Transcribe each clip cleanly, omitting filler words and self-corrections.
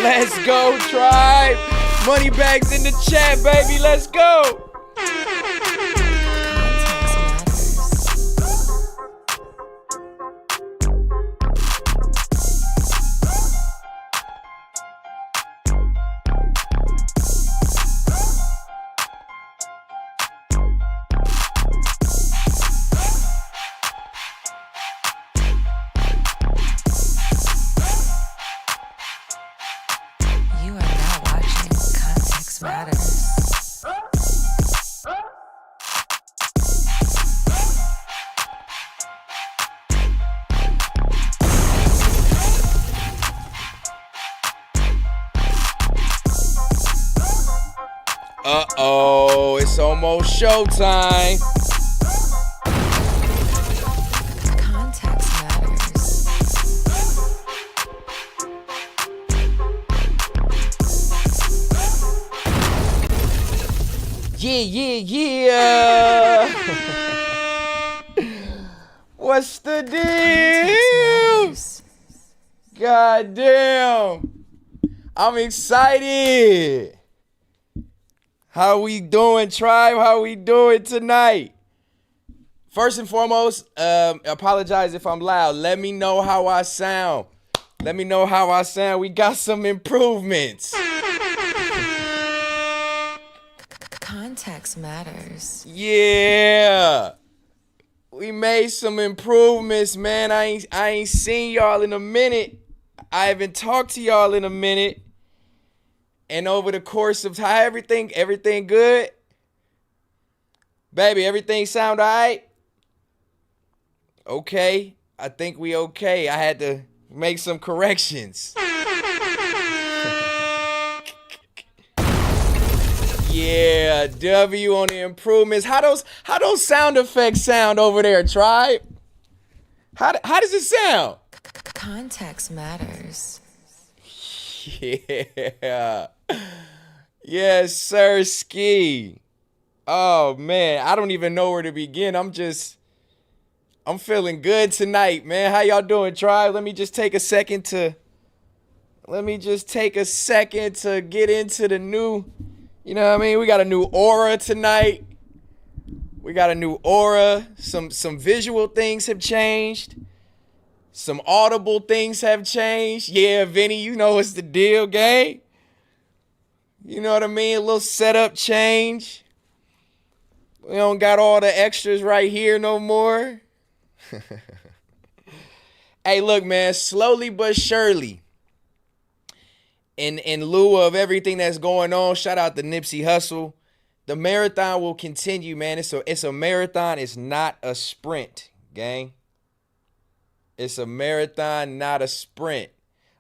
Let's go, tribe. Money bags in the chat, baby. Let's go. Uh-oh, it's almost showtime. Context matters. Yeah. What's the deal? God damn. I'm excited. How we doing, tribe? How we doing tonight? First and foremost, apologize if I'm loud. Let me know how I sound. We got some improvements. Context matters. Yeah. We made some improvements, man. I ain't seen y'all in a minute. I haven't talked to y'all in a minute. And over the course of time, everything good? Baby, everything sound all right? Okay, I think we okay. I had to make some corrections. Yeah, W on the improvements. How those sound effects sound over there, tribe? How does it sound? Context matters. Yeah. Yes, sir, ski. Oh, man. I don't even know where to begin. I'm feeling good tonight, man. How y'all doing, tribe? Let me just take a second to get into the new, you know what I mean? We got a new aura tonight. Some visual things have changed. Some audible things have changed. Yeah, Vinny, you know what's the deal, gang. You know what I mean? A little setup change. We don't got all the extras right here no more. Hey, look, man, slowly but surely, in lieu of everything that's going on, shout out to Nipsey Hussle, the marathon will continue, man. It's a marathon. It's not a sprint, gang. It's a marathon, not a sprint.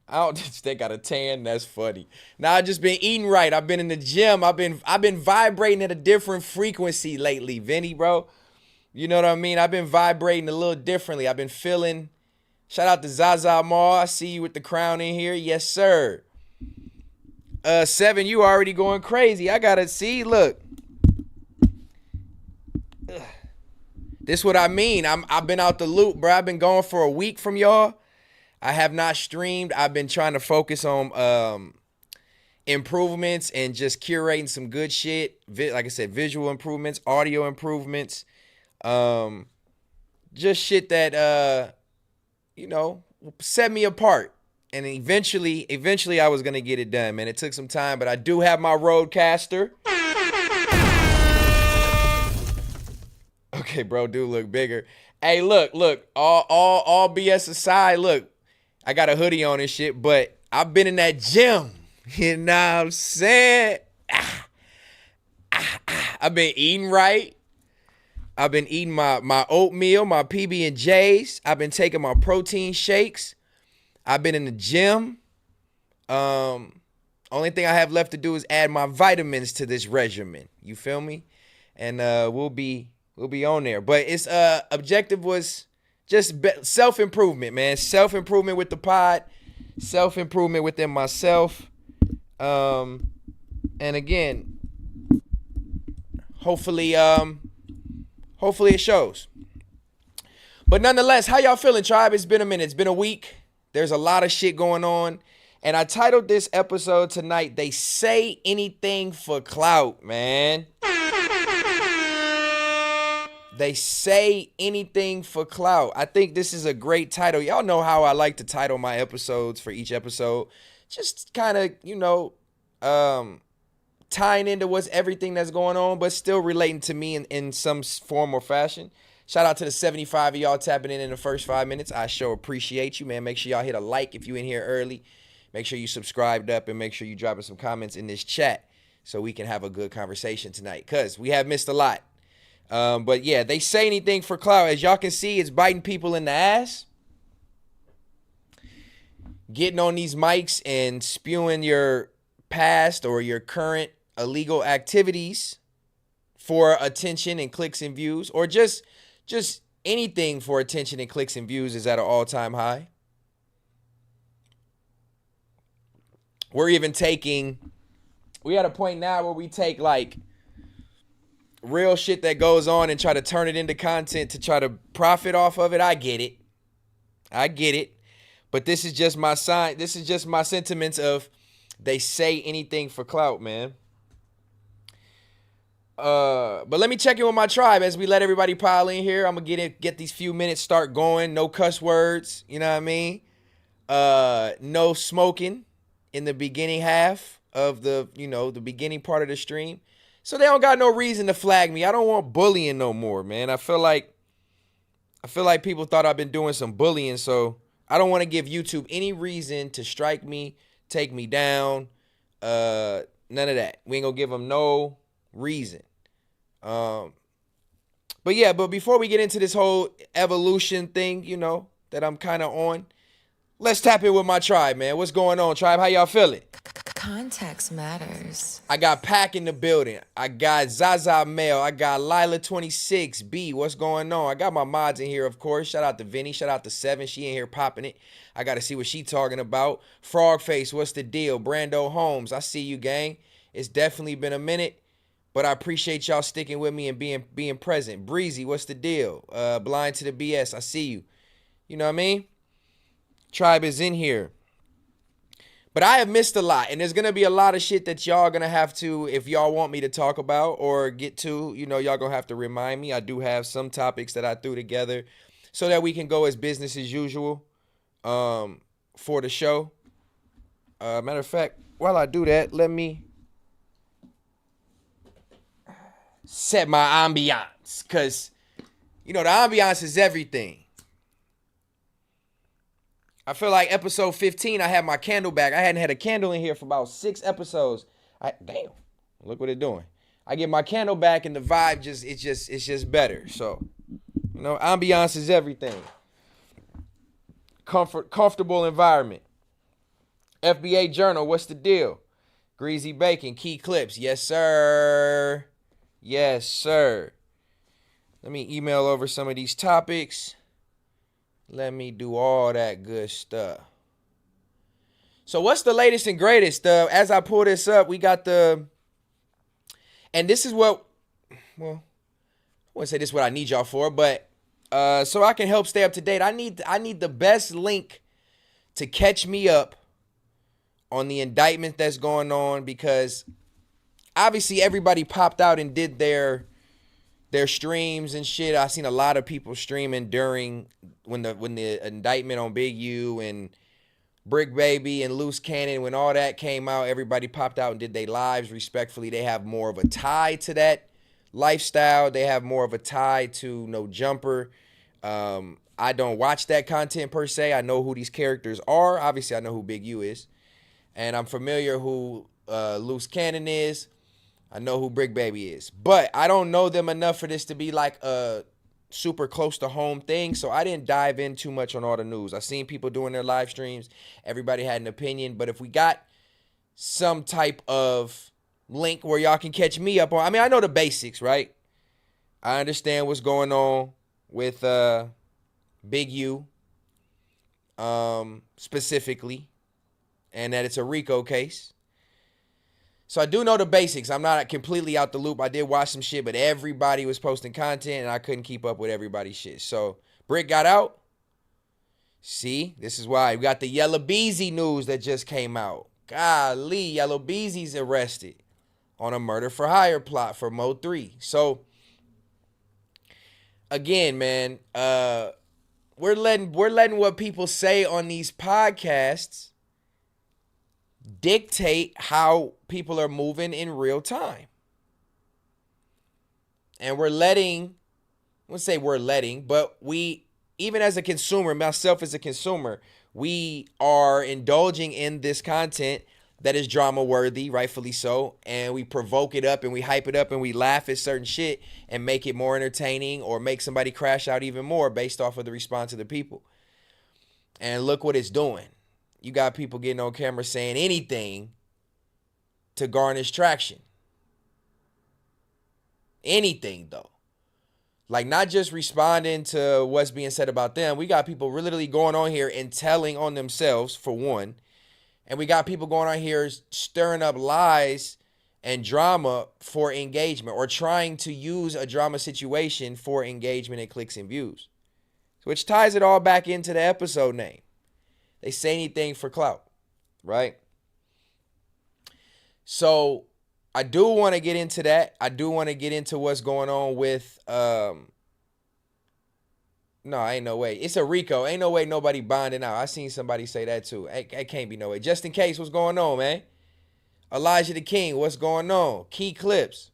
I don't think I got a tan. That's funny. Now I just been eating right. I've been in the gym. I've been vibrating at a different frequency lately, Vinny, bro. You know what I mean? I've been vibrating a little differently. I've been feeling. Shout out to Zaza Mall. I see you with the crown in here. Yes, sir. 7, you already going crazy. I gotta see. Look. This what I mean. I've been out the loop, bro. I've been gone for a week from y'all. I have not streamed. I've been trying to focus on improvements and just curating some good shit. Like I said, visual improvements, audio improvements, just shit that set me apart. And eventually I was gonna get it done, man. It took some time, but I do have my Roadcaster. Okay, bro, do look bigger. Hey, look, all BS aside, look, I got a hoodie on and shit, but I've been in that gym. You know what I'm saying? I've been eating right. I've been eating my oatmeal, my PB&Js. I've been taking my protein shakes. I've been in the gym. Only thing I have left to do is add my vitamins to this regimen. You feel me? And we'll be on there. But its objective was just self-improvement, man. Self-improvement with the pod. Self-improvement within myself. And again, hopefully it shows. But nonetheless, how y'all feeling, tribe? It's been a minute. It's been a week. There's a lot of shit going on. And I titled this episode tonight, They Say Anything for Clout, man. They say anything for clout. I think this is a great title. Y'all know how I like to title my episodes for each episode. Just kind of, tying into what's everything that's going on, but still relating to me in some form or fashion. Shout out to the 75 of y'all tapping in the first 5 minutes. I sure appreciate you, man. Make sure y'all hit a like if you in here early. Make sure you subscribed up and make sure you dropping some comments in this chat so we can have a good conversation tonight, because we have missed a lot. But yeah, they say anything for clout. As y'all can see, it's biting people in the ass. Getting on these mics and spewing your past or your current illegal activities for attention and clicks and views, or just anything for attention and clicks and views is at an all-time high. We at a point now where we take like real shit that goes on and try to turn it into content to try to profit off of it. I get it. But this is just my sign. This is just my sentiments of they say anything for clout, man. But let me check in with my tribe as we let everybody pile in here. I'm gonna get these few minutes start going. No cuss words, you know what I mean? No smoking in the beginning half of the beginning part of the stream. So they don't got no reason to flag me. I don't want bullying no more, man. I feel like people thought I've been doing some bullying, so I don't want to give YouTube any reason to strike me, take me down, none of that. We ain't gonna give them no reason. But before we get into this whole evolution thing, that I'm kind of on, let's tap in with my tribe, man. What's going on, tribe? How y'all feeling? Context matters. I got Pack in the building. I got Zaza Mel. I got Lila26B. What's going on? I got my mods in here, of course. Shout out to Vinny. Shout out to Seven. She in here popping it. I got to see what she talking about. Frogface, what's the deal? Brando Holmes, I see you, gang. It's definitely been a minute, but I appreciate y'all sticking with me and being present. Breezy, what's the deal? Blind to the BS, I see you. You know what I mean? Tribe is in here. But I have missed a lot, and there's going to be a lot of shit that y'all going to have to, if y'all want me to talk about or get to, y'all going to have to remind me. I do have some topics that I threw together so that we can go as business as usual for the show. Matter of fact, while I do that, let me set my ambiance, because, the ambiance is everything. I feel like episode 15, I had my candle back. I hadn't had a candle in here for about 6 episodes. Damn, look what it's doing. I get my candle back and the vibe it's just better. So, ambiance is everything. Comfortable environment. FBA Journal, what's the deal? Greasy Bacon, Key Clips, yes sir. Yes sir. Let me email over some of these topics. Let me do all that good stuff. So what's the latest and greatest? As I pull this up, we got and this is what, well, I wouldn't say this is what I need y'all for, but so I can help stay up to date, I need the best link to catch me up on the indictment that's going on, because obviously everybody popped out and did their streams and shit. I seen a lot of people streaming during when the indictment on Big U and Brick Baby and Loose Cannon, when all that came out, everybody popped out and did their lives. Respectfully, they have more of a tie to that lifestyle. They have more of a tie to No Jumper. I don't watch that content per se. I know who these characters are. Obviously, I know who Big U is, and I'm familiar who Loose Cannon is. I know who Brick Baby is, but I don't know them enough for this to be like a super close to home thing. So I didn't dive in too much on all the news. I seen people doing their live streams. Everybody had an opinion, but if we got some type of link where y'all can catch me up on, I know the basics, right? I understand what's going on with Big U specifically, and that it's a RICO case. So I do know the basics. I'm not completely out the loop. I did watch some shit, but everybody was posting content, and I couldn't keep up with everybody's shit. So Brick got out. See, this is why we got the Yellow Beezy news that just came out. Golly, Yellow Beezy's arrested on a murder for hire plot for Mo 3. So again, man, we're letting what people say on these podcasts dictate how people are moving in real time. And we're letting, I wouldn't say we're letting, but we, even as a consumer, myself as a consumer, we are indulging in this content that is drama worthy, rightfully so, and we provoke it up and we hype it up and we laugh at certain shit and make it more entertaining or make somebody crash out even more based off of the response of the people. And look what it's doing. You got people getting on camera saying anything to garnish traction. Anything, though. Like, not just responding to what's being said about them. We got people literally going on here and telling on themselves, for one. And we got people going on here stirring up lies and drama for engagement, or trying to use a drama situation for engagement and clicks and views. Which ties it all back into the episode name. They say anything for clout, right? So I do want to get into that. I do want to get into what's going on with no, ain't no way. It's a RICO. Ain't no way nobody bonding out. I seen somebody say that too. It can't be no way. Just in case, what's going on, man? Elijah the King, what's going on? Key clips.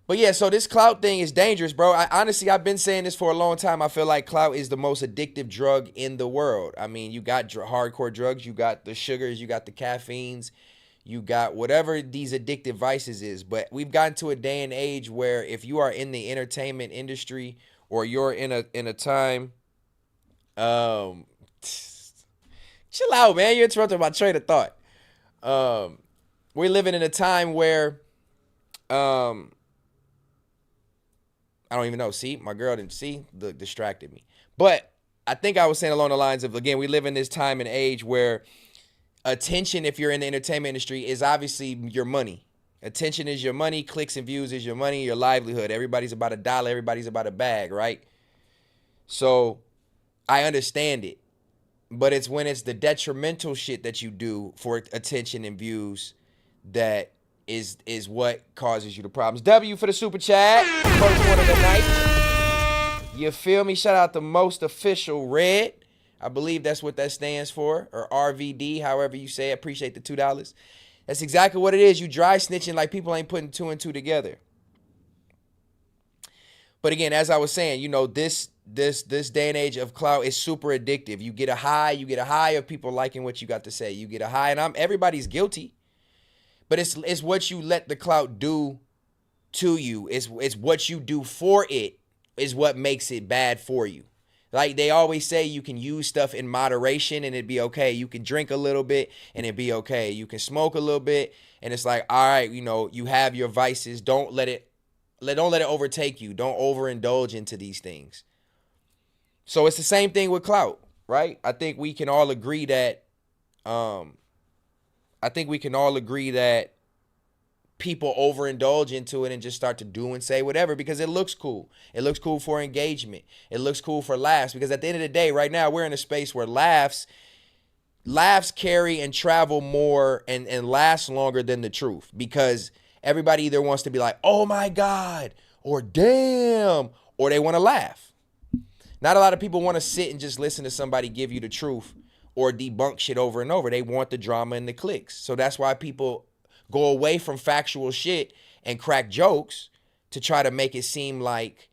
But yeah, so this clout thing is dangerous, bro. Honestly, I've been saying this for a long time. I feel like clout is the most addictive drug in the world. I mean, you got hardcore drugs. You got the sugars. You got the caffeines. You got whatever these addictive vices is. But we've gotten to a day and age where if you are in the entertainment industry, or you're in a time, chill out, man. You're interrupting my train of thought. We're living in a time where, I don't even know. See, my girl didn't see, distracted me. But I think I was saying along the lines of, again, we live in this time and age where attention, if you're in the entertainment industry, is obviously your money. Attention is your money. Clicks and views is your money, your livelihood. Everybody's about a dollar. Everybody's about a bag, right? So I understand it. But it's when it's the detrimental shit that you do for attention and views that is what causes you the problems. W for the super chat. First one of the night. You feel me? Shout out to Most Official Red. I believe that's what that stands for. Or RVD, however you say it. Appreciate the $2. That's exactly what it is. You dry snitching like people ain't putting two and two together. But again, as I was saying, you know, this day and age of clout is super addictive. You get a high of people liking what you got to say. You get a high, and everybody's guilty. But it's what you let the clout do to you. It's what you do for it is what makes it bad for you. Like they always say, you can use stuff in moderation and it'd be okay. You can drink a little bit and it'd be okay. You can smoke a little bit and it's like, all right, you know, you have your vices. Don't let it overtake you. Don't overindulge into these things. So it's the same thing with clout, right? I think we can all agree that people overindulge into it and just start to do and say whatever because it looks cool. It looks cool for engagement. It looks cool for laughs because at the end of the day, right now, we're in a space where laughs carry and travel more and last longer than the truth because everybody either wants to be like, oh my God, or damn, or they want to laugh. Not a lot of people want to sit and just listen to somebody give you the truth or debunk shit over and over. They want the drama and the clicks. So that's why people go away from factual shit and crack jokes to try to make it seem like,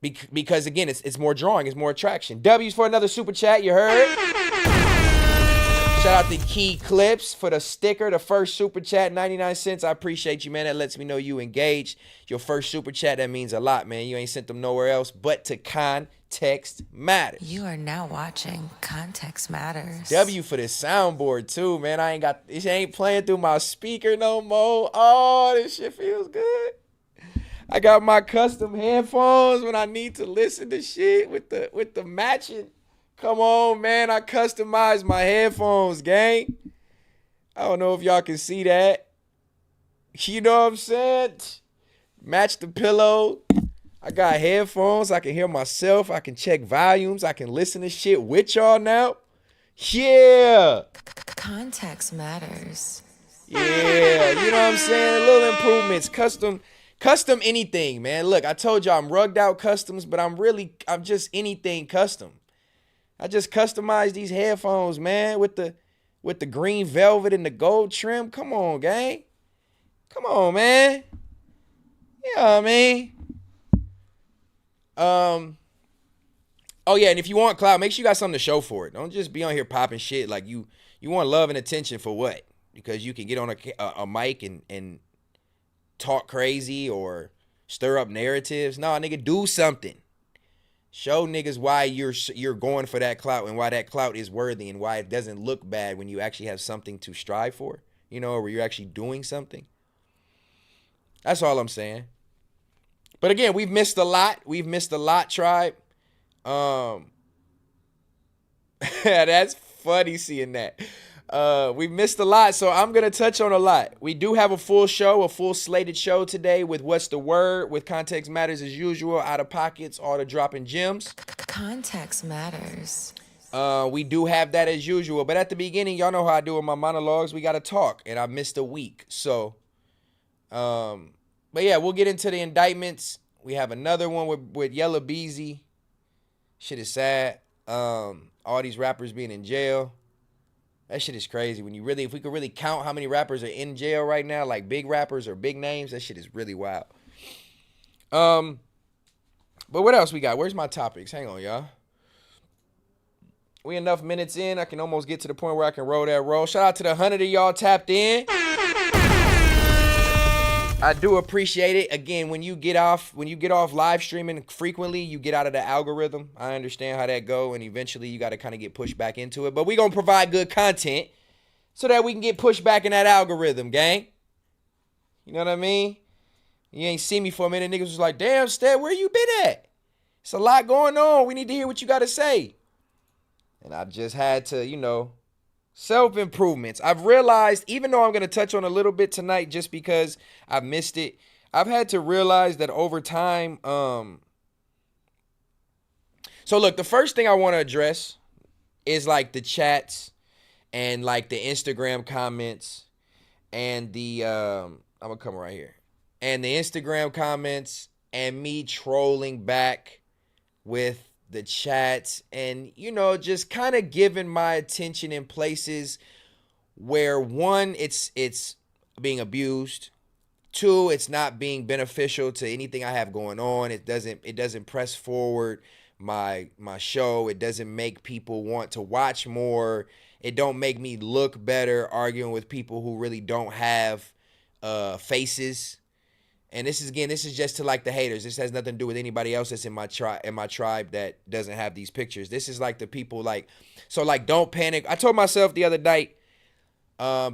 because again, it's more drawing, it's more attraction. W's for another super chat, you heard? Shout out to Key Clips for the sticker, the first super chat, 99 cents. I appreciate you, man. That lets me know you engaged. Your first super chat, that means a lot, man. You ain't sent them nowhere else but to Context Matters. You are now watching Context Matters. W for this soundboard too, man. It ain't playing through my speaker no more. Oh, this shit feels good. I got my custom headphones when I need to listen to shit with the matching. Come on, man. I customized my headphones, gang. I don't know if y'all can see that. You know what I'm saying? Match the pillow. I got headphones. I can hear myself. I can check volumes. I can listen to shit with y'all now. Yeah. Context matters. Yeah. You know what I'm saying? Little improvements. Custom anything, man. Look, I told y'all I'm rugged out customs, but I'm just anything custom. I just customized these headphones, man, with the green velvet and the gold trim. Come on, gang. Come on, man. You know what I mean? Oh yeah, and if you want clout, make sure you got something to show for it. Don't just be on here popping shit like you want love and attention for what? Because you can get on a mic and talk crazy or stir up narratives. Nah, nigga, do something. Show niggas why you're going for that clout and why that clout is worthy and why it doesn't look bad when you actually have something to strive for, you know, or you're actually doing something. That's all I'm saying. But again, we've missed a lot. We've missed a lot, tribe. That's funny seeing that. We missed a lot, so I'm gonna touch on a lot. We do have a full show, a full slated show today with What's the Word, with Context Matters as usual, Out of Pockets, all the dropping gems. Context matters. We do have that as usual, but at the beginning, y'all know how I do with my monologues. We gotta talk, and I missed a week, so. But yeah, we'll get into the indictments. We have another one with Yella Beezy. Shit is sad. All these rappers being in jail. That shit is crazy. If we could really count how many rappers are in jail right now, like big rappers or big names, that shit is really wild. But what else we got? Where's my topics? Hang on, y'all. We enough minutes in. I can almost get to the point where I can roll that roll. Shout out to the 100 of y'all tapped in. I do appreciate it. Again, when you get off live streaming frequently, you get out of the algorithm. I understand how that go, and eventually you got to kind of get pushed back into it. But we gonna provide good content so that we can get pushed back in that algorithm, gang. You know what I mean? You ain't see me for a minute. Niggas was like, damn, Stet, where you been at? It's a lot going on. We need to hear what you got to say. And I just had to, self-improvements. I've realized, even though I'm going to touch on a little bit tonight just because I missed it, I've had to realize that over time, so look, the first thing I want to address is like the chats and like the Instagram comments and I'm going to come right here. And the Instagram comments and me trolling back with the chats and, just kind of giving my attention in places where, one, it's being abused. Two, it's not being beneficial to anything I have going on. It doesn't press forward my show. It doesn't make people want to watch more. It don't make me look better arguing with people who really don't have faces. And this is just to like the haters. This has nothing to do with anybody else that's in my tribe that doesn't have these pictures. This is like the people don't panic. I told myself the other night,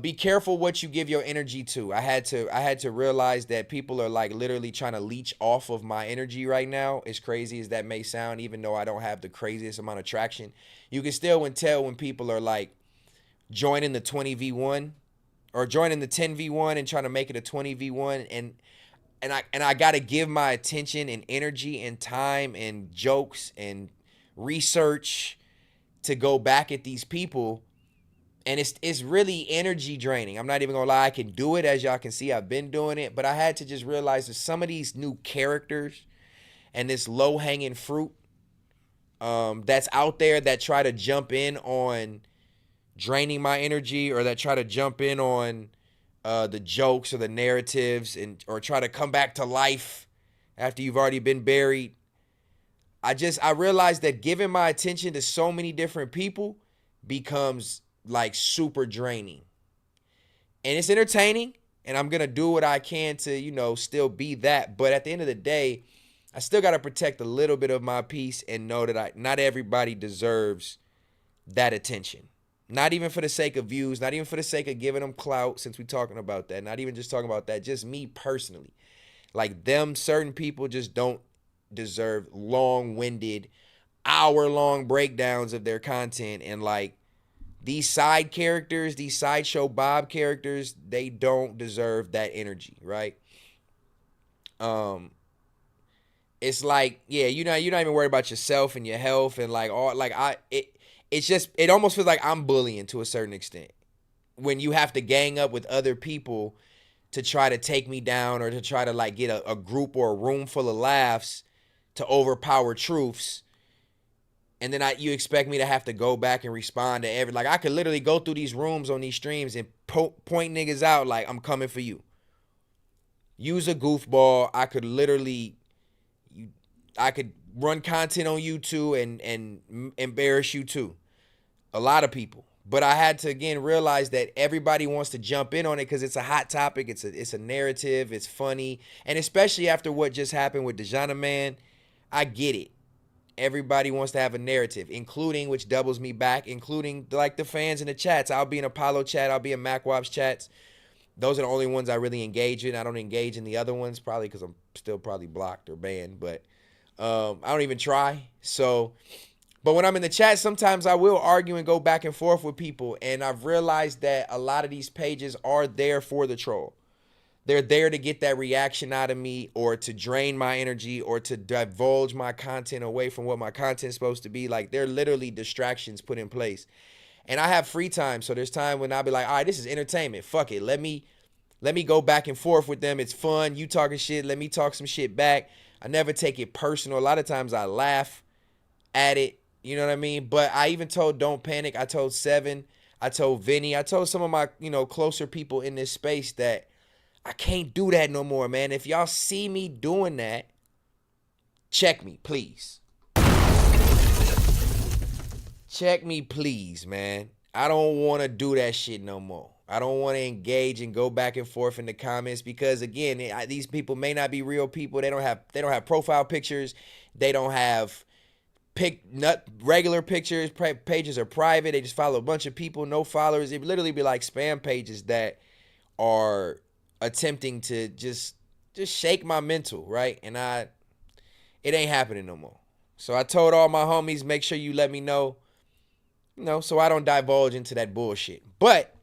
be careful what you give your energy to. I had to realize that people are like literally trying to leech off of my energy right now. As crazy as that may sound, even though I don't have the craziest amount of traction, you can still tell when people are like joining the 20v1 or joining the 10v1 and trying to make it a 20v1 and I got to give my attention and energy and time and jokes and research to go back at these people. And it's really energy draining. I'm not even going to lie. I can do it. As y'all can see, I've been doing it. But I had to just realize that some of these new characters and this low-hanging fruit that's out there that try to jump in on draining my energy or that try to jump in on the jokes or the narratives or try to come back to life after you've already been buried. I realized that giving my attention to so many different people becomes like super draining. And it's entertaining and I'm going to do what I can to, still be that. But at the end of the day, I still got to protect a little bit of my peace and know that not everybody deserves that attention. Not even for the sake of views, not even for the sake of giving them clout, since we're talking about that. Not even just talking about that, just me personally. Like certain people just don't deserve long-winded, hour-long breakdowns of their content. And like these side characters, these Sideshow Bob characters, they don't deserve that energy, right? it's like, yeah, you're not even worried about yourself and your health and like all like it's just it almost feels like I'm bullying to a certain extent when you have to gang up with other people to try to take me down or to try to like get a group or a room full of laughs to overpower truths. And then you expect me to have to go back and respond to every, like I could literally go through these rooms on these streams and point niggas out like I'm coming for you. Use a goofball. I could literally, I could run content on you too and embarrass you too. A lot of people. But I had to again realize that everybody wants to jump in on it because it's a hot topic. It's a narrative. It's funny, and especially after what just happened with DeJohna Man, I get it. Everybody wants to have a narrative, including, which doubles me back, including like the fans in the chats. I'll be in Apollo chat. I'll be in MacWop's chats. Those are the only ones I really engage in. I don't engage in the other ones, probably because I'm still probably blocked or banned. But I don't even try. So, but when I'm in the chat, sometimes I will argue and go back and forth with people. And I've realized that a lot of these pages are there for the troll. They're there to get that reaction out of me or to drain my energy or to divulge my content away from what my content is supposed to be. Like, they're literally distractions put in place. And I have free time. So there's time when I'll be like, all right, this is entertainment. Fuck it. Let me go back and forth with them. It's fun. You talking shit. Let me talk some shit back. I never take it personal. A lot of times I laugh at it. You know what I mean? But I even told Don't Panic. I told Seven. I told Vinny. I told some of my, closer people in this space that I can't do that no more, man. If y'all see me doing that, check me, please. Check me, please, man. I don't want to do that shit no more. I don't want to engage and go back and forth in the comments because, again, these people may not be real people. They don't have profile pictures. They don't have regular pictures. Pages are private. They just follow a bunch of people, no followers. It literally be like spam pages that are attempting to just shake my mental, right? And it ain't happening no more. So I told all my homies, make sure you let me know, so I don't divulge into that bullshit. But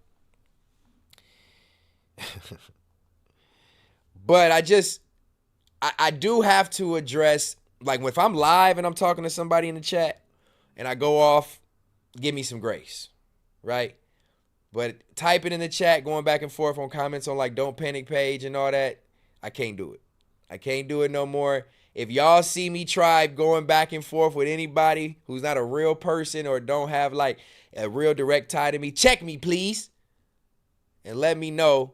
I do have to address, like, if I'm live and I'm talking to somebody in the chat and I go off, give me some grace, right? But typing in the chat, going back and forth on comments on like Don't Panic page and all that, I can't do it. I can't do it no more. If y'all see me try going back and forth with anybody who's not a real person or don't have like a real direct tie to me, check me, please. And let me know.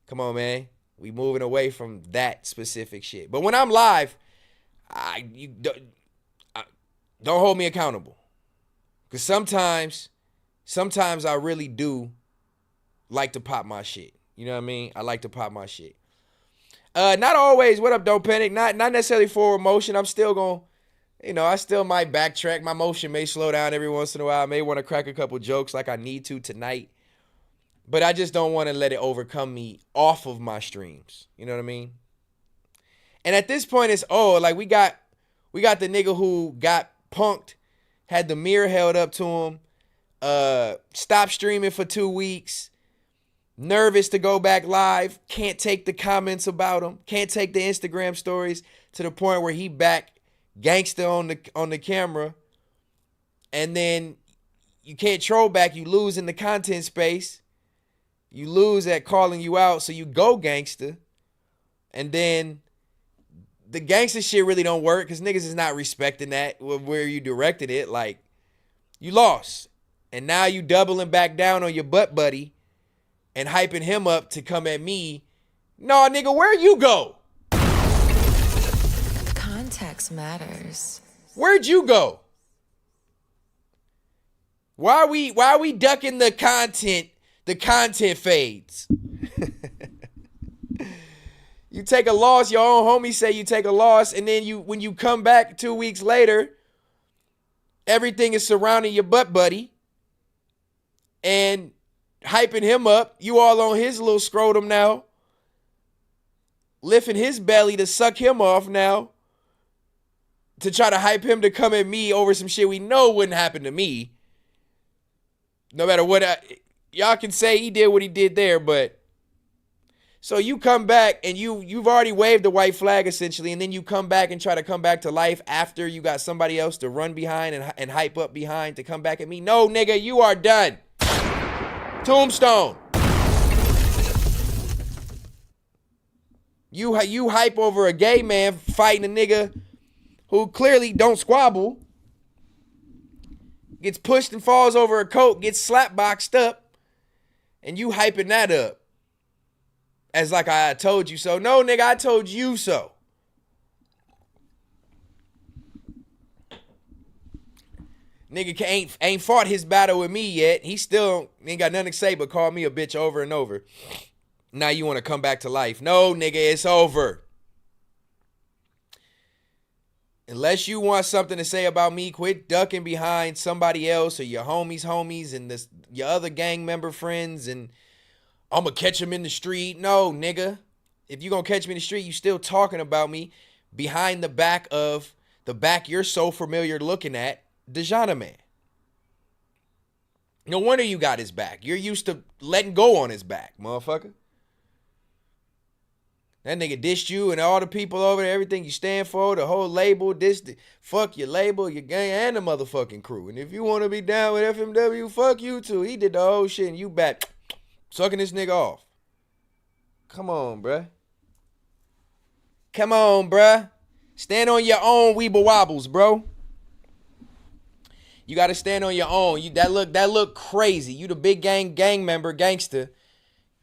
Come on, man. We moving away from that specific shit. But when I'm live, don't hold me accountable. Because sometimes I really do like to pop my shit. You know what I mean? I like to pop my shit. Not always. What up, Don't Panic? Not necessarily for emotion. I'm still going, I still might backtrack. My motion may slow down every once in a while. I may want to crack a couple jokes like I need to tonight. But I just don't want to let it overcome me off of my streams. You know what I mean? And at this point, it's like we got the nigga who got punked, had the mirror held up to him, stopped streaming for 2 weeks, nervous to go back live, can't take the comments about him, can't take the Instagram stories, to the point where he back gangster on the camera, and then you can't troll back, you lose in the content space, you lose at calling you out, so you go gangster, and then the gangster shit really don't work because niggas is not respecting that where you directed it. Like, you lost. And now you doubling back down on your butt buddy and hyping him up to come at me. No, nigga, where you go? Context matters. Where'd you go? Why are we ducking the content? The content fades. You take a loss, your own homies say you take a loss, and then when you come back 2 weeks later, everything is surrounding your butt buddy and hyping him up. You all on his little scrotum now, lifting his belly to suck him off now, to try to hype him to come at me over some shit we know wouldn't happen to me. No matter what, y'all can say he did what he did there, but So you come back and you've already waved the white flag essentially, and then you come back and try to come back to life after you got somebody else to run behind and hype up behind to come back at me. No, nigga, you are done. Tombstone. You hype over a gay man fighting a nigga who clearly don't squabble, gets pushed and falls over a coat, gets slap boxed up, and you hyping that up as like I told you so. No, nigga, I told you so. Nigga ain't fought his battle with me yet. He still ain't got nothing to say but call me a bitch over and over. Now you want to come back to life. No, nigga, it's over. Unless you want something to say about me, quit ducking behind somebody else or your homies and your other gang member friends and I'm going to catch him in the street. No, nigga. If you going to catch me in the street, you still talking about me behind the back you're so familiar looking at, Dejana man. No wonder you got his back. You're used to letting go on his back, motherfucker. That nigga dissed you and all the people over there, everything you stand for, the whole label, fuck your label, your gang, and the motherfucking crew. And if you want to be down with FMW, fuck you too. He did the whole shit and you back sucking this nigga off. Come on, bruh. Come on, bruh. Stand on your own weeble wobbles, bro. You got to stand on your own. That look crazy. You the big gang member, gangster,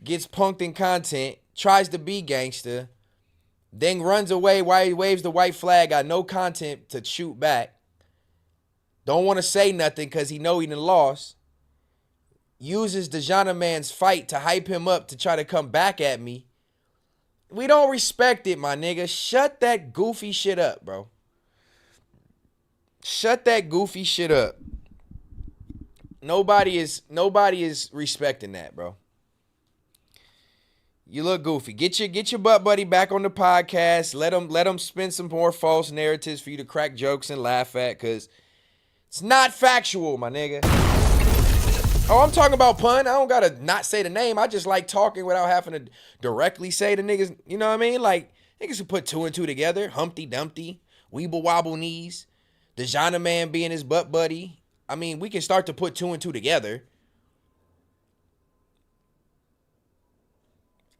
gets punked in content, tries to be gangster, then runs away while he waves the white flag, got no content to shoot back. Don't want to say nothing because he know he done lost. Uses Dejana man's fight to hype him up to try to come back at me. We don't respect it, my nigga. Shut that goofy shit up, bro. Shut that goofy shit up. Nobody is respecting that, bro. You look goofy. Get your butt buddy back on the podcast. Let him spin some more false narratives for you to crack jokes and laugh at, because it's not factual, my nigga. Oh, I'm talking about pun. I don't gotta not say the name. I just like talking without having to directly say the niggas. You know what I mean? Like, niggas can put two and two together. Humpty Dumpty, Weeble Wobble Knees, Dejana man being his butt buddy. I mean, we can start to put two and two together.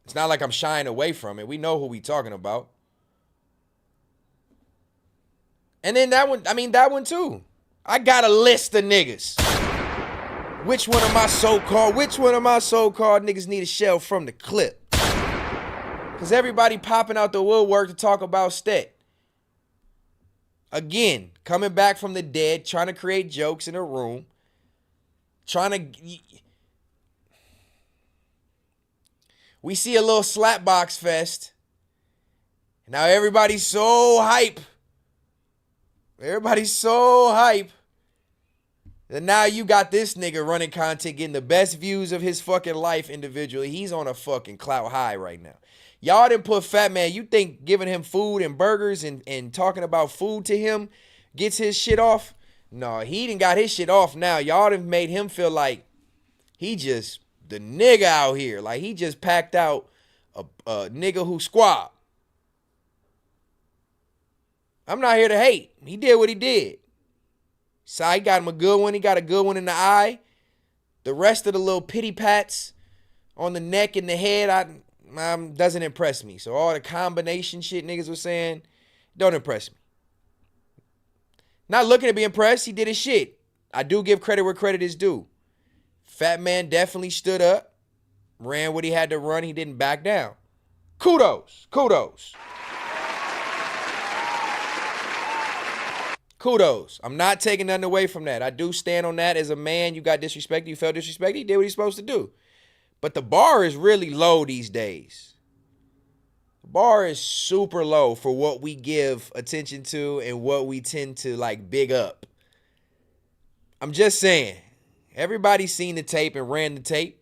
It's not like I'm shying away from it. We know who we talking about. And then that one too. I got a list of niggas. Which one of my so-called niggas need a shell from the clip? Because everybody popping out the woodwork to talk about Stet. Again, coming back from the dead, trying to create jokes in a room. We see a little slapbox fest. Now everybody's so hype. And now you got this nigga running content, getting the best views of his fucking life individually. He's on a fucking clout high right now. Y'all didn't put Fat Man. You think giving him food and burgers and talking about food to him gets his shit off? No, he done got his shit off now. Y'all done made him feel like he just the nigga out here. Like he just packed out a nigga who squab. I'm not here to hate. He did what he did. So he got him a good one. He got a good one in the eye. The rest of the little pity pats on the neck and the head doesn't impress me. So all the combination shit niggas was saying don't impress me. Not looking to be impressed. He did his shit. I do give credit where credit is due. Fat Man definitely stood up, ran what he had to run. He didn't back down. Kudos. I'm not taking nothing away from that. I do stand on that as a man. You got disrespected. You felt disrespected. He did what he's supposed to do. But the bar is really low these days. The bar is super low for what we give attention to and what we tend to like big up. I'm just saying. Everybody's seen the tape and ran the tape.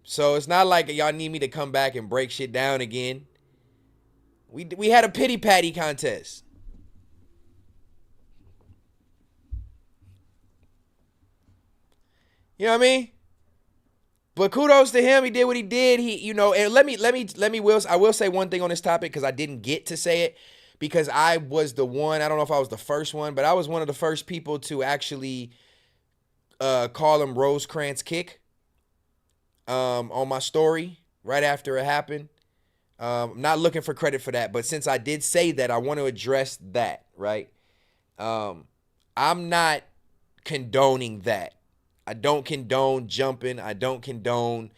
So it's not like y'all need me to come back and break shit down again. We had a pity patty contest. You know what I mean? But kudos to him. He did what he did. And I will say one thing on this topic because I didn't get to say it because I was the one. I don't know if I was the first one, but I was one of the first people to actually call him Rosecrans Kick on my story right after it happened. I'm not looking for credit for that, but since I did say that, I want to address that, right? I'm not condoning that. I don't condone jumping. I don't condone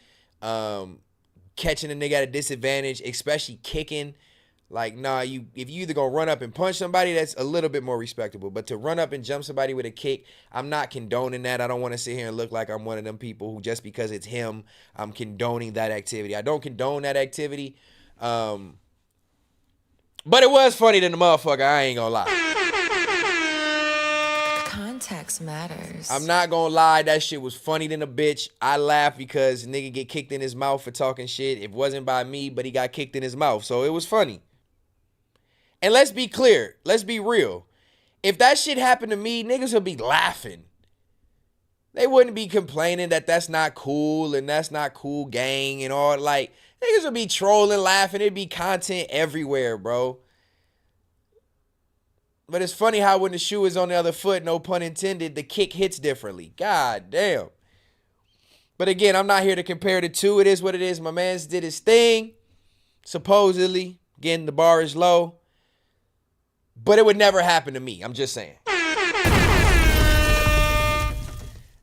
catching a nigga at a disadvantage, especially kicking. Like, nah, if you either gonna run up and punch somebody, that's a little bit more respectable. But to run up and jump somebody with a kick, I'm not condoning that. I don't want to sit here and look like I'm one of them people who just because it's him, I'm condoning that activity. I don't condone that activity. But it was funny than the motherfucker. I ain't gonna lie. Context matters. I'm not gonna lie, that shit was funny than a bitch. I laughed because nigga get kicked in his mouth for talking shit. It wasn't by me, but he got kicked in his mouth. So it was funny. And let's be clear. Let's be real. If that shit happened to me, niggas would be laughing. They wouldn't be complaining that that's not cool and that's not cool gang and all. Like, niggas would be trolling, laughing. It'd be content everywhere, bro. But it's funny how when the shoe is on the other foot, no pun intended, the kick hits differently. God damn. But again, I'm not here to compare the two. It is what it is. My man's did his thing. Supposedly. Again, the bar is low. But it would never happen to me. I'm just saying.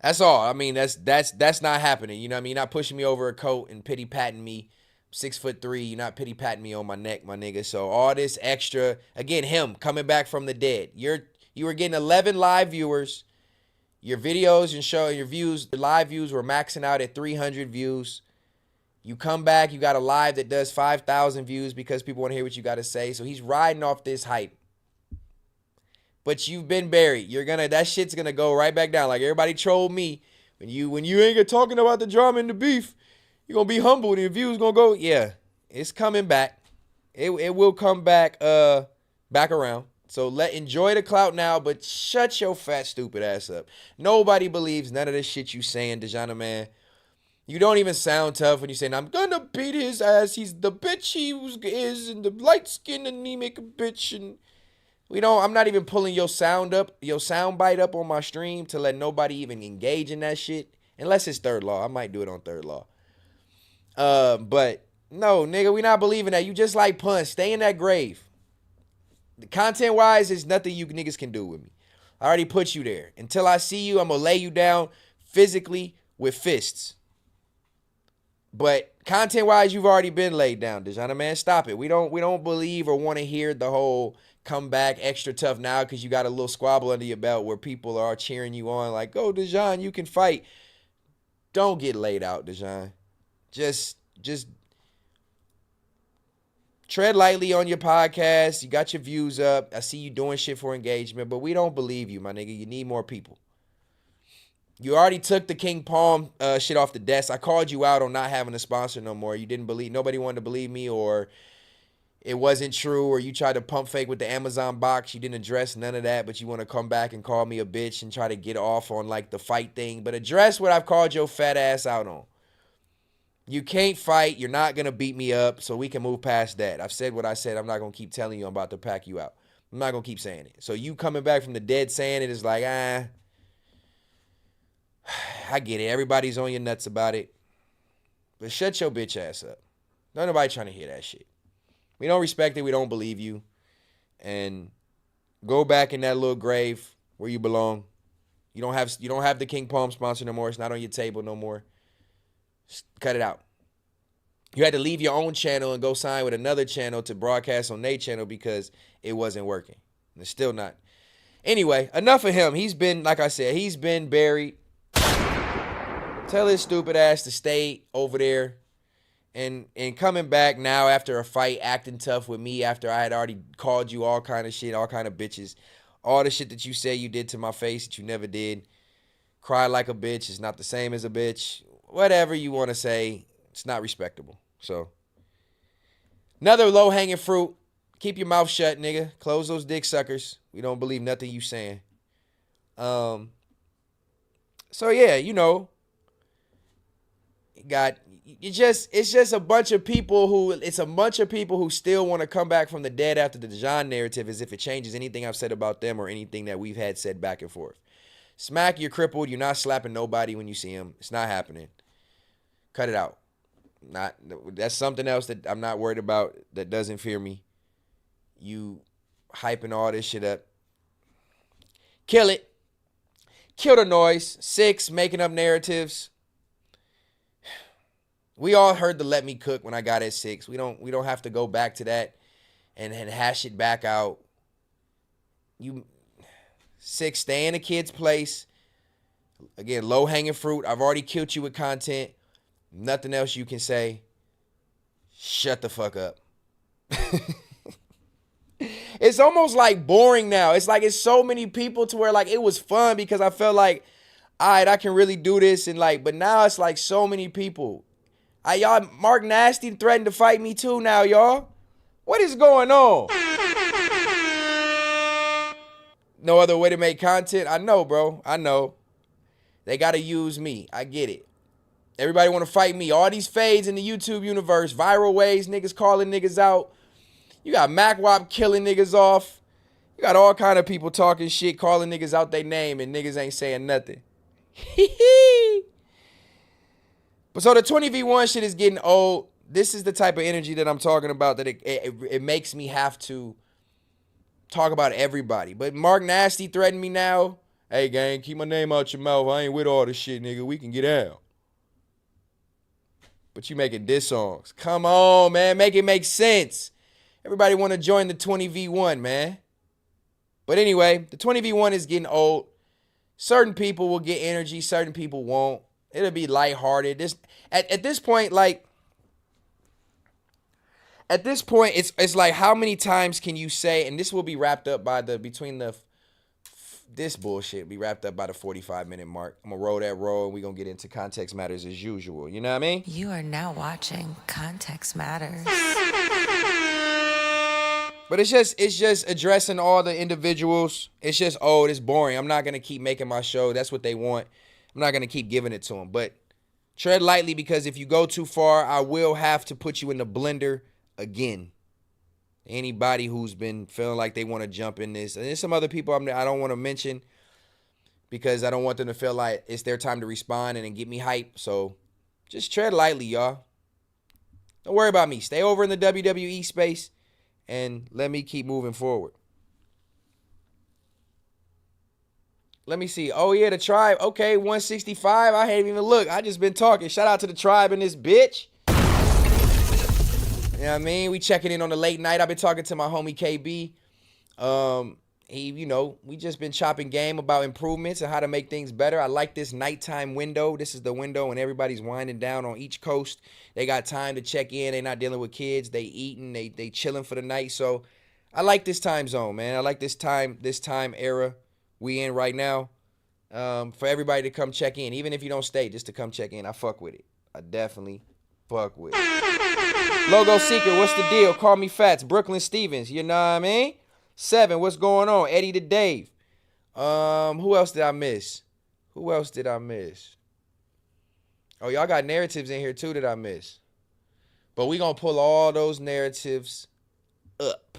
That's all. I mean, that's not happening. You know what I mean? You're not pushing me over a coat and pity patting me. 6'3", you're not pity patting me on my neck, my nigga. So all this extra, again, him coming back from the dead. You were getting 11 live viewers. Your videos and your views, the live views were maxing out at 300 views. You come back, you got a live that does 5,000 views because people want to hear what you got to say. So he's riding off this hype. But you've been buried. That shit's gonna go right back down. Like everybody trolled me. When you ain't talking about the drama and the beef, you're going to be humbled and your views going to go. Yeah, it's coming back. It will come back back around. So enjoy the clout now, but shut your fat, stupid ass up. Nobody believes none of this shit you saying, DeJohna, man. You don't even sound tough when you say, I'm going to beat his ass. He's the bitch he is and the light-skinned anemic bitch. And I'm not even pulling your sound bite up on my stream to let nobody even engage in that shit. Unless it's Third Law. I might do it on Third Law. But no, nigga, we not believing that. You just like punch. Stay in that grave. Content-wise, there's nothing you niggas can do with me. I already put you there. Until I see you, I'm going to lay you down physically with fists. But content-wise, you've already been laid down, DeJohna, man. Stop it. We don't believe or want to hear the whole come back extra tough now because you got a little squabble under your belt where people are cheering you on like, go, DeJohn, you can fight. Don't get laid out, DeJohn. Just tread lightly on your podcast. You got your views up. I see you doing shit for engagement, but we don't believe you, my nigga. You need more people. You already took the King Palm shit off the desk. I called you out on not having a sponsor no more. You didn't believe, nobody wanted to believe me, or it wasn't true, or you tried to pump fake with the Amazon box. You didn't address none of that, but you want to come back and call me a bitch and try to get off on like the fight thing. But address what I've called your fat ass out on. You can't fight. You're not going to beat me up, so we can move past that. I've said what I said. I'm not going to keep telling you I'm about to pack you out. I'm not going to keep saying it. So you coming back from the dead saying it is like, I get it. Everybody's on your nuts about it. But shut your bitch ass up. Don't nobody trying to hear that shit. We don't respect it. We don't believe you. And go back in that little grave where you belong. You don't have the King Palm sponsor no more. It's not on your table no more. Just cut it out. You had to leave your own channel and go sign with another channel to broadcast on their channel because it wasn't working. And it's still not. Anyway, enough of him. He's been, like I said, he's been buried. Tell his stupid ass to stay over there. And coming back now after a fight, acting tough with me after I had already called you all kind of shit, all kind of bitches. All the shit that you say you did to my face that you never did. Cry like a bitch is not the same as a bitch. Whatever you want to say, it's not respectable. So, another low-hanging fruit. Keep your mouth shut, nigga. Close those dick suckers. We don't believe nothing you saying. So, yeah, It's just a bunch of people who still want to come back from the dead after the Dijon narrative, as if it changes anything I've said about them or anything that we've had said back and forth. Smack, you're crippled. You're not slapping nobody when you see him. It's not happening. Cut it out. That's something else that I'm not worried about, that doesn't fear me. You hyping all this shit up. Kill it. Kill the noise. 6, making up narratives. We all heard the let me cook when I got at 6. We don't have to go back to that and hash it back out. 6, stay in a kid's place. Again, low hanging fruit. I've already killed you with content. Nothing else you can say. Shut the fuck up. It's almost like boring now. It's like it's so many people to where like it was fun because I felt like, all right, I can really do this, and like, but now it's like so many people. Y'all, Mark Nasty threatened to fight me too now, y'all. What is going on? No other way to make content? I know, bro. I know. They got to use me. I get it. Everybody want to fight me. All these fades in the YouTube universe. Viral ways, niggas calling niggas out. You got MacWop killing niggas off. You got all kind of people talking shit, calling niggas out their name, and niggas ain't saying nothing. But so the 20v1 shit is getting old. This is the type of energy that I'm talking about, that it makes me have to talk about everybody. But Mark Nasty threatened me now. Hey, gang, keep my name out your mouth. I ain't with all this shit, nigga. We can get out. But you making diss songs. Come on, man. Make it make sense. Everybody want to join the 20v1, man. But anyway, the 20v1 is getting old. Certain people will get energy. Certain people won't. It'll be lighthearted. At this point, like, it's like, how many times can you say, and this will be wrapped up by this bullshit be wrapped up by the 45-minute mark. I'm going to roll that roll, and we're going to get into Context Matters as usual. You know what I mean? You are now watching Context Matters. But it's just addressing all the individuals. It's just, it's boring. I'm not going to keep making my show. That's what they want. I'm not going to keep giving it to them. But tread lightly, because if you go too far, I will have to put you in the blender again. Anybody who's been feeling like they want to jump in this. And there's some other people I don't want to mention, because I don't want them to feel like it's their time to respond and then get me hype. So just tread lightly, y'all. Don't worry about me. Stay over in the WWE space and let me keep moving forward. Let me see. Oh, yeah, the tribe. Okay, 165. I haven't even looked. I just been talking. Shout out to the tribe in this bitch. You know what I mean? We checking in on the late night. I've been talking to my homie KB. We just been chopping game about improvements and how to make things better. I like this nighttime window. This is the window when everybody's winding down on each coast. They got time to check in. They not dealing with kids. They eating. They chilling for the night. So I like this time zone, man. I like this time era we in right now. For everybody to come check in, even if you don't stay, just to come check in. I fuck with it. I definitely fuck with it. Logo Seeker, what's the deal? Call me Fats. Brooklyn Stevens, you know what I mean? 7, what's going on? Eddie the Dave. Who else did I miss? Oh, y'all got narratives in here too that I miss. But we gonna pull all those narratives up.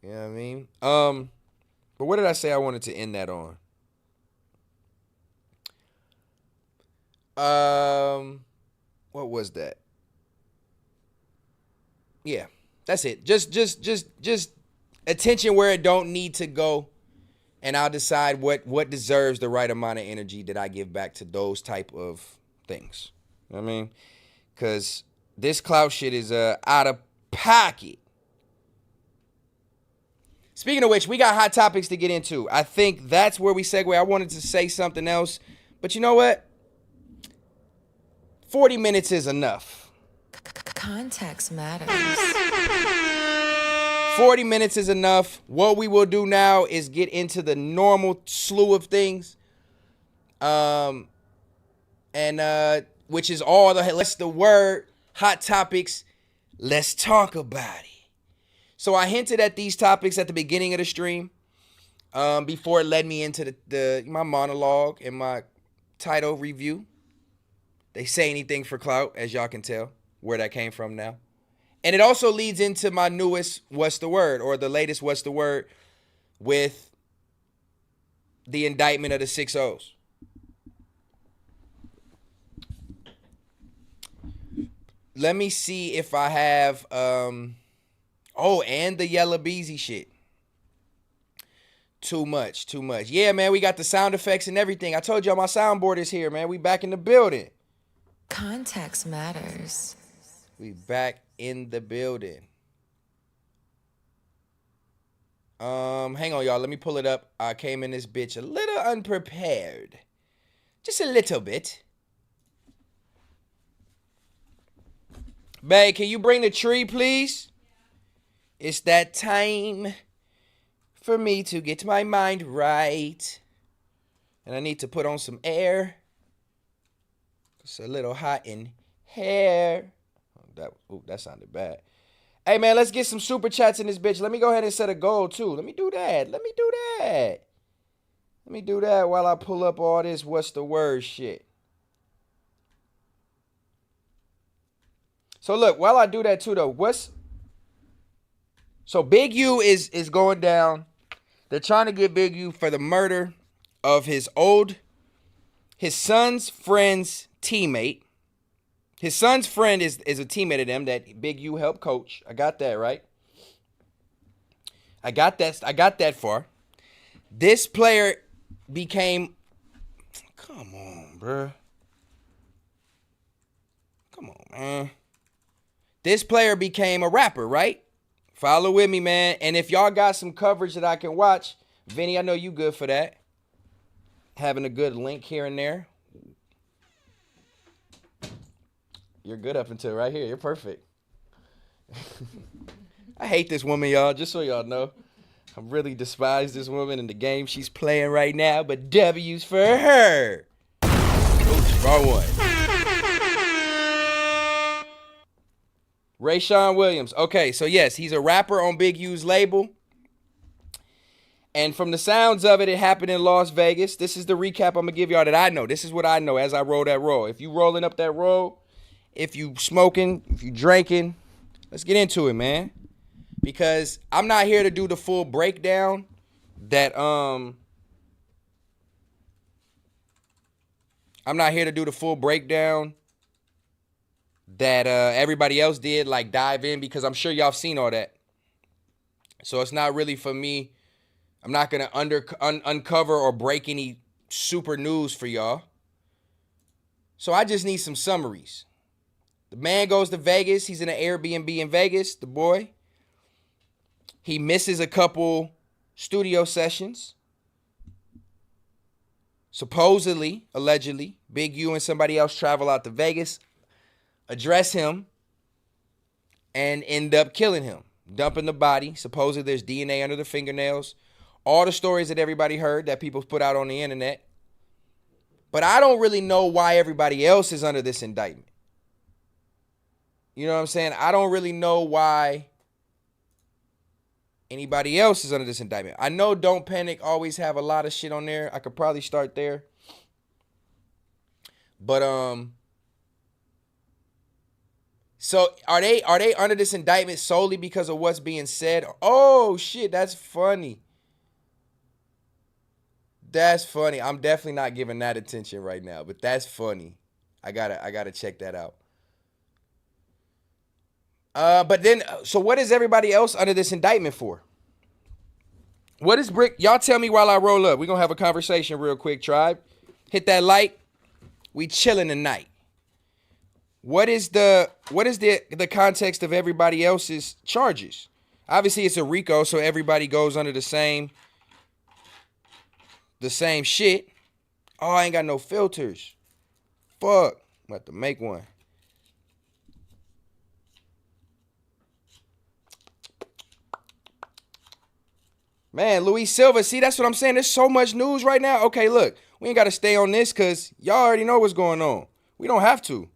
You know what I mean? But what did I say I wanted to end that on? What was that? Yeah, that's it. Just attention where it don't need to go, and I'll decide what deserves the right amount of energy that I give back to those type of things. You know what I mean? Because this clout shit is out of pocket. Speaking of which, we got hot topics to get into. I think that's where we segue. I wanted to say something else, but you know what? 40 minutes is enough. Context matters. 40 minutes is enough. What we will do now is get into the normal slew of things. Which is all the word, hot topics. Let's talk about it. So I hinted at these topics at the beginning of the stream, before it led me into my monologue and my title review. they say anything for clout, as y'all can tell where that came from now. And it also leads into my newest What's the Word, or the latest What's the Word, with the indictment of the 6 O's. Let me see if I have, and the Yellow Beezy shit. Too much. Yeah, man, we got the sound effects and everything. I told y'all my soundboard is here, man. We back in the building. Context matters. We back in the building. Hang on, y'all. Let me pull it up. I came in this bitch a little unprepared. Just a little bit. Babe, can you bring the tree, please? It's that time for me to get my mind right. And I need to put on some air. It's a little hot in here. That sounded bad. Hey, man, let's get some super chats in this bitch. Let me go ahead and set a goal, too. Let me do that. Let me do that while I pull up all this What's the Word shit. So, look, while I do that, too, though, So, Big U is going down. They're trying to get Big U for the murder of his son's friend's teammate. His son's friend is a teammate of them that Big U helped coach. I got that right. I got that far. This player became... Come on, bruh. Come on, man. This player became a rapper, right? Follow with me, man. And if y'all got some coverage that I can watch, Vinny, I know you good for that. Having a good link here and there. You're good up until right here. You're perfect. I hate this woman, y'all. Just so y'all know. I really despise this woman in the game she's playing right now. But W's for her. Oops, wrong one. Rayshawn Williams. Okay, so yes, he's a rapper on Big U's label. And from the sounds of it, it happened in Las Vegas. This is the recap I'm going to give y'all that I know. This is what I know as I roll that roll. If you rolling up that roll, if you smoking, if you drinking, let's get into it, man. Because I'm not here to do the full breakdown that everybody else did, like dive in, because I'm sure y'all have seen all that. So it's not really for me. I'm not going to uncover or break any super news for y'all. So I just need some summaries. The man goes to Vegas. He's in an Airbnb in Vegas, the boy. He misses a couple studio sessions. Supposedly, allegedly, Big U and somebody else travel out to Vegas, address him, and end up killing him. Dumping the body. Supposedly there's DNA under the fingernails. All the stories that everybody heard that people put out on the internet. But I don't really know why everybody else is under this indictment. You know what I'm saying? I don't really know why anybody else is under this indictment. I know Don't Panic always have a lot of shit on there. I could probably start there. But so are they under this indictment solely because of what's being said? Oh shit, that's funny. That's funny. I'm definitely not giving that attention right now, but that's funny. I gotta check that out. But then, so what is everybody else under this indictment for? What is Brick? Y'all tell me while I roll up. We're gonna have a conversation real quick, tribe. Hit that like. We chilling tonight. What is the context of everybody else's charges? Obviously, it's a RICO, so everybody goes under the same shit. Oh, I ain't got no filters. Fuck. I'm about to make one. Man, Luis Silva, see, that's what I'm saying. There's so much news right now. Okay, look, we ain't got to stay on this because y'all already know what's going on. We don't have to.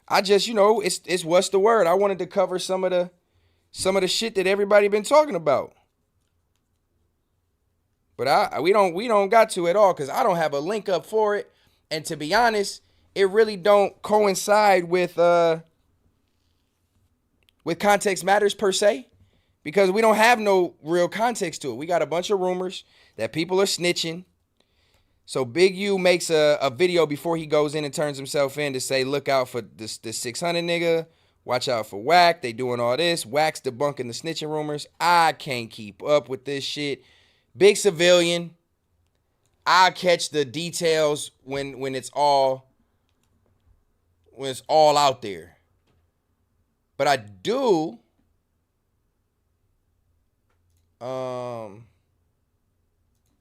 I just, it's What's the Word. I wanted to cover some of the shit that everybody been talking about. But we don't got to at all because I don't have a link up for it. And to be honest, it really don't coincide with context matters per se, because we don't have no real context to it. We got a bunch of rumors that people are snitching. So Big U makes a video before he goes in and turns himself in to say, look out for this 600 nigga. Watch out for Wack. They doing all this. Wack's debunking the snitching rumors. I can't keep up with this shit. Big civilian. I'll catch the details when it's all out there. But I do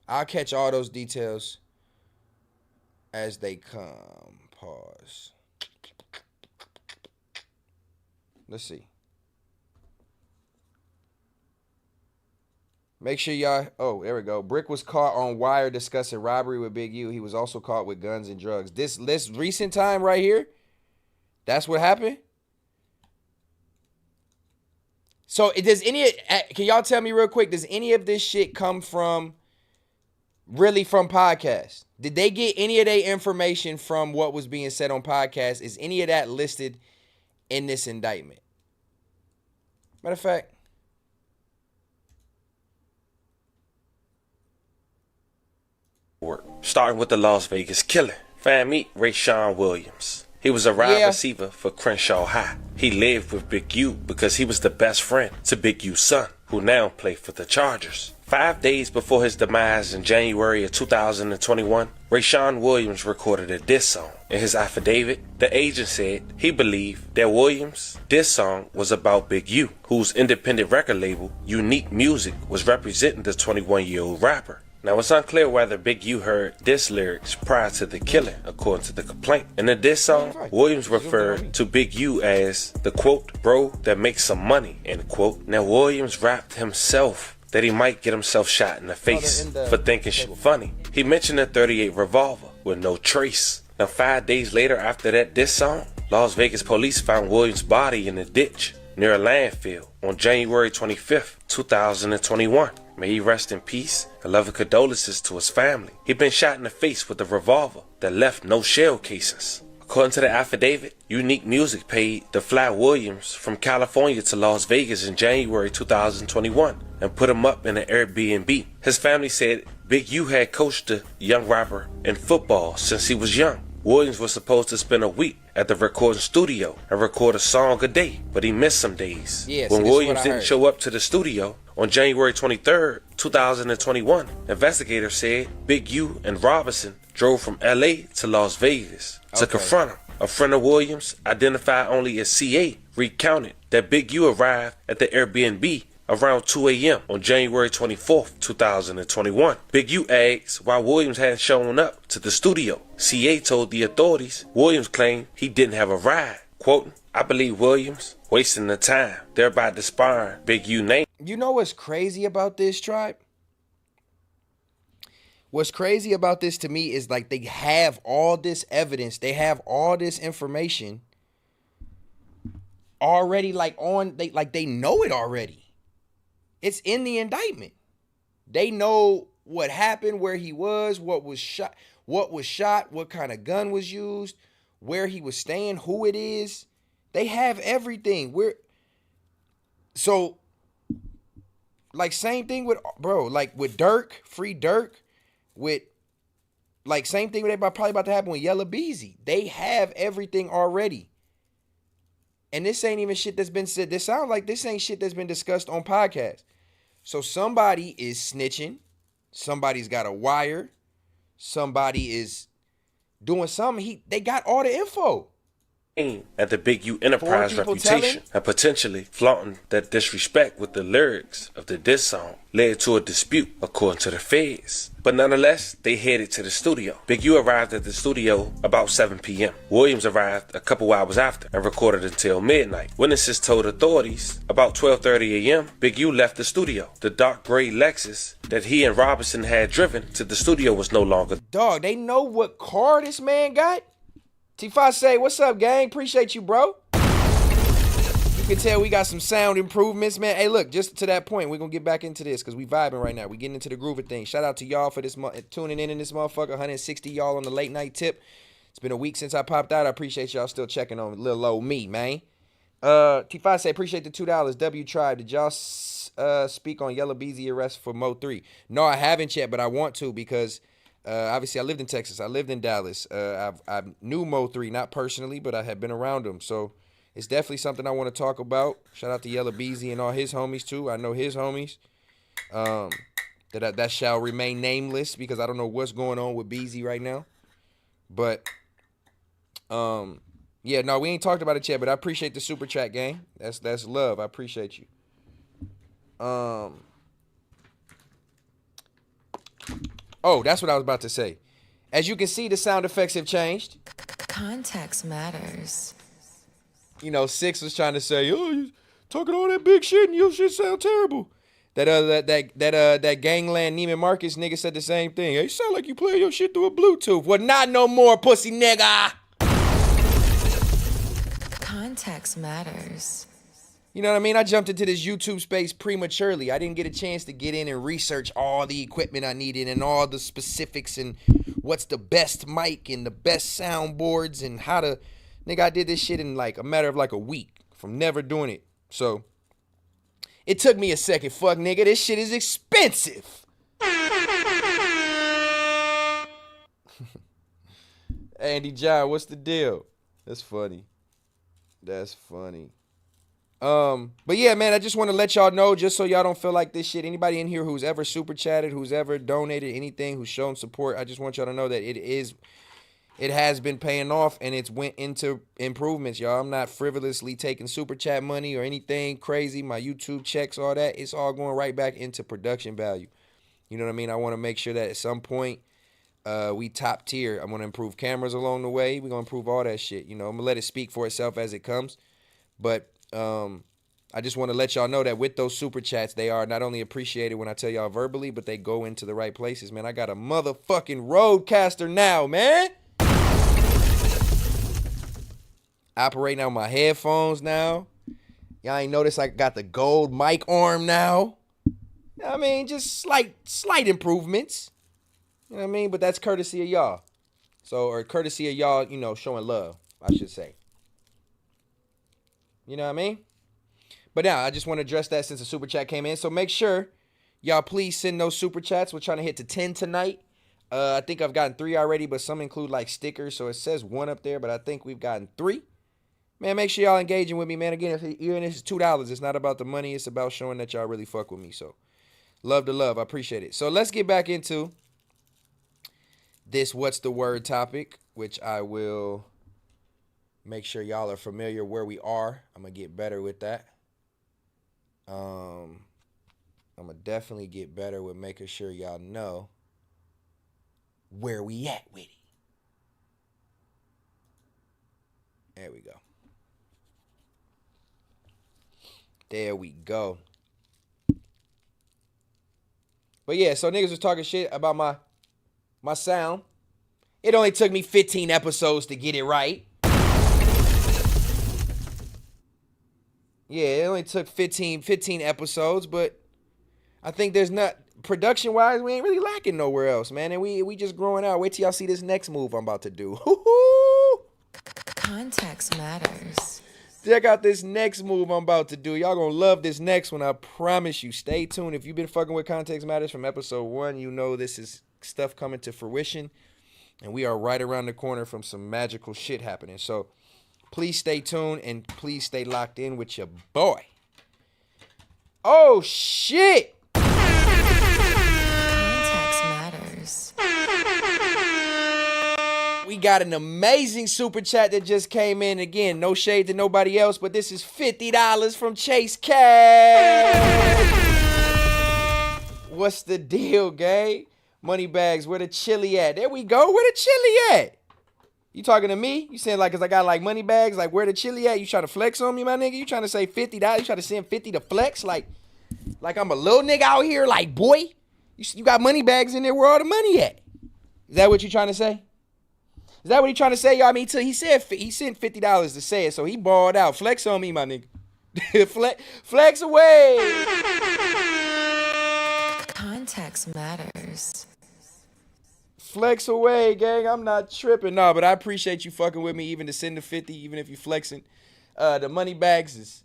I'll catch all those details as they come. Pause. Let's see. Make sure y'all. Oh, there we go. Brick was caught on wire discussing robbery with Big U. He was also caught with guns and drugs. This recent time right here, that's what happened. So does can y'all tell me real quick, does any of this shit come from podcasts? Did they get any of their information from what was being said on podcasts? Is any of that listed in this indictment? Matter of fact, starting with the Las Vegas killer. Fan meet Rayshawn Williams. He was a wide receiver for Crenshaw High. He lived with Big U because he was the best friend to Big U's son, who now played for the Chargers. 5 days before his demise in January of 2021, Rayshawn Williams recorded a diss song. In his affidavit, the agent said he believed that Williams' diss song was about Big U, whose independent record label, Unique Music, was representing the 21-year-old rapper. Now, it's unclear whether Big U heard diss lyrics prior to the killing, according to the complaint. In the diss song, Williams referred to Big U as the, quote, bro that makes some money, end quote. Now, Williams rapped himself that he might get himself shot in the face for thinking shit funny. He mentioned a .38 revolver with no trace. Now, 5 days later after that diss song, Las Vegas police found Williams' body in a ditch near a landfill on January 25th, 2021. May he rest in peace and love and condolences to his family. He'd been shot in the face with a revolver that left no shell casings. According to the affidavit, Unique Music paid to fly Williams from California to Las Vegas in January 2021 and put him up in an Airbnb. His family said Big U had coached the young rapper in football since he was young. Williams was supposed to spend a week at the recording studio and record a song a day, but he missed some days. When Williams didn't show up to the studio on January 23rd, 2021, investigators said Big U and Robinson drove from LA to Las Vegas to confront him. A friend of Williams, identified only as CA, recounted that Big U arrived at the Airbnb around 2 a.m. on January 24th, 2021. Big U asked why Williams hadn't shown up to the studio. CA told the authorities Williams claimed he didn't have a ride. Quoting, I believe Williams wasting the time, thereby disbarring Big U name. You know what's crazy about this, tribe? What's crazy about this to me is like they have all this evidence, they have all this information already, they know it already. It's in the indictment. They know what happened, where he was, what was shot, what kind of gun was used, where he was staying, who it is. They have everything. So same thing with, bro, with Dirk, free Dirk, same thing with probably about to happen with Yella Beezy. They have everything already. And this ain't even shit that's been said. This sounds like this ain't shit that's been discussed on podcasts. So somebody is snitching. Somebody's got a wire. Somebody is doing something. They got all the info. At the Big U Enterprise reputation and potentially flaunting that disrespect with the lyrics of the diss song led to a dispute, according to the feds. But nonetheless, they headed to the studio. Big U arrived at the studio about 7 p.m. Williams arrived a couple hours after and recorded until midnight. Witnesses told authorities about 12:30 a.m. Big U left the studio. The dark gray Lexus that he and Robinson had driven to the studio was no longer. Dog, they know what car this man got? T5 say, what's up, gang? Appreciate you, bro. You can tell we got some sound improvements, man. Hey, look, just to that point, we're going to get back into this because we vibing right now. We getting into the groove of things. Shout out to y'all for this tuning in this motherfucker. 160 y'all on the late night tip. It's been a week since I popped out. I appreciate y'all still checking on little old me, man. T5 say, appreciate the $2. W Tribe, did y'all speak on Yellow Beezy arrest for Mo 3? No, I haven't yet, but I want to because obviously I lived in Texas. I lived in Dallas. I knew Mo 3, not personally, but I had been around him. So it's definitely something I want to talk about. Shout out to Yellow Beezy and all his homies, too. I know his homies. That shall remain nameless because I don't know what's going on with Beezy right now. But yeah, no, we ain't talked about it yet, but I appreciate the super chat, gang. That's love. I appreciate you. Oh, that's what I was about to say. As you can see, the sound effects have changed. Context matters. You know, Six was trying to say, "Oh, you talking all that big shit and your shit sound terrible." That Gangland Neiman Marcus nigga said the same thing. Hey, you sound like you play your shit through a Bluetooth. Well, not no more, pussy nigga. Context matters. You know what I mean? I jumped into this YouTube space prematurely. I didn't get a chance to get in and research all the equipment I needed and all the specifics and what's the best mic and the best soundboards and how to... Nigga, I did this shit in like a matter of like a week from never doing it. So... it took me a second. Fuck, nigga. This shit is expensive. Andy John, what's the deal? That's funny. That's funny. But yeah, man, I just want to let y'all know, just so y'all don't feel like this shit. Anybody in here who's ever super chatted, who's ever donated anything, who's shown support, I just want y'all to know that it has been paying off and it's went into improvements, y'all. I'm not frivolously taking super chat money or anything crazy. My YouTube checks, all that, it's all going right back into production value. You know what I mean? I want to make sure that at some point we top tier. I'm going to improve cameras along the way. We're going to improve all that shit. You know, I'm going to let it speak for itself as it comes. But I just want to let y'all know that with those super chats, they are not only appreciated when I tell y'all verbally, but they go into the right places, man. I got a motherfucking Rodecaster now, man. Operating on my headphones now. Y'all ain't notice I got the gold mic arm now. I mean, just slight improvements. You know what I mean? But that's courtesy of y'all. So, or courtesy of y'all, you know, showing love, I should say. You know what I mean? But now, I just want to address that since the super chat came in. So make sure y'all please send those super chats. We're trying to hit to 10 tonight. I think I've gotten 3 already, but some include like stickers. So it says 1 up there, but I think we've gotten 3. Man, make sure y'all engaging with me, man. Again, even if it's $2, it's not about the money. It's about showing that y'all really fuck with me. So, love to love. I appreciate it. So, let's get back into this what's the word topic, which I will make sure y'all are familiar where we are. I'm going to get better with that. I'm going to definitely get better with making sure y'all know where we at with it. There we go. There we go. But yeah, so niggas was talking shit about my sound. It only took me 15 episodes to get it right. Yeah, it only took 15 episodes, but I think there's not, production-wise, we ain't really lacking nowhere else, man. And we just growing out. Wait till y'all see this next move I'm about to do. Context matters. Check out this next move I'm about to do. Y'all gonna love this next one, I promise you. Stay tuned. If you've been fucking with Context Matters from episode 1, you know this is stuff coming to fruition. And we are right around the corner from some magical shit happening. So please stay tuned and please stay locked in with your boy. Oh, shit. Context matters. We got an amazing super chat that just came in. Again, no shade to nobody else, but this is $50 from Chase Cash. What's the deal, gang? Money bags, where the chili at? There we go. Where the chili at? You talking to me? You saying like, cause I got like money bags, like where the chili at? You trying to flex on me, my nigga? You trying to say $50? You trying to send 50 to flex? Like I'm a little nigga out here, like, boy, you got money bags in there, where all the money at? Is that what you trying to say? Is that what he trying to say, y'all? I mean, he said he sent $50 to say it, so he balled out. Flex on me, my nigga. Flex away. Context matters. Flex away, gang. I'm not tripping. No, but I appreciate you fucking with me, even to send the 50, even if you flexing. The money bags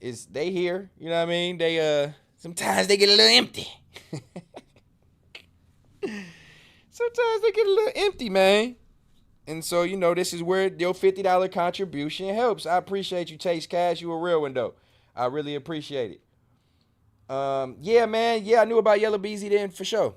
is they here. You know what I mean? They sometimes they get a little empty. Sometimes they get a little empty, man. And so, you know, this is where your $50 contribution helps. I appreciate you, Taste Cash. You a real one, though. I really appreciate it. Yeah, man. Yeah, I knew about Yellow Beezy then for sure.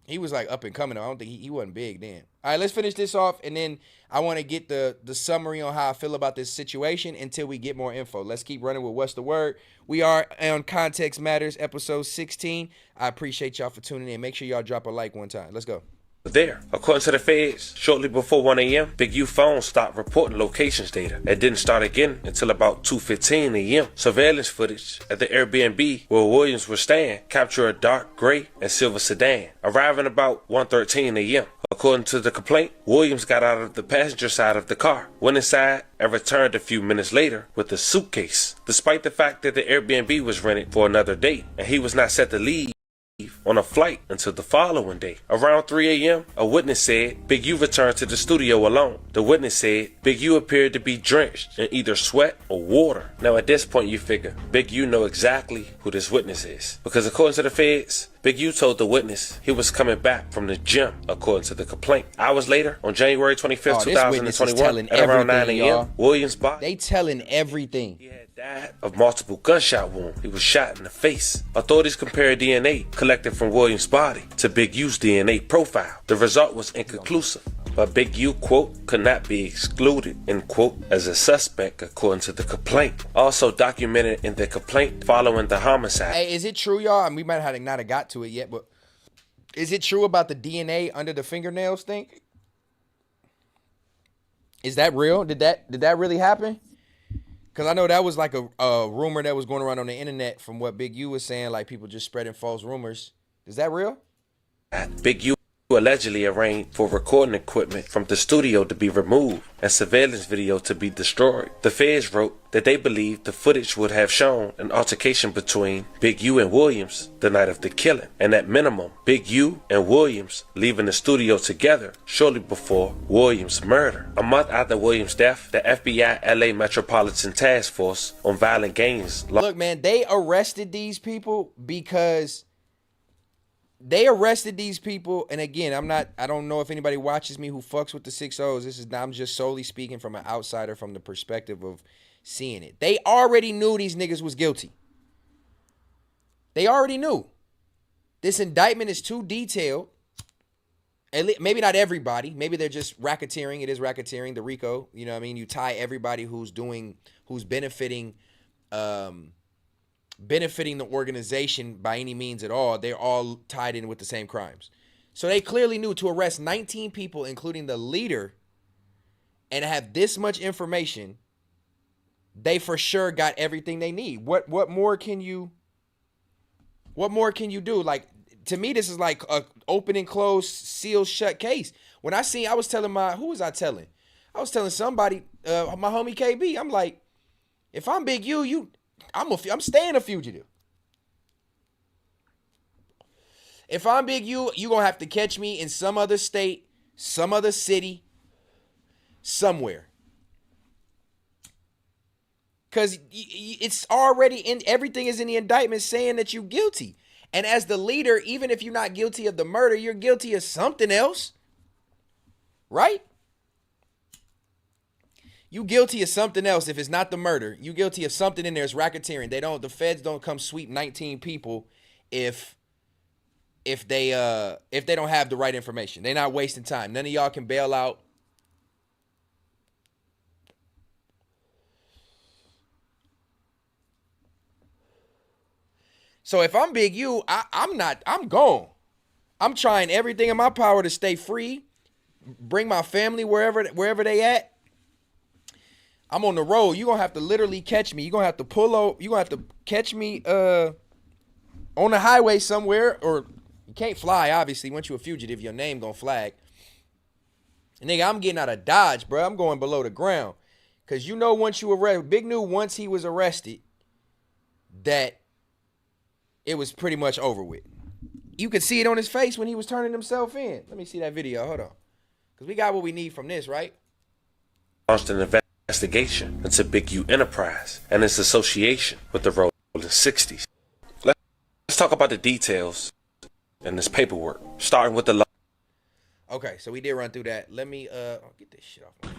He was like up and coming. I don't think he wasn't big then. All right, let's finish this off, and then I want to get the summary on how I feel about this situation until we get more info. Let's keep running with What's the Word. We are on Context Matters, episode 16. I appreciate y'all for tuning in. Make sure y'all drop a like one time. Let's go. There. According to the feds, shortly before 1 a.m., Big U phone stopped reporting locations data. It didn't start again until about 2:15 a.m. Surveillance footage at the Airbnb where Williams was staying captured a dark gray and silver sedan, arriving about 1:13 a.m. According to the complaint, Williams got out of the passenger side of the car, went inside, and returned a few minutes later with a suitcase, despite the fact that the Airbnb was rented for another date and he was not set to leave on a flight until the following day. Around 3 a.m., a witness said Big U returned to the studio alone. The witness said Big U appeared to be drenched in either sweat or water. Now at this point you figure Big U know exactly who this witness is, because according to the feds, Big U told the witness he was coming back from the gym, according to the complaint. Hours later, on January 25th, 2021, at around 9 a.m., Williams' body. They telling everything. He had died of multiple gunshot wounds. He was shot in the face. Authorities compared DNA collected from Williams' body to Big U's DNA profile. The result was inconclusive, but Big U, quote, could not be excluded, end quote, as a suspect, according to the complaint. Also documented in the complaint following the homicide. Hey, is it true, y'all? And we might have not have got to it yet, but is it true about the DNA under the fingernails thing? Is that real? Did that really happen? Because I know that was like a rumor that was going around on the internet from what Big U was saying, like people just spreading false rumors. Is that real? Big U allegedly arranged for recording equipment from the studio to be removed and surveillance video to be destroyed. The feds wrote that they believed the footage would have shown an altercation between Big U and Williams the night of the killing, and at minimum, Big U and Williams leaving the studio together shortly before Williams' murder. A month after Williams' death, the FBI LA Metropolitan Task Force on Violent Gangs. Look, man, they arrested these people because they arrested these people, and again, I don't know if anybody watches me who fucks with the 6-0s. I'm just solely speaking from an outsider from the perspective of seeing it. They already knew these niggas was guilty. They already knew. This indictment is too detailed. Maybe not everybody. Maybe they're just racketeering. It is racketeering, the RICO. You know what I mean? You tie everybody who's benefiting the organization by any means at all. They're all tied in with the same crimes. So they clearly knew to arrest 19 people, including the leader, and have this much information, they for sure got everything they need. What more can you do? Like, to me, this is like a open and closed, sealed shut case. When I was telling who was I telling? I was telling somebody, my homie KB. I'm like, if I'm Big U, I'm staying a fugitive. If I'm Big U, you gonna have to catch me in some other state, some other city, somewhere. Cause it's already in, everything is in the indictment saying that you're guilty. And as the leader, even if you're not guilty of the murder, you're guilty of something else. Right? You guilty of something else. If it's not the murder, you guilty of something in there. It's racketeering. The feds don't come sweep 19 people if they don't have the right information. They're not wasting time. None of y'all can bail out. So if I'm Big U, I'm gone. I'm trying everything in my power to stay free, bring my family wherever they at. I'm on the road. You're going to have to literally catch me. You're going to have to pull over. You're going to have to catch me on the highway somewhere. Or you can't fly, obviously. Once you're a fugitive, your name going to flag. And nigga, I'm getting out of Dodge, bro. I'm going below the ground. Because you know once you arrest, Big knew once he was arrested that it was pretty much over with. you could see it on his face when he was turning himself in. Let me see that video. Hold on. Because we got what we need from this, right? Launched an investigation into Big U Enterprise and its association with the Rolling 60s. Let's talk about the details in this paperwork, starting with the law. Okay, so we did run through that. Let me get this shit off my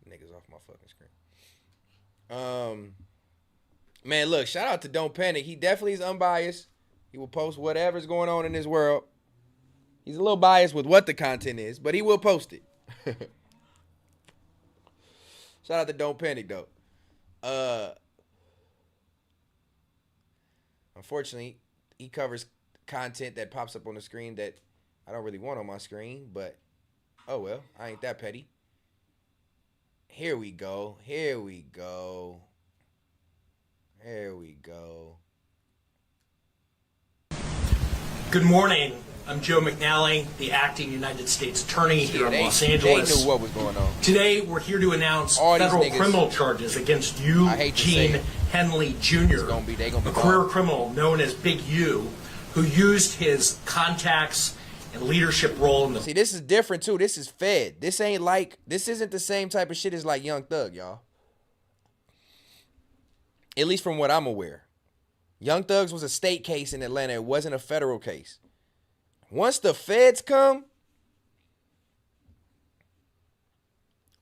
niggas off my fucking screen. Man, look, shout out to Don't Panic. He definitely is unbiased. He will post whatever's going on in this world. He's a little biased with what the content is, but he will post it. Shout out to Don't Panic, though. Unfortunately, he covers content that pops up on the screen that I don't really want on my screen, but oh well, I ain't that petty. Here we go. Here we go. Here we go. Good morning. I'm Joe McNally, the acting United States Attorney here in Los Angeles. They knew what was going on. Today, we're here to announce All federal niggas, criminal charges against Eugene Henley Jr., a career criminal known as Big U, who used his contacts and leadership role in the... See, this is different, too. This is Fed. This isn't the same type of shit as like Young Thug, y'all. At least from what I'm aware. Young Thugs was a state case in Atlanta. It wasn't a federal case. Once the feds come,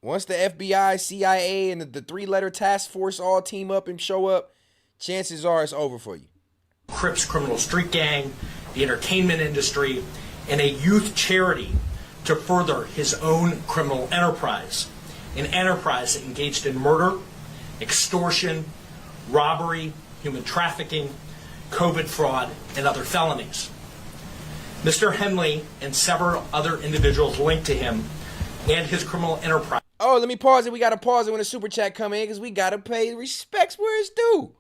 once the FBI, CIA, and the three-letter task force all team up and show up, chances are it's over for you. Crips criminal street gang, the entertainment industry, and a youth charity to further his own criminal enterprise. An enterprise that engaged in murder, extortion, robbery, human trafficking, COVID fraud, and other felonies. Mr. Henley and several other individuals linked to him and his criminal enterprise. Oh, let me pause it. We got to pause it when the super chat come in because we got to pay respects where it's due.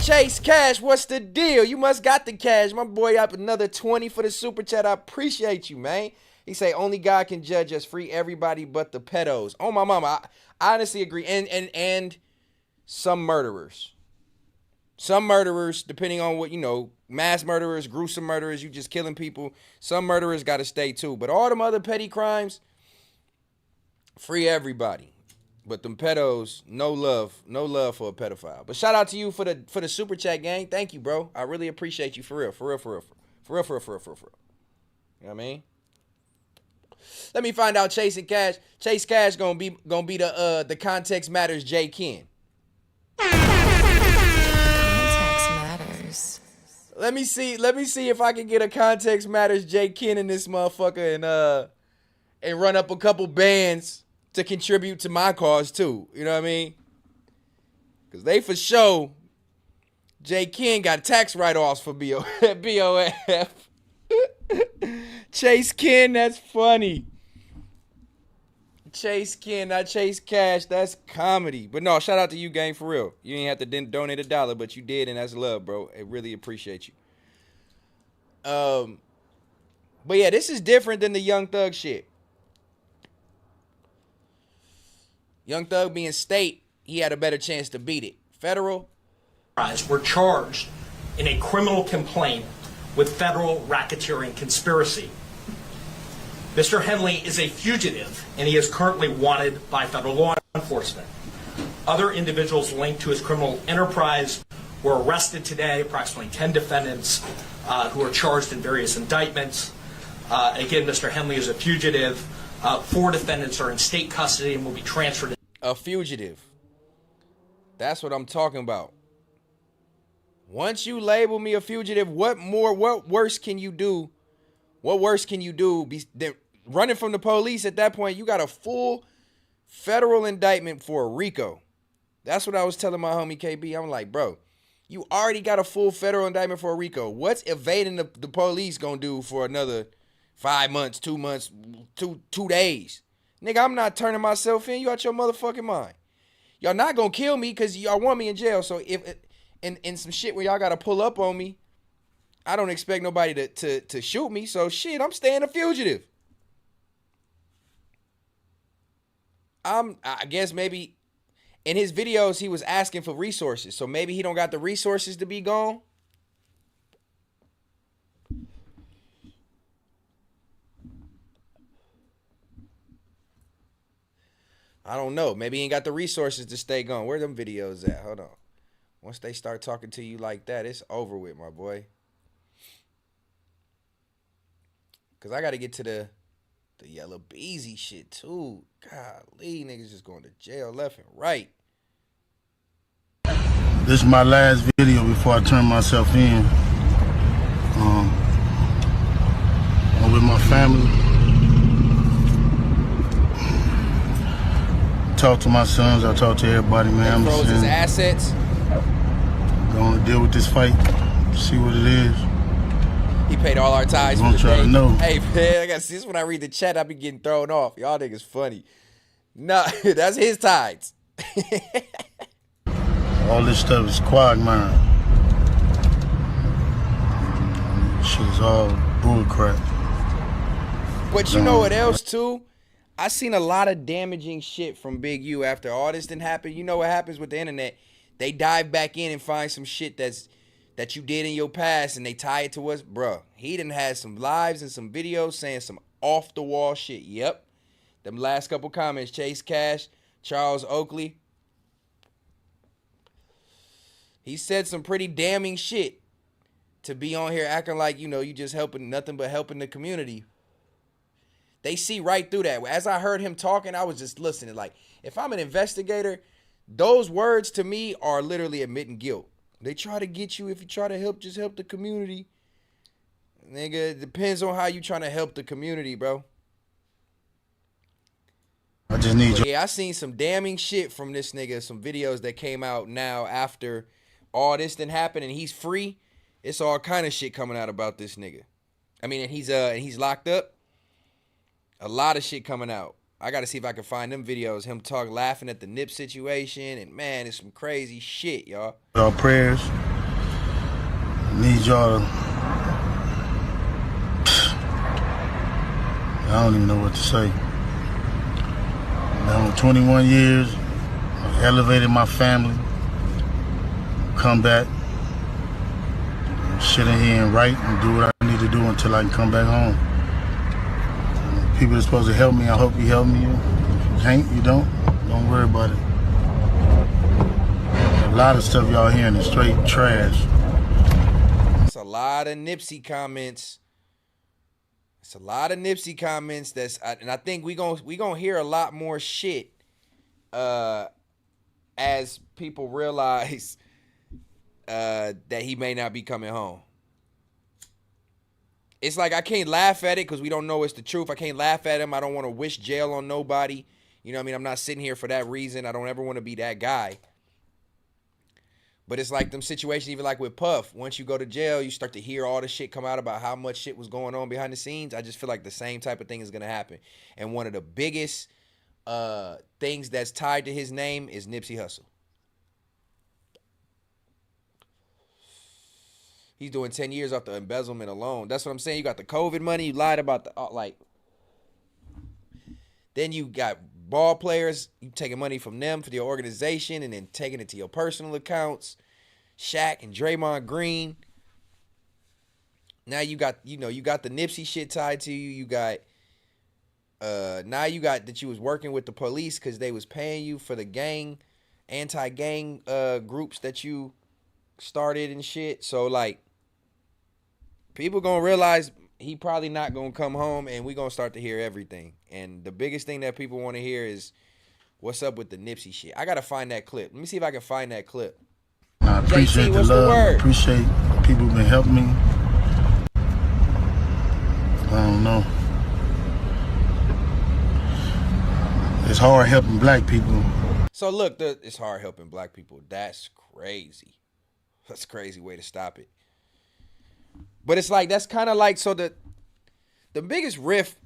Chase Cash, what's the deal? You must got the cash. My boy up another 20 for the super chat. I appreciate you, man. He say only God can judge us. Free everybody but the pedos. Oh, my mama. I honestly agree. And some murderers. Some murderers, depending on what, mass murderers, gruesome murderers, you just killing people. Some murderers got to stay too. But all them other petty crimes, free everybody. But them pedos, no love for a pedophile. But shout out to you for the super chat, gang. Thank you, bro. I really appreciate you for real. For real. You know what I mean? Let me find out Chase and Cash. Chase Cash gonna be the Context Matters J Ken. Let me see if I can get a Context Matters J Ken in this motherfucker and run up a couple bands to contribute to my cause too. You know what I mean? Cause they for sure J Ken got tax write-offs for BOF. Chase Ken, that's funny. Chase Ken, not Chase Cash. That's comedy. But no, shout out to you, gang, for real. You ain't have to donate $1, but you did, and that's love, bro. I really appreciate you. But yeah, this is different than the Young Thug shit. Young Thug being state, he had a better chance to beat it. Federal were charged in a criminal complaint with federal racketeering conspiracy. Mr. Henley is a fugitive, and he is currently wanted by federal law enforcement. Other individuals linked to his criminal enterprise were arrested today, approximately 10 defendants who are charged in various indictments. Again, Mr. Henley is a fugitive. 4 defendants are in state custody and will be transferred. A fugitive. That's what I'm talking about. Once you label me a fugitive, what worse can you do? What worse can you do than running from the police? At that point, you got a full federal indictment for a RICO. That's what I was telling my homie KB. I'm like, bro, you already got a full federal indictment for a RICO. What's evading the police gonna do for another 5 months, 2 months, 2 days? Nigga, I'm not turning myself in. You out your motherfucking mind. Y'all not gonna kill me because y'all want me in jail. So if in some shit where y'all gotta pull up on me, I don't expect nobody to shoot me. So shit, I'm staying a fugitive. I guess maybe in his videos he was asking for resources. So maybe he don't got the resources to be gone. I don't know. Maybe he ain't got the resources to stay gone. Where them videos at? Hold on. Once they start talking to you like that, it's over with, my boy. Cause I gotta get to the Yellow Beezy shit too. Golly, niggas just going to jail left and right. This is my last video before I turn myself in. I'm with my family. Talk to my sons. I talk to everybody, man. He froze his assets. Gonna deal with this fight. See what it is. He paid all our tithes for the try day. to know. Hey, man, I got to see this when I read the chat. I be getting thrown off. Y'all niggas funny. Nah, that's his tithes. All this stuff is quagmire. Shit's all bullcrap. But you know what else, too? I seen a lot of damaging shit from Big U after all this didn't happen. You know what happens with the internet? They dive back in and find some shit that you did in your past and they tie it to us. Bruh, he done had some lives and some videos saying some off-the-wall shit. Yep. Them last couple comments, Chase Cash, Charles Oakley. He said some pretty damning shit to be on here acting like, you know, you just helping nothing but helping the community. They see right through that. As I heard him talking, I was just listening. Like, if I'm an investigator, those words to me are literally admitting guilt. They try to get you if you try to help, just help the community. Nigga, it depends on how you trying to help the community, bro. I just need you. Yeah, I seen some damning shit from this nigga, some videos that came out now after all this done happened and he's free. It's all kind of shit coming out about this nigga. I mean, and he's locked up. A lot of shit coming out. I got to see if I can find them videos, him laughing at the Nip situation, and man, it's some crazy shit, y'all. Y'all prayers. Need y'all to... I don't even know what to say. Now, 21 years, I elevated my family. Come back, sit in here and write and do what I need to do until I can come back home. People are supposed to help me. I hope you help me. If you can't, you don't. Don't worry about it. A lot of stuff y'all hearing is straight trash. It's a lot of Nipsey comments. It's a lot of Nipsey comments. And I think we gonna hear a lot more shit as people realize that he may not be coming home. It's like I can't laugh at it because we don't know it's the truth. I can't laugh at him. I don't want to wish jail on nobody. You know what I mean? I'm not sitting here for that reason. I don't ever want to be that guy. But it's like them situations, even like with Puff. Once you go to jail, you start to hear all the shit come out about how much shit was going on behind the scenes. I just feel like the same type of thing is going to happen. And one of the biggest things that's tied to his name is Nipsey Hussle. He's doing 10 years off the embezzlement alone. That's what I'm saying. You got the COVID money. You lied about the, then you got ball players. You taking money from them for your organization and then taking it to your personal accounts. Shaq and Draymond Green. Now you got, you got the Nipsey shit tied to you. You got, now you got that you was working with the police because they was paying you for the anti-gang groups that you started and shit. So, like, people gonna realize he probably not gonna come home, and we gonna start to hear everything. And the biggest thing that people want to hear is what's up with the Nipsey shit. I gotta find that clip. Let me see if I can find that clip. I appreciate JT, the what's love. the word? Appreciate the people who've been helping me. I don't know. It's hard helping black people. So look, it's hard helping black people. That's crazy. That's a crazy way to stop it. But it's like, that's kind of like, so the biggest rift,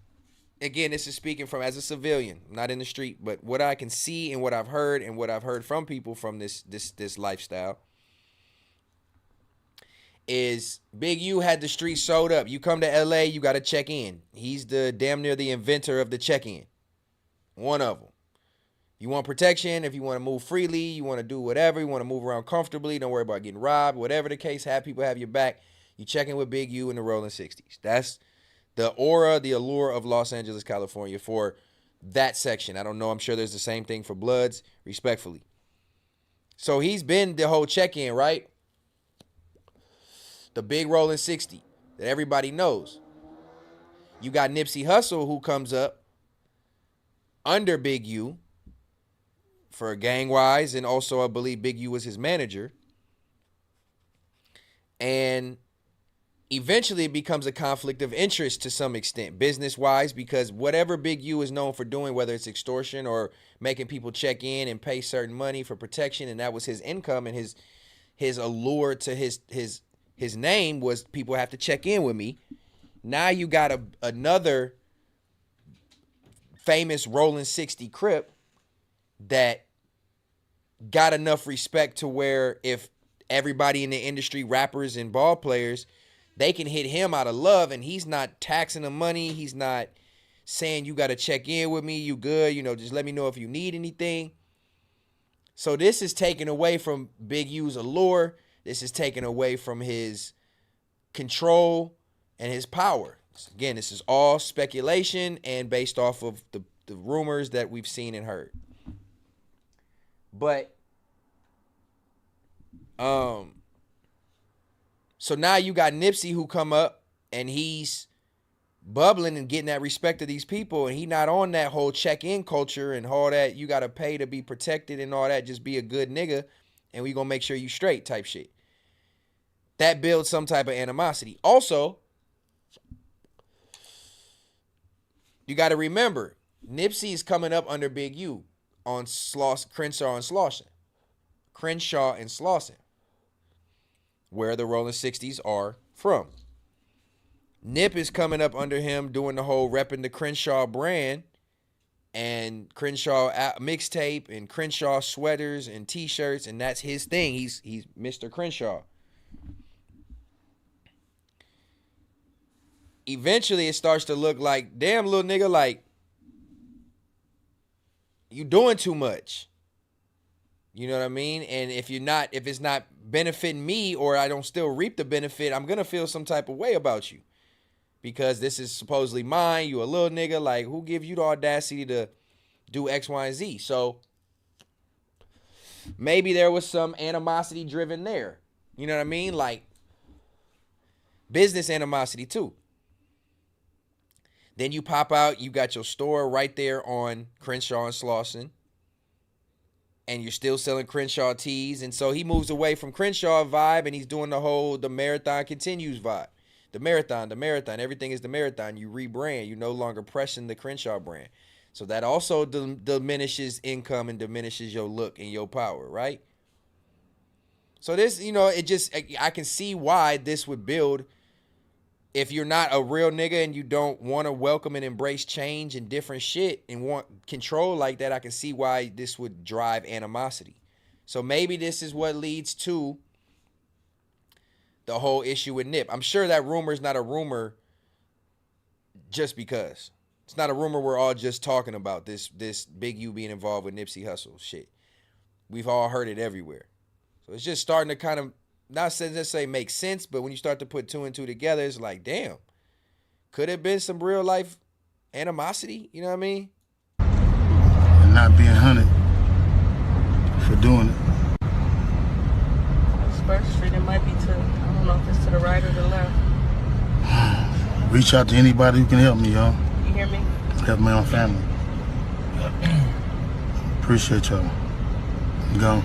again, this is speaking from as a civilian, not in the street, but what I can see and what I've heard and what I've heard from people from this lifestyle is Big U had the street sewed up. You come to LA, you got to check in. He's the damn near the inventor of the check-in. One of them. You want protection, if you want to move freely, you want to do whatever, you want to move around comfortably, don't worry about getting robbed, whatever the case, have people have your back. You check in with Big U in the rolling 60s. That's the aura, the allure of Los Angeles, California for that section. I don't know. I'm sure there's the same thing for Bloods, respectfully. So he's been the whole check-in, right? The big rolling 60 that everybody knows. You got Nipsey Hussle who comes up under Big U for gang-wise, and also I believe Big U was his manager. And eventually it becomes a conflict of interest to some extent, business-wise, because whatever Big U is known for doing, whether it's extortion or making people check in and pay certain money for protection, and that was his income and his allure to his name was people have to check in with me. Now you got another famous Rolling 60 Crip that got enough respect to where if everybody in the industry, rappers and ball players, they can hit him out of love, and he's not taxing the money. He's not saying you got to check in with me. You good? You know, just let me know if you need anything. So this is taken away from Big U's allure. This is taken away from his control and his power. Again, this is all speculation and based off of the rumors that we've seen and heard. But so now you got Nipsey who come up and he's bubbling and getting that respect of these people, and he not on that whole check-in culture and all that, you got to pay to be protected and all that, just be a good nigga and we gonna make sure you straight type shit. That builds some type of animosity. Also, you got to remember, Nipsey is coming up under Big U on Crenshaw and Slauson. Crenshaw and Slauson, where the Rolling 60s are from. Nip is coming up under him doing the whole repping the Crenshaw brand and Crenshaw mixtape and Crenshaw sweaters and t-shirts, and that's his thing. He's Mr. Crenshaw. Eventually it starts to look like, damn, little nigga, like, you doing too much. You know what I mean? And if it's not benefiting me, or I don't still reap the benefit, I'm gonna feel some type of way about you. Because this is supposedly mine, you a little nigga, like, who give you the audacity to do X, Y, and Z? So maybe there was some animosity driven there. You know what I mean? Like, business animosity too. Then you pop out, you got your store right there on Crenshaw and Slauson, and you're still selling Crenshaw tees. And so he moves away from Crenshaw vibe, and he's doing the marathon continues vibe. The marathon, everything is the marathon. You rebrand, you no longer pressing the Crenshaw brand. So that also diminishes income and diminishes your look and your power, right? So this, you know, I can see why this would build. If you're not a real nigga and you don't want to welcome and embrace change and different shit and want control like that, I can see why this would drive animosity. So maybe this is what leads to the whole issue with Nip. I'm sure that rumor is not a rumor just because. It's not a rumor we're all just talking about, this Big U being involved with Nipsey Hussle shit. We've all heard it everywhere. So it's just starting to kind of, not say make sense, but when you start to put two and two together, it's like, damn, could have been some real life animosity, you know what I mean? And not being hunted for doing it. First Street, it might be to, I don't know if it's to the right or the left. Reach out to anybody who can help me, y'all. You hear me? Help my own family. Appreciate y'all. Go.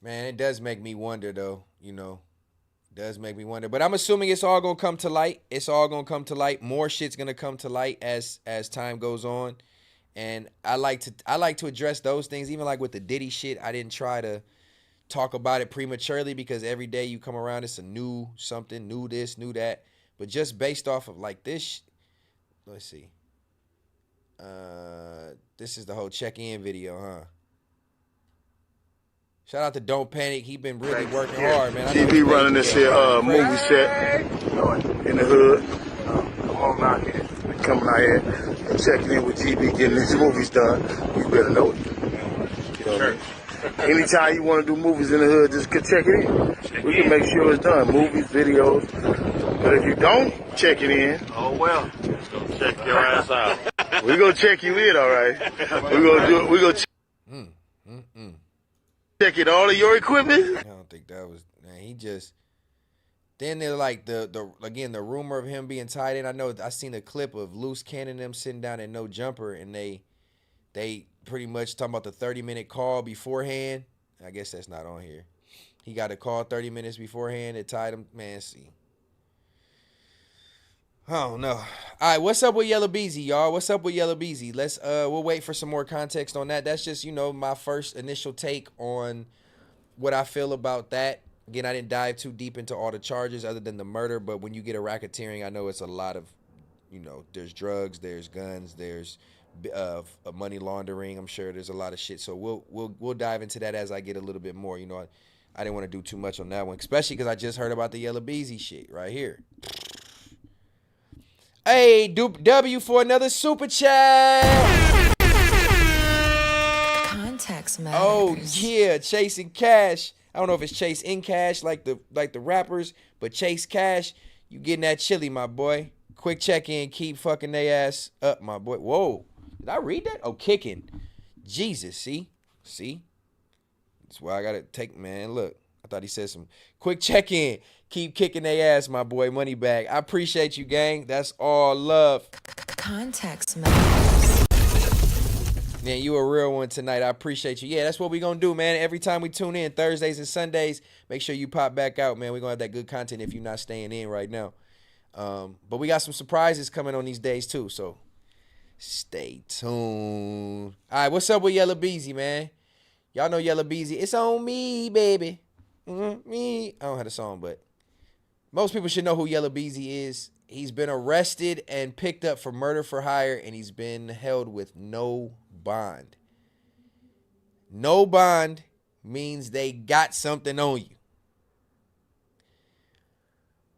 Man, it does make me wonder, though, you know. It does make me wonder. But I'm assuming it's all going to come to light. It's all going to come to light. More shit's going to come to light as time goes on. And I like to address those things. Even like with the Diddy shit, I didn't try to talk about it prematurely because every day you come around, it's a new something, new this, new that. But just based off of like this, let's see. This is the whole check-in video, huh? Shout out to Don't Panic. He been really working hard, man. GB running this here movie set in the hood. Come on out here. Coming out here and checking in with GB, getting these movies done. You better know it. You know what I mean? Anytime you want to do movies in the hood, just check it in. We can make sure it's done. Movies, videos, But if you don't check it in, Oh well. Let's go check your ass out. we gonna check you in, all right? We gonna do it. We gonna check it all of your equipment. I don't think that was. Man, he just. Then they're like the rumor of him being tied in. I know I seen a clip of Loose Cannon them sitting down at No Jumper, and they pretty much talking about the 30-minute call beforehand. I guess that's not on here. He got a call 30 minutes beforehand. It tied him. Man, see. I don't know. All right, what's up with Yellow Beezy, y'all? What's up with Yellow Beezy? We'll wait for some more context on that. That's just, my first initial take on what I feel about that. Again, I didn't dive too deep into all the charges other than the murder, but when you get a racketeering, I know it's a lot of, there's drugs, there's guns, there's money laundering. I'm sure there's a lot of shit. So we'll dive into that as I get a little bit more. I didn't want to do too much on that one, especially because I just heard about the Yellow Beezy shit right here. Hey, W for another super chat. Context matters. Oh yeah, chasing cash. I don't know if it's Chase in Cash like the rappers, but Chase Cash, you getting that chili, my boy. Quick check in, keep fucking they ass up, my boy. Whoa, did I read that? Oh, kicking. Jesus, see. That's why I gotta take, man. Look, I thought he said some quick check in. Keep kicking their ass, my boy. Money bag. I appreciate you, gang. That's all love. Context matters. Man, you a real one tonight. I appreciate you. Yeah, that's what we gonna do, man. Every time we tune in, Thursdays and Sundays, make sure you pop back out, man. We're gonna have that good content if you're not staying in right now. But we got some surprises coming on these days too, so stay tuned. All right, what's up with Yellow Beezy, man? Y'all know Yellow Beezy. It's on me, baby. Me. I don't have the song, but most people should know who Yellow Beezy is. He's been arrested and picked up for murder for hire, and he's been held with no bond. No bond means they got something on you.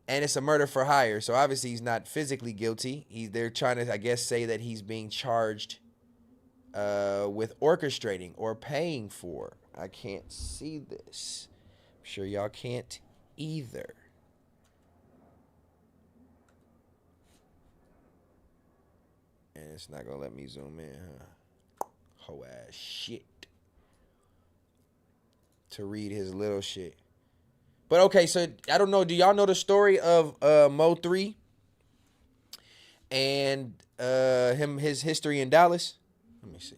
And it's a murder for hire, so obviously he's not physically guilty. They're trying to, I guess, say that he's being charged with orchestrating or paying for. I can't see this. I'm sure y'all can't either. And it's not gonna let me zoom in, huh? Hoe ass shit. To read his little shit. But okay, so I don't know. Do y'all know the story of Mo3 and his history in Dallas? Let me see.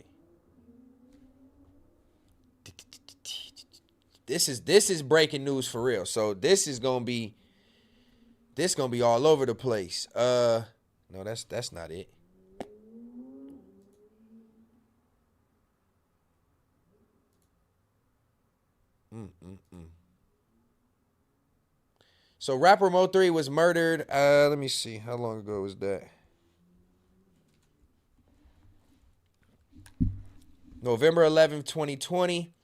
This is breaking news for real. So this is gonna be all over the place. No, that's not it. So rapper Mo3 was murdered. Let me see. How long ago was that? November 11th, 2020.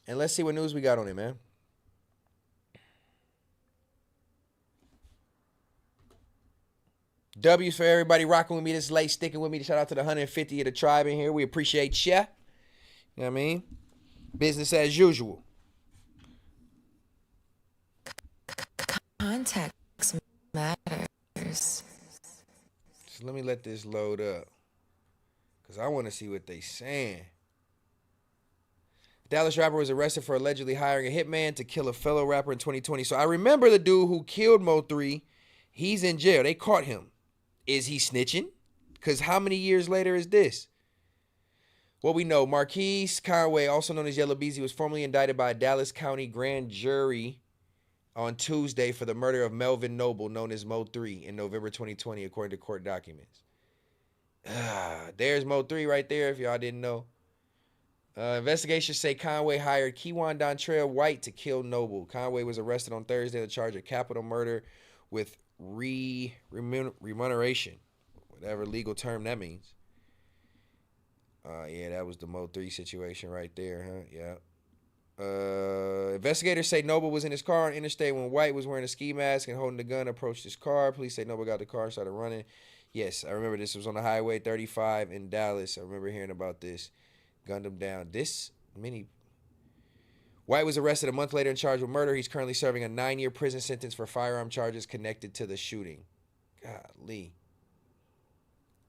And let's see what news we got on it, man. W's for everybody rocking with me this late, sticking with me. Shout out to the 150 of the tribe in here. We appreciate ya. You know what I mean? Business as usual. Context matters. So let me let this load up, because I want to see what they saying. Dallas rapper was arrested for allegedly hiring a hitman to kill a fellow rapper in 2020. So I remember the dude who killed Mo3. He's in jail. They caught him. Is he snitching? Because how many years later is this? Well, we know Marquise Conway, also known as Yellow Beezy, was formally indicted by a Dallas County grand jury on Tuesday for the murder of Melvin Noble, known as Mo3, in November 2020, according to court documents. There's Mo3 right there, if y'all didn't know. Investigations say Conway hired Kewan Dontrell White to kill Noble. Conway was arrested on Thursday on the charge of capital murder with remuneration, whatever legal term that means. Yeah, that was the Mo3 situation right there, huh? Yeah. Investigators say Noble was in his car on interstate when White was wearing a ski mask and holding the gun, approached his car. Police say Noble got the car and started running. Yes, I remember this was on the Highway 35 in Dallas. I remember hearing about this. Gunned him down. This many. White was arrested a month later and charged with murder. He's currently serving a 9-year prison sentence for firearm charges connected to the shooting. Golly.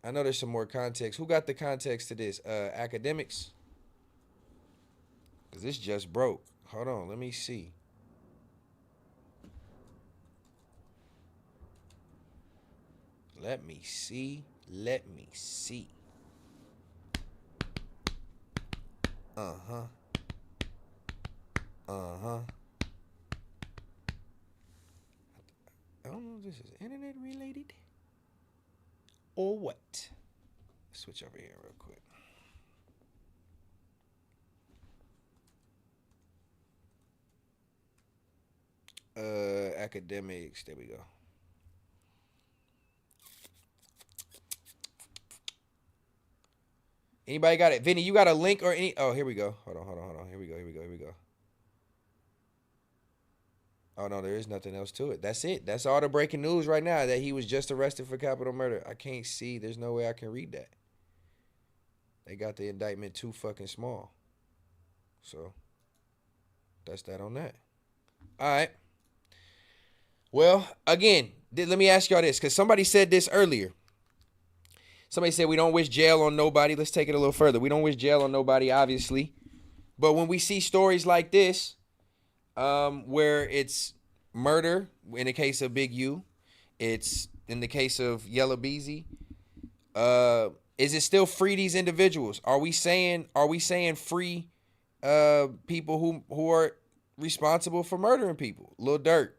I know there's some more context. Who got the context to this? Academics? Because this just broke. Hold on, let me see. Let me see. Uh-huh. I don't know if this is internet related or what. Let's switch over here real quick. Academics. There we go. Anybody got it? Vinny, you got a link or any? Oh, here we go. Hold on. Here we go. Oh, no, there is nothing else to it. That's it. That's all the breaking news right now, that he was just arrested for capital murder. I can't see. There's no way I can read that. They got the indictment too fucking small. So, that's that on that. All right. Well, again, let me ask y'all this, because somebody said this earlier. Somebody said we don't wish jail on nobody. Let's take it a little further. We don't wish jail on nobody, obviously. But when we see stories like this, where it's murder, in the case of Big U, it's in the case of Yella Beezy, is it still free these individuals? Are we saying free people who are responsible for murdering people? Lil Durk.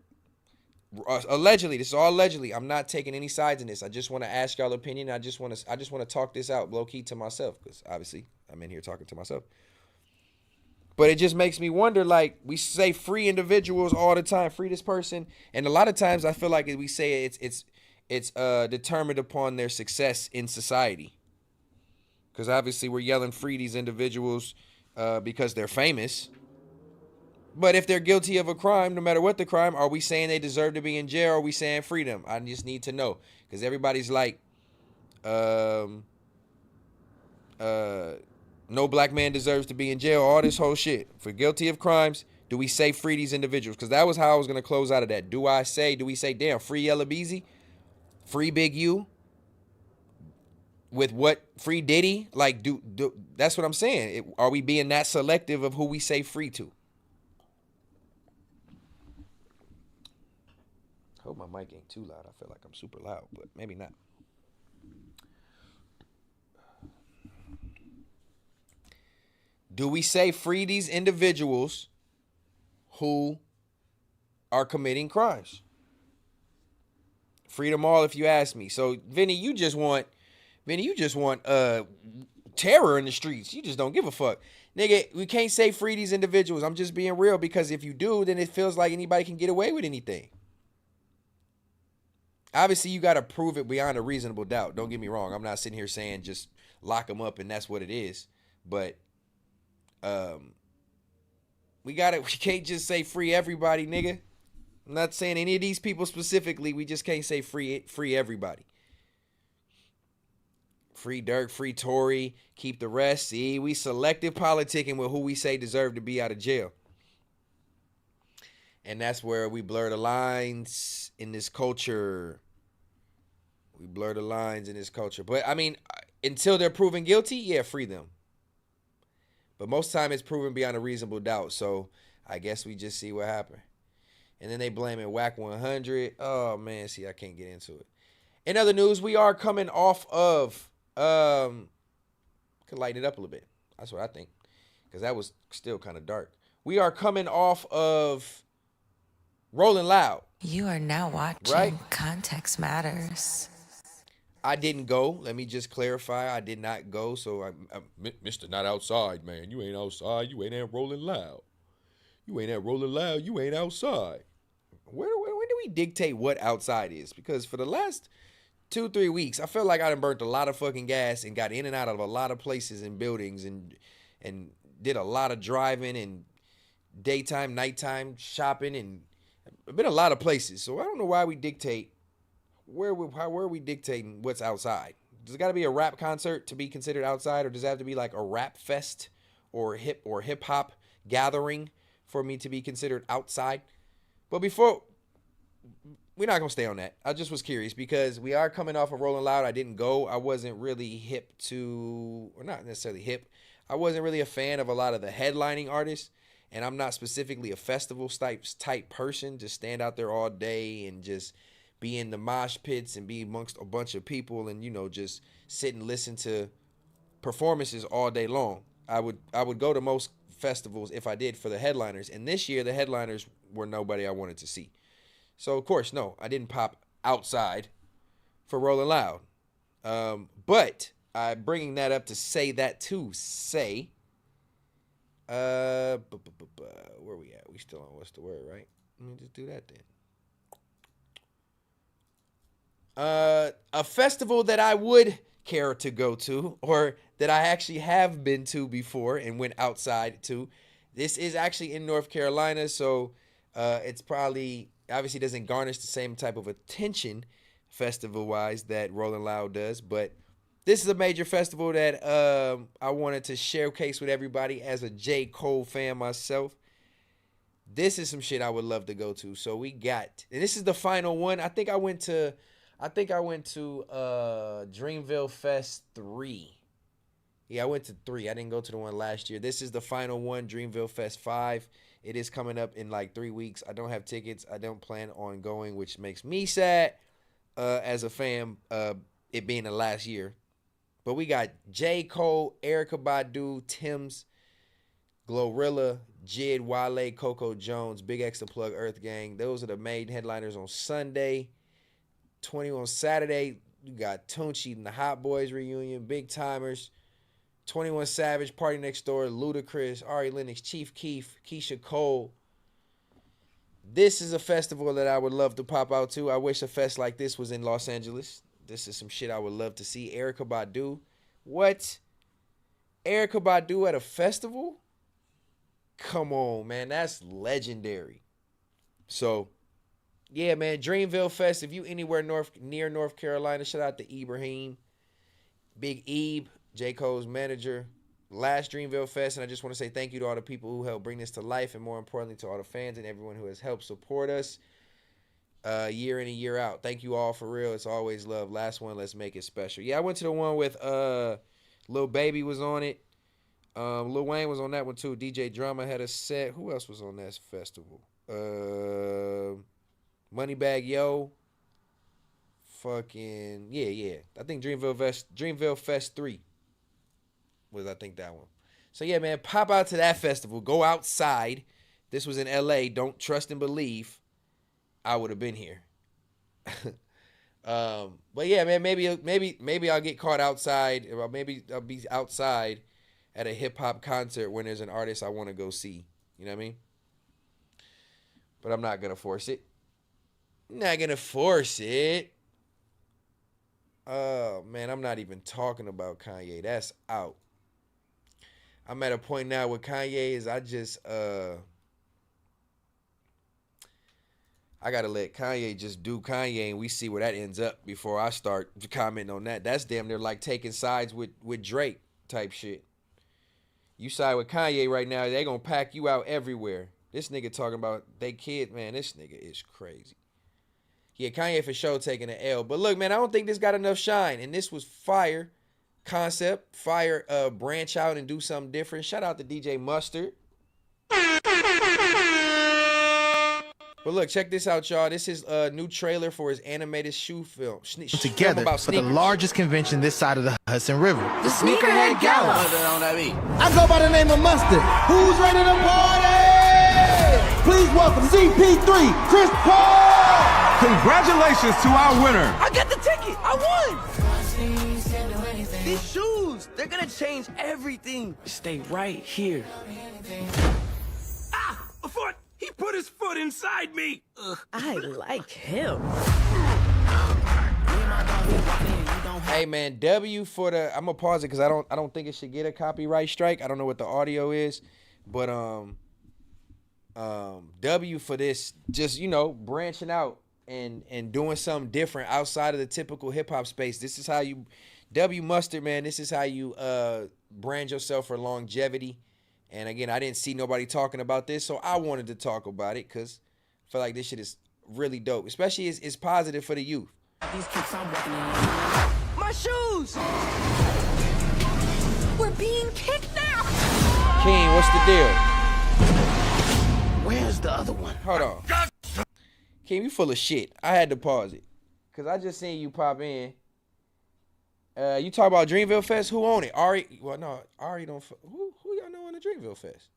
Allegedly, this is all allegedly. I'm not taking any sides in this. I just want to ask y'all opinion. I just want to talk this out low key to myself, because obviously I'm in here talking to myself. But it just makes me wonder, like, we say free individuals all the time, free this person, and a lot of times I feel like we say it's determined upon their success in society. Because obviously we're yelling free these individuals because they're famous. But if they're guilty of a crime, no matter what the crime, are we saying they deserve to be in jail, or are we saying freedom? I just need to know. Because everybody's like, no black man deserves to be in jail, all this whole shit. For guilty of crimes, do we say free these individuals? Because that was how I was going to close out of that. Do we say, damn, free Yella Beezy? Free Big U? With what? Free Diddy? Like, that's what I'm saying. Are we being that selective of who we say free to? I hope my mic ain't too loud. I feel like I'm super loud, but maybe not. Do we say free these individuals who are committing crimes? Free them all, if you ask me. So, Vinny, you just want terror in the streets. You just don't give a fuck. Nigga, we can't say free these individuals. I'm just being real, because if you do, then it feels like anybody can get away with anything. Obviously, you got to prove it beyond a reasonable doubt. Don't get me wrong. I'm not sitting here saying just lock them up and that's what it is. But we can't just say free everybody, nigga. I'm not saying any of these people specifically. We just can't say free everybody. Free Dirk, free Tory, keep the rest. See, we selective politicking with who we say deserve to be out of jail. And that's where we blur the lines in this culture. But, I mean, until they're proven guilty, yeah, free them. But most time it's proven beyond a reasonable doubt. So I guess we just see what happened. And then they blame it Whack 100. Oh, man, see, I can't get into it. In other news, we are coming off of, could lighten it up a little bit. That's what I think. Because that was still kind of dark. We are coming off of Rolling Loud. You are now watching Right? Context Matters. I didn't go. Let me just clarify. I did not go. So, I'm Mr. Not Outside, man. You ain't outside. You ain't at Rolling Loud. You ain't at Rolling Loud. You ain't outside. When do we dictate what outside is? Because for the last 2-3 weeks, I feel like I done burnt a lot of fucking gas and got in and out of a lot of places and buildings and did a lot of driving and daytime, nighttime shopping, and I've been a lot of places. So I don't know why we dictate where are we dictating what's outside. Does it got to be a rap concert to be considered outside, or does it have to be like a rap fest or hip hop gathering for me to be considered outside. But before, we're not going to stay on that. I just was curious because we are coming off of Rolling Loud. I didn't go. I wasn't really hip to, or not necessarily hip. I wasn't really a fan of a lot of the headlining artists. And I'm not specifically a festival type person. Just stand out there all day and just be in the mosh pits and be amongst a bunch of people and, you know, just sit and listen to performances all day long. I would go to most festivals if I did for the headliners. And this year, the headliners were nobody I wanted to see. So, of course, no, I didn't pop outside for Rolling Loud. But I'm bringing that up to say that to say, where we at? We still on what's the word, right? Let me just do that then. A festival that I would care to go to, or that I actually have been to before and went outside to. This is actually in North Carolina, so it's probably obviously doesn't garnish the same type of attention festival-wise that Rolling Loud does, but this is a major festival that I wanted to showcase with everybody as a J. Cole fan myself. This is some shit I would love to go to. So we got, and this is the final one. I think I went to Dreamville Fest 3. Yeah, I went to 3. I didn't go to the one last year. This is the final one, Dreamville Fest 5. It is coming up in like 3 weeks. I don't have tickets. I don't plan on going, which makes me sad as a fan, it being the last year. But we got J. Cole, Erykah Badu, Tim's, Glorilla, Jid, Wale, Coco Jones, Big X the Plug, Earth Gang. Those are the main headliners on Sunday. 20 on Saturday, you got Tunchi and the Hot Boys reunion, Big Timers, 21 Savage, Party Next Door, Ludacris, Ari Lennox, Chief Keef, Keisha Cole. This is a festival that I would love to pop out to. I wish a fest like this was in Los Angeles. This is some shit I would love to see. Erykah Badu. What? Erykah Badu at a festival? Come on, man. That's legendary. So, yeah, man. Dreamville Fest. If you anywhere near North Carolina, shout out to Ibrahim. Big Ebe, J. Cole's manager. Last Dreamville Fest. And I just want to say thank you to all the people who helped bring this to life. And more importantly, to all the fans and everyone who has helped support us. Year in and year out. Thank you all for real. It's always love. Last one, let's make it special. Yeah, I went to the one with Lil Baby was on it. Lil Wayne was on that one too. DJ Drama had a set. Who else was on that festival? Moneybagg Yo. Fucking yeah. I think Dreamville Fest 3 was I think that one. So yeah, man, pop out to that festival. Go outside. This was in LA. Don't trust and believe. I would have been here. But yeah, man, maybe I'll get caught outside. Or maybe I'll be outside at a hip hop concert when there's an artist I want to go see. You know what I mean? But I'm not gonna force it. Not gonna force it. Oh man, I'm not even talking about Kanye. That's out. I'm at a point now with Kanye is I gotta let Kanye just do Kanye and we see where that ends up before I start commenting on that. That's damn near like taking sides with Drake type shit. You side with Kanye right now, they gonna pack you out everywhere. This nigga talking about they kid, man, this nigga is crazy. Yeah, Kanye for sure taking an L. But look, man, I don't think this got enough shine. And this was fire concept. Fire branch out and do something different. Shout out to DJ Mustard. But look, check this out, y'all. This is a new trailer for his animated shoe film. Together for the largest convention this side of the Hudson River. The Sneakerhead Gala. I go by the name of Mustard. Who's ready to party? Please welcome CP3, Chris Paul. Congratulations to our winner. I got the ticket. I won. These shoes, they're gonna change everything. Stay right here. Ah, a foot. He put his foot inside me. Ugh. I like him. Hey man, W for the. I'm gonna pause it because I don't think it should get a copyright strike. I don't know what the audio is, but W for this. Just branching out and doing something different outside of the typical hip hop space. This is how you W Mustard, man. This is how you brand yourself for longevity And again, I didn't see nobody talking about this, so I wanted to talk about it because I feel like this shit is really dope. Especially it's positive for the youth. These kicks I'm walking in. My shoes! We're being kicked now. King, what's the deal? Where's the other one? Hold on. King, you full of shit. I had to pause it. Because I just seen you pop in. You talk about Dreamville Fest? Who own it? Ari? Well, no. Ari don't... Who y'all know on the Dreamville Fest?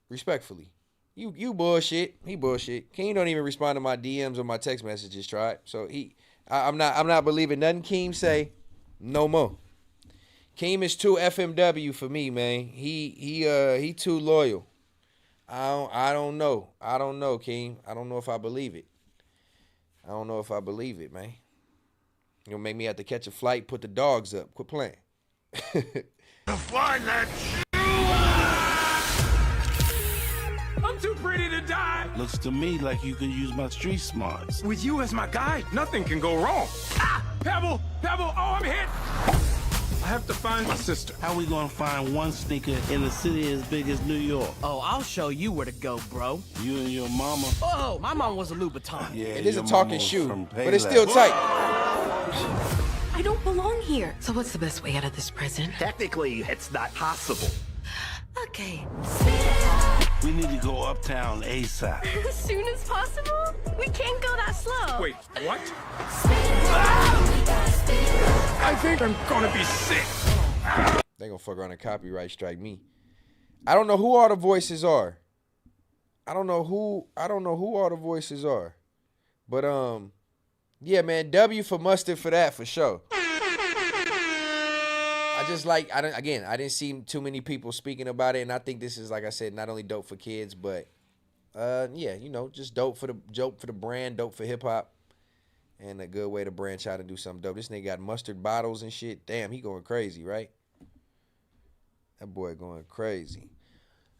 Respectfully. You bullshit. He bullshit. King don't even respond to my DMs or my text messages, Tribe. So I'm not believing nothing Keem say no more. Keem is too FMW for me, man. He too loyal. I don't know. I don't know, Keem. I don't know if I believe it. I don't know if I believe it, man. You'll make me have to catch a flight, put the dogs up. Quit playing. Find that I'm too pretty to die. Looks to me like you can use my street smarts. With you as my guide, nothing can go wrong. Ah! Pebble! Pebble! Oh, I'm hit! I have to find my sister. How we gonna find one sneaker in a city as big as New York? Oh, I'll show you where to go, bro. You and your mama? Oh, my mom was a Louboutin. Yeah, It is a your talking mama shoe, from but it's Payless. still tight. I don't belong here. So what's the best way out of this prison? Technically, it's not possible. Okay. We need to go uptown ASAP. As soon as possible? We can't go that slow. Wait, what? I think I'm gonna be sick. They gonna fuck around and copyright strike me. I don't know who all the voices are. I don't know who all the voices are. But yeah, man, W for Mustard for that for sure. I just like I didn't see too many people speaking about it, and I think this is, like I said, not only dope for kids, but yeah, you know, just dope for the brand, dope for hip hop. And a good way to branch out and do something dope. This nigga got mustard bottles and shit. Damn, he going crazy, right? That boy going crazy.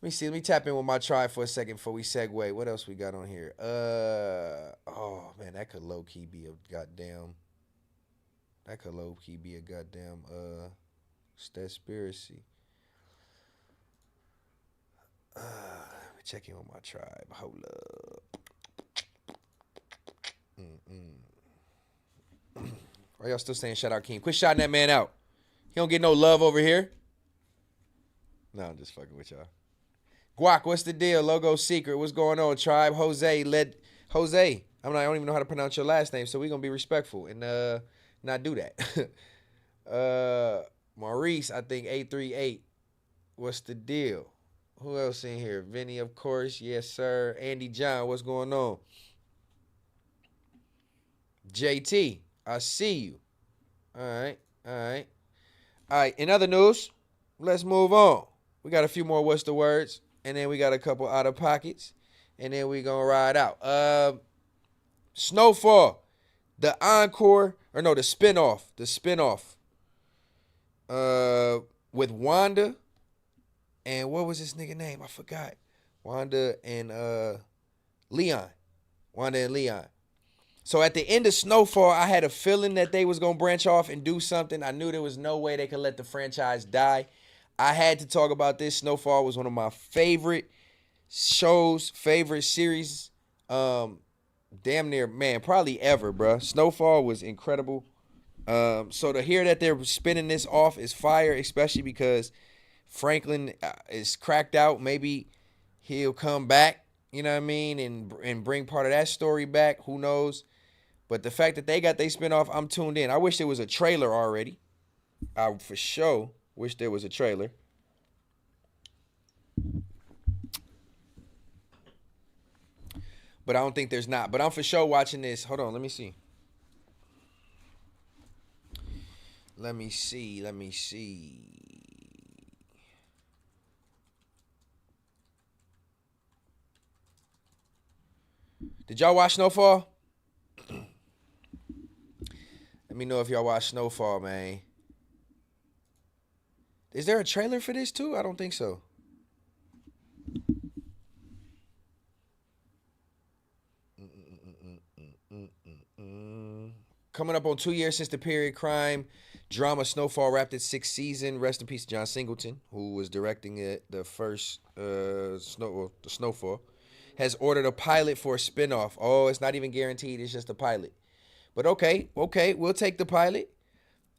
Let me see. Let me tap in with my tribe for a second before we segue. What else we got on here? Oh, man, that could low-key be a goddamn... Stetspiracy. Let me check in with my tribe. Hold up. Why y'all still saying shout out King? Quit shouting that man out. He don't get no love over here. No, I'm just fucking with y'all. Guac, what's the deal? Logo Secret, what's going on? Tribe, Jose. I don't even know how to pronounce your last name, so we're gonna be respectful and not do that. Maurice, I think 838. What's the deal? Who else in here? Vinny, of course. Yes, sir. Andy John, what's going on? JT, I see you. All right. In other news, let's move on. We got a few more what's the words, and then we got a couple out of pockets, and then we gonna ride out. Snowfall, the spinoff. With Wanda and what was his nigga name? I forgot. Wanda and Leon. So at the end of Snowfall, I had a feeling that they was going to branch off and do something. I knew there was no way they could let the franchise die. I had to talk about this. Snowfall was one of my favorite shows, favorite series. Damn near, man, probably ever, bruh. Snowfall was incredible. So to hear that they're spinning this off is fire, especially because Franklin is cracked out. Maybe he'll come back, you know what I mean, and bring part of that story back. Who knows? But the fact that they got their spinoff, I'm tuned in. I wish there was a trailer already. I for sure wish there was a trailer. But I don't think there's not. But I'm for sure watching this. Hold on, let me see. Let me see. Did y'all watch Snowfall? Let me know if y'all watch Snowfall, man. Is there a trailer for this too? I don't think so. Coming up on 2 years since the period crime Drama Snowfall wrapped its 6th season. Rest in peace, John Singleton, who was directing it. The first the Snowfall has ordered a pilot for a spinoff. Oh, it's not even guaranteed. It's just a pilot. But okay, we'll take the pilot.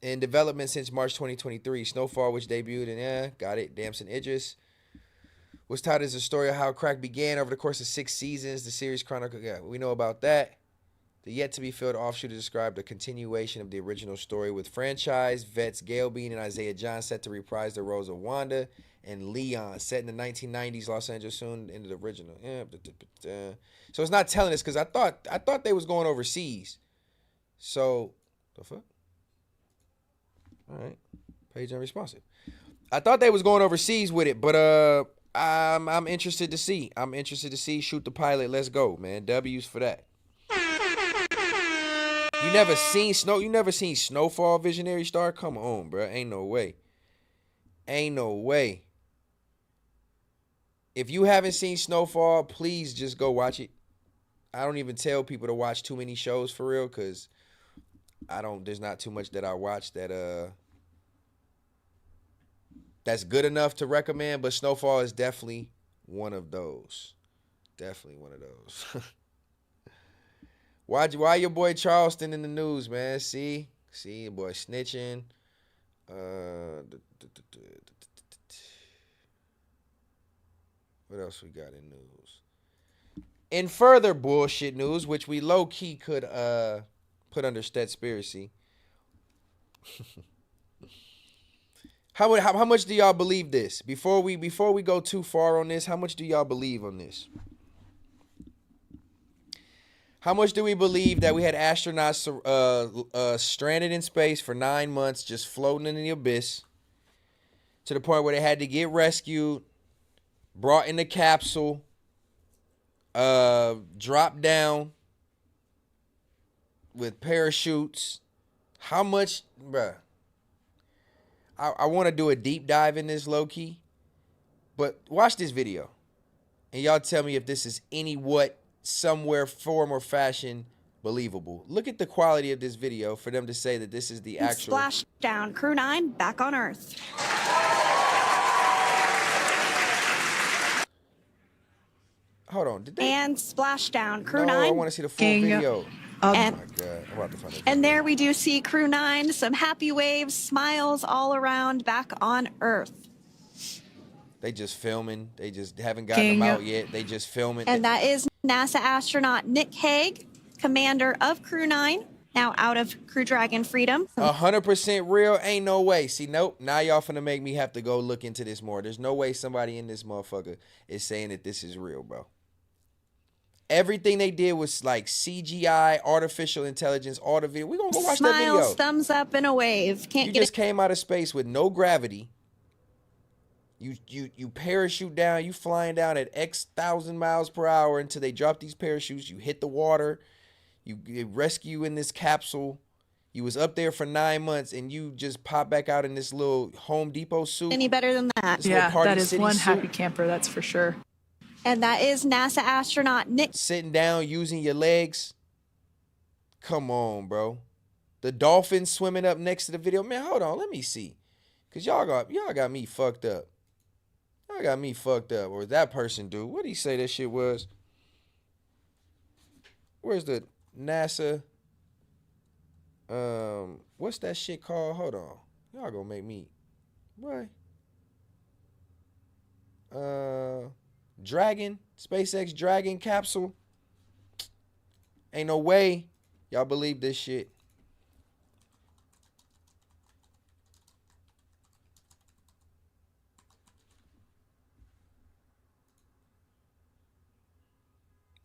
In development since March 2023, Snowfall, which debuted in got it, Damson Idris, was touted as a story of how crack began over the course of 6 seasons. The series chronicle, we know about that. The yet-to-be-filled offshoot described a continuation of the original story with franchise vets Gail Bean and Isaiah John set to reprise the roles of Wanda and Leon, set in the 1990s Los Angeles soon into the original. So it's not telling us, because I thought they was going overseas. So, the fuck? All right, page unresponsive. I thought they was going overseas with it, but I'm interested to see. Shoot the pilot. Let's go, man. W's for that. You never seen Snowfall, Visionary Star? Come on, bro. Ain't no way. If you haven't seen Snowfall, please just go watch it. I don't even tell people to watch too many shows for real, because there's not too much that I watch that's good enough to recommend, but Snowfall is definitely one of those. Why your boy Charleston in the news, man? See your boy snitching. What else we got in news? In further bullshit news, which we low key could put under Stetspiracy. How much do y'all believe this? Before we go too far on this, how much do y'all believe on this? How much do we believe that we had astronauts stranded in space for 9 months, just floating in the abyss, to the point where they had to get rescued, brought in the capsule, dropped down with parachutes? How much, bruh? I want to do a deep dive in this low-key, but watch this video, and y'all tell me if this is somewhere, form, or fashion believable. Look at the quality of this video for them to say that this is the actual... Splashdown, Crew 9 back on Earth. Hold on, did they... And Splashdown, Crew 9. No, I want to see the full video. Oh And, my God, I'm about to find it. And there we do see Crew 9, some happy waves, smiles all around, back on Earth. They just filming. They just haven't gotten them out yet. They just filming. And that is NASA astronaut Nick Hague, commander of Crew 9, now out of Crew Dragon Freedom. 100% real? Ain't no way. See, nope. Now y'all finna make me have to go look into this more. There's no way somebody in this motherfucker is saying that this is real, bro. Everything they did was like CGI, artificial intelligence, all the video. We gonna go watch that video. Smiles, thumbs up, and a wave. You just came out of space with no gravity. You parachute down. You flying down at X thousand miles per hour until they drop these parachutes. You hit the water. You rescue in this capsule. You was up there for 9 months, and you just pop back out in this little Home Depot suit. Any better than that? Yeah, that is one happy camper, that's for sure. And that is NASA astronaut Nick. Sitting down, using your legs. Come on, bro. The dolphins swimming up next to the video. Man, hold on, let me see. Cause y'all got me fucked up. Y'all got me fucked up. Or that person do. What did he say that shit was? Where's the NASA? What's that shit called? Hold on. Y'all gonna make me. What? Dragon, SpaceX Dragon capsule. Ain't no way y'all believe this shit.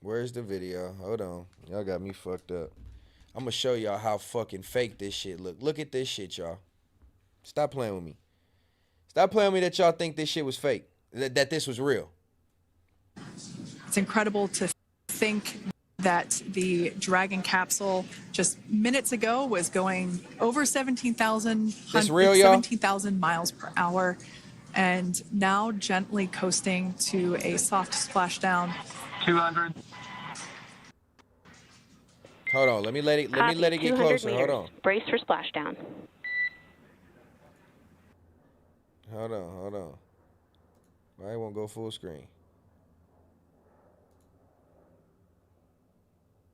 Where's the video? Hold on. Y'all got me fucked up. I'm gonna show y'all how fucking fake this shit look. Look at this shit, y'all. Stop playing with me. Stop playing with me that y'all think this shit was fake. That this was real. It's incredible to think that the Dragon capsule just minutes ago was going over 17,000 miles per hour, and now gently coasting to a soft splashdown. 200. Hold on, let me let it get closer. Hold on. Brace for splashdown. Hold on. Why it won't go full screen?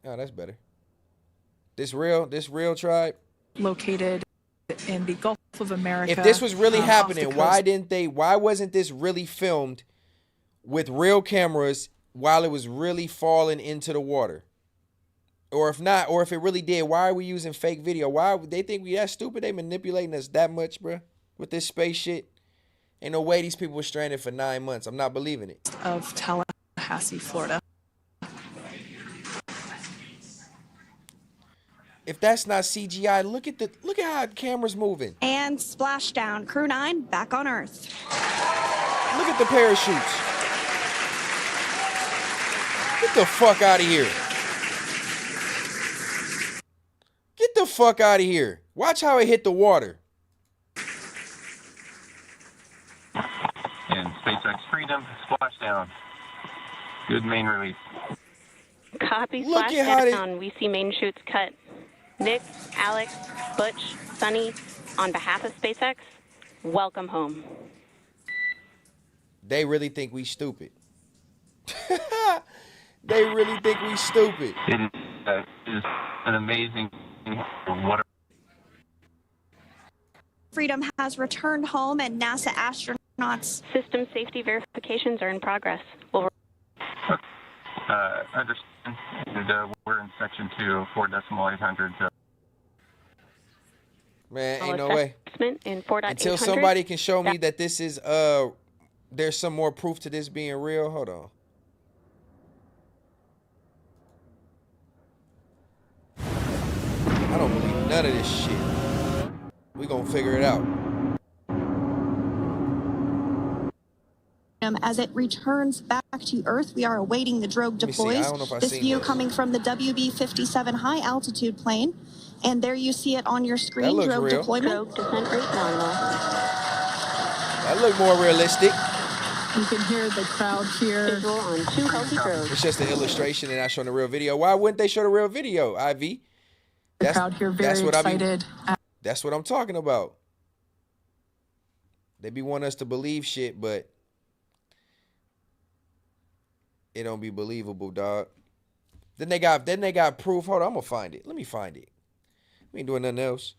Oh, that's better. This real tribe. Located in the Gulf of America. If this was really happening, why wasn't this really filmed with real cameras while it was really falling into the water? Or if not, or if it really did, why are we using fake video? Why they think we that stupid? They manipulating us that much, bro, with this space shit. Ain't no way these people were stranded for 9 months. I'm not believing it. Of Tallahassee, Florida. If that's not CGI, look at how the camera's moving. And splashdown. Crew 9 back on Earth. Look at the parachutes. Get the fuck out of here. Get the fuck out of here. Watch how it hit the water. And SpaceX Freedom, splashdown. Good main release. Copy, Look at how splashdown. We see main chutes cut. Nick, Alex, Butch, Sunny, on behalf of SpaceX, welcome home. They really think we stupid. They really think we stupid. It is an amazing what. Freedom has returned home, and NASA astronauts. System safety verifications are in progress. Understand. And, we're in section 2, 4.800. Man, ain't no way. In 4.800. Until somebody can show me that this is there's some more proof to this being real. Hold on. I don't believe none of this shit. We gonna figure it out. As it returns back to Earth, we are awaiting the drogue deploys. This view coming from the WB-57 high altitude plane. And there you see it on your screen, drogue deployment. Drogue descent rate nominal. That look more realistic. You can hear the crowd here. Visual on 2 healthy drogues. It's just an illustration and not showing the real video. Why wouldn't they show the real video, Ivy? The crowd here very excited. That's what I'm talking about. They be wanting us to believe shit, but it don't be believable, dog. Then they got proof. Hold on, I'm gonna find it. Let me find it. We ain't doing nothing else.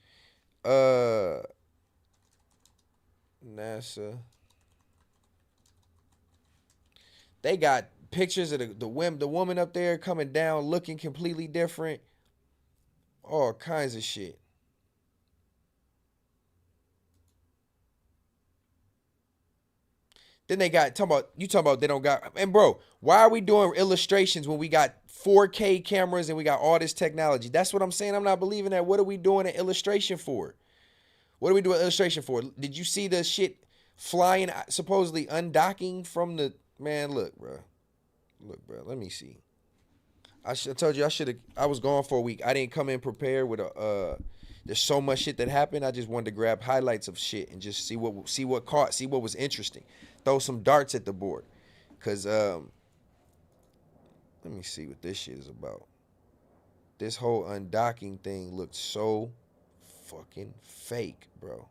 NASA. They got pictures of the woman up there coming down looking completely different. All kinds of shit. Then they got talking about they don't got, and bro, why are we doing illustrations when we got 4K cameras and we got all this technology? That's what I'm saying. I'm not believing that. What are we doing an illustration for? What are we doing illustration for? Did you see the shit flying, supposedly undocking from the, man, look, bro. Look, bro, let me see. I told you I was gone for a week. I didn't come in prepared with there's so much shit that happened. I just wanted to grab highlights of shit and just see what was interesting. Throw some darts at the board. Cause let me see what this shit is about. This whole undocking thing looked so fucking fake, bro.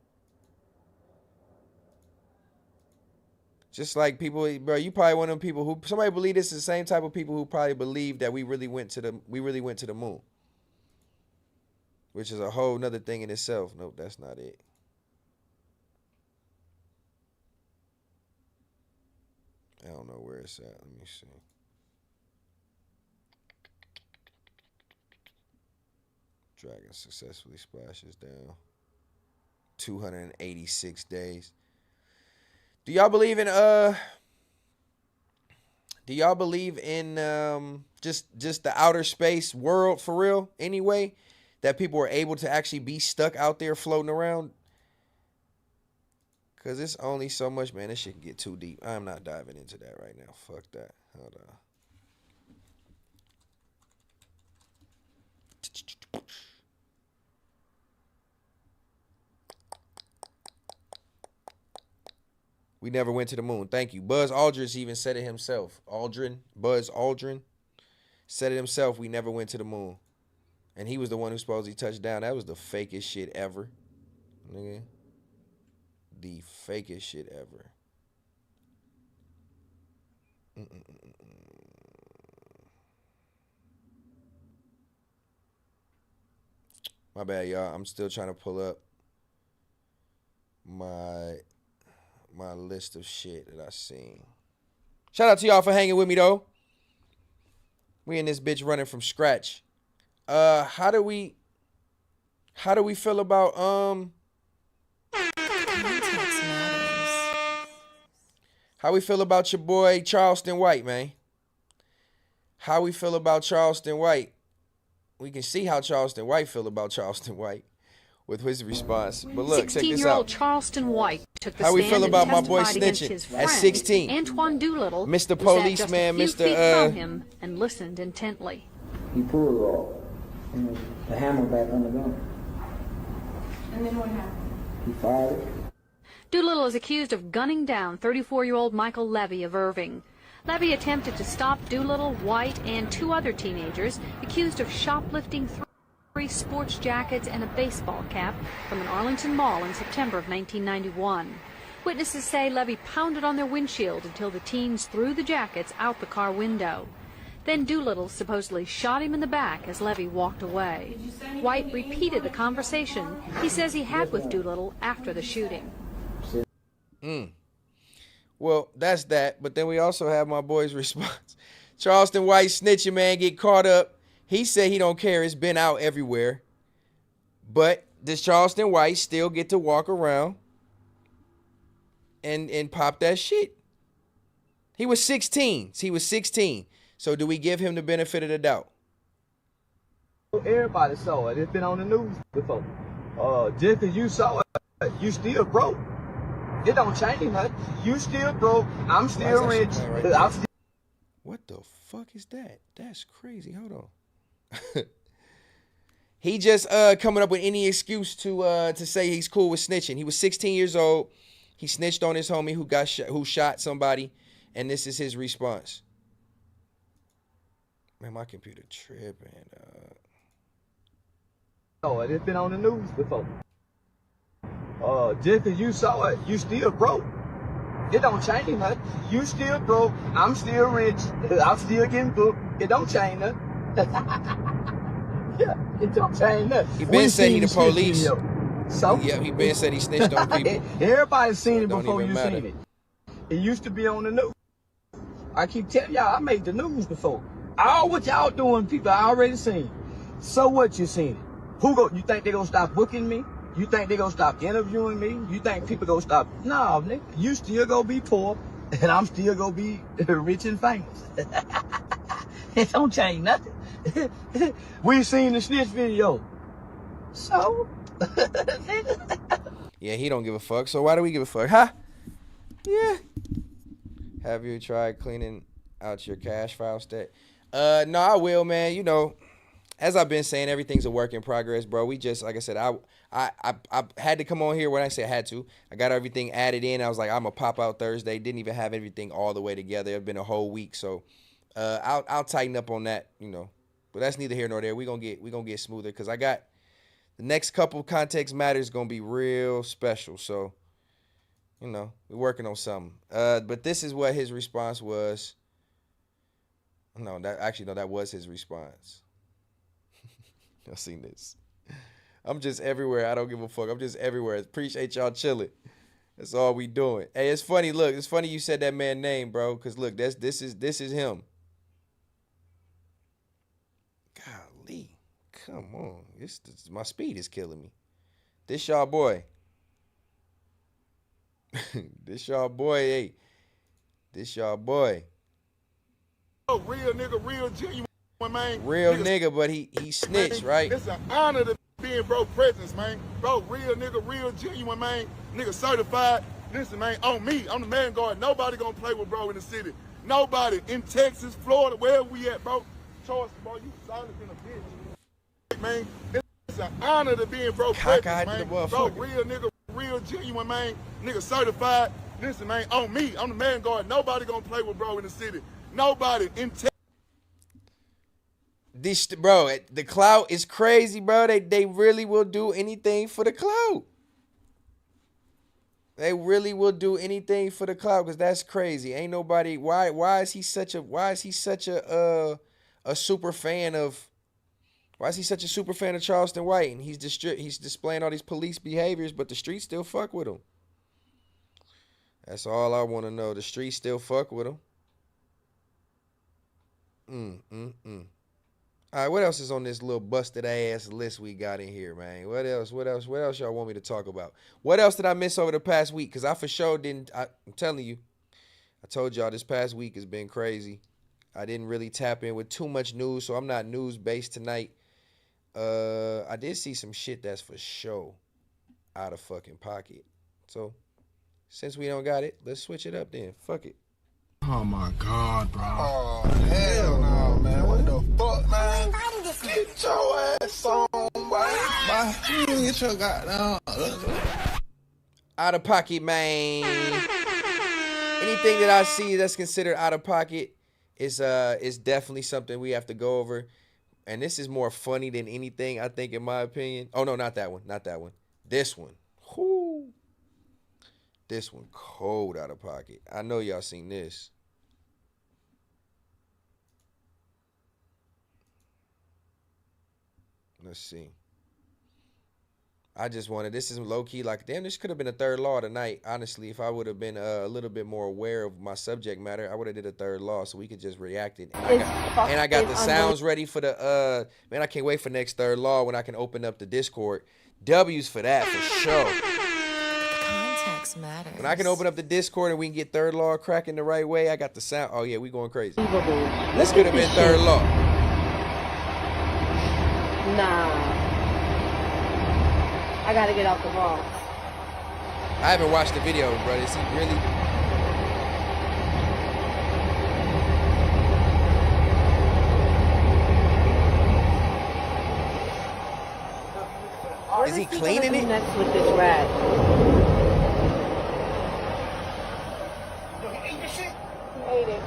Just like people, bro, you probably one of them people who, somebody believe this is the same type of people who probably believe that we really went to the moon. Which is a whole nother thing in itself. Nope, that's not it. I don't know where it's at. Let me see. Dragon successfully splashes down. 286 days. Do y'all believe in just the outer space world for real anyway? That people are able to actually be stuck out there floating around? Cause it's only so much, man. This shit can get too deep. I'm not diving into that right now. Fuck that. Hold on. We never went to the moon. Thank you. Buzz Aldrin even said it himself. Buzz Aldrin said it himself. We never went to the moon. And he was the one who supposedly touched down. That was the fakest shit ever. Nigga. the fakest shit ever. My bad, y'all. I'm still trying to pull up my list of shit that I seen. Shout out to y'all for hanging with me though. We in this bitch running from scratch. How do we feel about how we feel about your boy Charleston White, man? How we feel about Charleston White? We can see how Charleston White feel about Charleston White with his response. But look, check this out. 16-year-old Charleston White took the how we stand feel about and my boy testified against snitching his at friend, 16? Antoine Doolittle, Mr. who Policeman, sat just a few Mr. feet from him and listened intently. He pulled off the hammer back on the gun. And then what happened? He fired it. Doolittle is accused of gunning down 34-year-old Michael Levy of Irving. Levy attempted to stop Doolittle, White, and two other teenagers accused of shoplifting three sports jackets and a baseball cap from an Arlington mall in September of 1991. Witnesses say Levy pounded on their windshield until the teens threw the jackets out the car window. Then Doolittle supposedly shot him in the back as Levy walked away. White repeated the conversation he says he had with Doolittle after the shooting. Well, that's that. But then we also have my boy's response. Charleston White snitching, man, get caught up. He said he don't care. It's been out everywhere. But does Charleston White still get to walk around and pop that shit? He was 16. He was 16. So do we give him the benefit of the doubt? Everybody saw it. It's been on the news before. Just because you saw it, you still broke. It don't change nothing. You still broke. I'm still rich. What the fuck is that? That's crazy. Hold on. He just coming up with any excuse to say he's cool with snitching. He was 16 years old. He snitched on his homie who shot somebody, and this is his response. Man, my computer tripping. Oh, it's been on the news before. Just because you saw it, you still broke. It don't change nothing. You still broke. I'm still rich. I'm still getting booked. It don't change nothing. Yeah, it don't change nothing. He been said he the police. So? Yeah, he been said he snitched on people. Everybody's seen it So before you seen it. It used to be on the news. I keep telling y'all, I made the news before. All what y'all doing, people, I already seen. So what you seen it? You think they gonna stop booking me? You think they gonna stop interviewing me? You think people gonna stop? No, nigga, you still gonna be poor, and I'm still gonna be rich and famous. It don't change nothing. We seen the snitch video. So? Yeah, he don't give a fuck. So why do we give a fuck? Huh? Yeah. Have you tried cleaning out your cash file stack? No, I will, man. You know, as I've been saying, everything's a work in progress, bro. We just, like I said, I had to come on here when I say I had to. I got everything added in. I was like, I'm gonna pop out Thursday. Didn't even have everything all the way together. It's been a whole week, so I'll tighten up on that, you know. But that's neither here nor there. We gonna get smoother because I got the next couple context matters gonna be real special. So, you know, we're working on something. But this is what his response was. No, that was his response. Y'all seen this? I'm just everywhere. I don't give a fuck. I'm just everywhere. Appreciate y'all chilling. That's all we doing. Hey, it's funny. Look, it's funny you said that man's name, bro. Cause look, this is him. Golly, come on. My speed is killing me. This y'all boy. This y'all boy. Hey, this y'all boy. Oh, real nigga, real genuine, man. Real nigga, but he snitched, right? It's an honor to be in bro presence, man. Bro, real nigga, real genuine, man. Nigga certified. Listen, man, on me, I'm the man guard. Nobody gonna play with bro in the city. Nobody in Texas, Florida, wherever we at, bro. Choice, bro, you solid in a bitch. Man, it's an honor to be in bro presence, man. Bro, real nigga, real genuine, man. Nigga certified. Listen, man, on me, I'm the man guard. Nobody gonna play with bro in the city. Nobody in Texas. This, bro, the clout is crazy, bro. They really will do anything for the clout. They really will do anything for the clout, because that's crazy. Ain't nobody. Why is he such a super fan of? Why is he such a super fan of Charleston White? And he's displaying all these police behaviors, but the streets still fuck with him. That's all I want to know. The streets still fuck with him. All right, what else is on this little busted ass list we got in here, man? What else y'all want me to talk about? What else did I miss over the past week? Because I for sure didn't. I'm telling you, I told y'all this past week has been crazy. I didn't really tap in with too much news, so I'm not news-based tonight. I did see some shit that's for sure out of fucking pocket. So, since we don't got it, let's switch it up then. Fuck it. Oh my God, bro. Oh, hell no, man. What the fuck, man? Get your ass on, boy. Get your goddamn. Out of pocket, man. Anything that I see that's considered out of pocket is definitely something we have to go over. And this is more funny than anything, I think, in my opinion. Oh, no, not that one. Not that one. This one. Whoo. This one cold out of pocket. I know y'all seen this. Let's see. I just wanted, this is low-key like, damn, this could have been a third law tonight. Honestly, if I would have been a little bit more aware of my subject matter, I would have did a third law so we could just react it. And I got the sounds ready for the, man, I can't wait for next third law when I can open up the Discord. W's for that, for sure. Context matters. When I can open up the Discord and we can get third law cracking the right way, I got the sound. Oh, yeah, we going crazy. This could have been third law. Nah. I gotta get off the wall. I haven't watched the video, bro. Is he really? Is he cleaning it? Next with this rat. He ate it.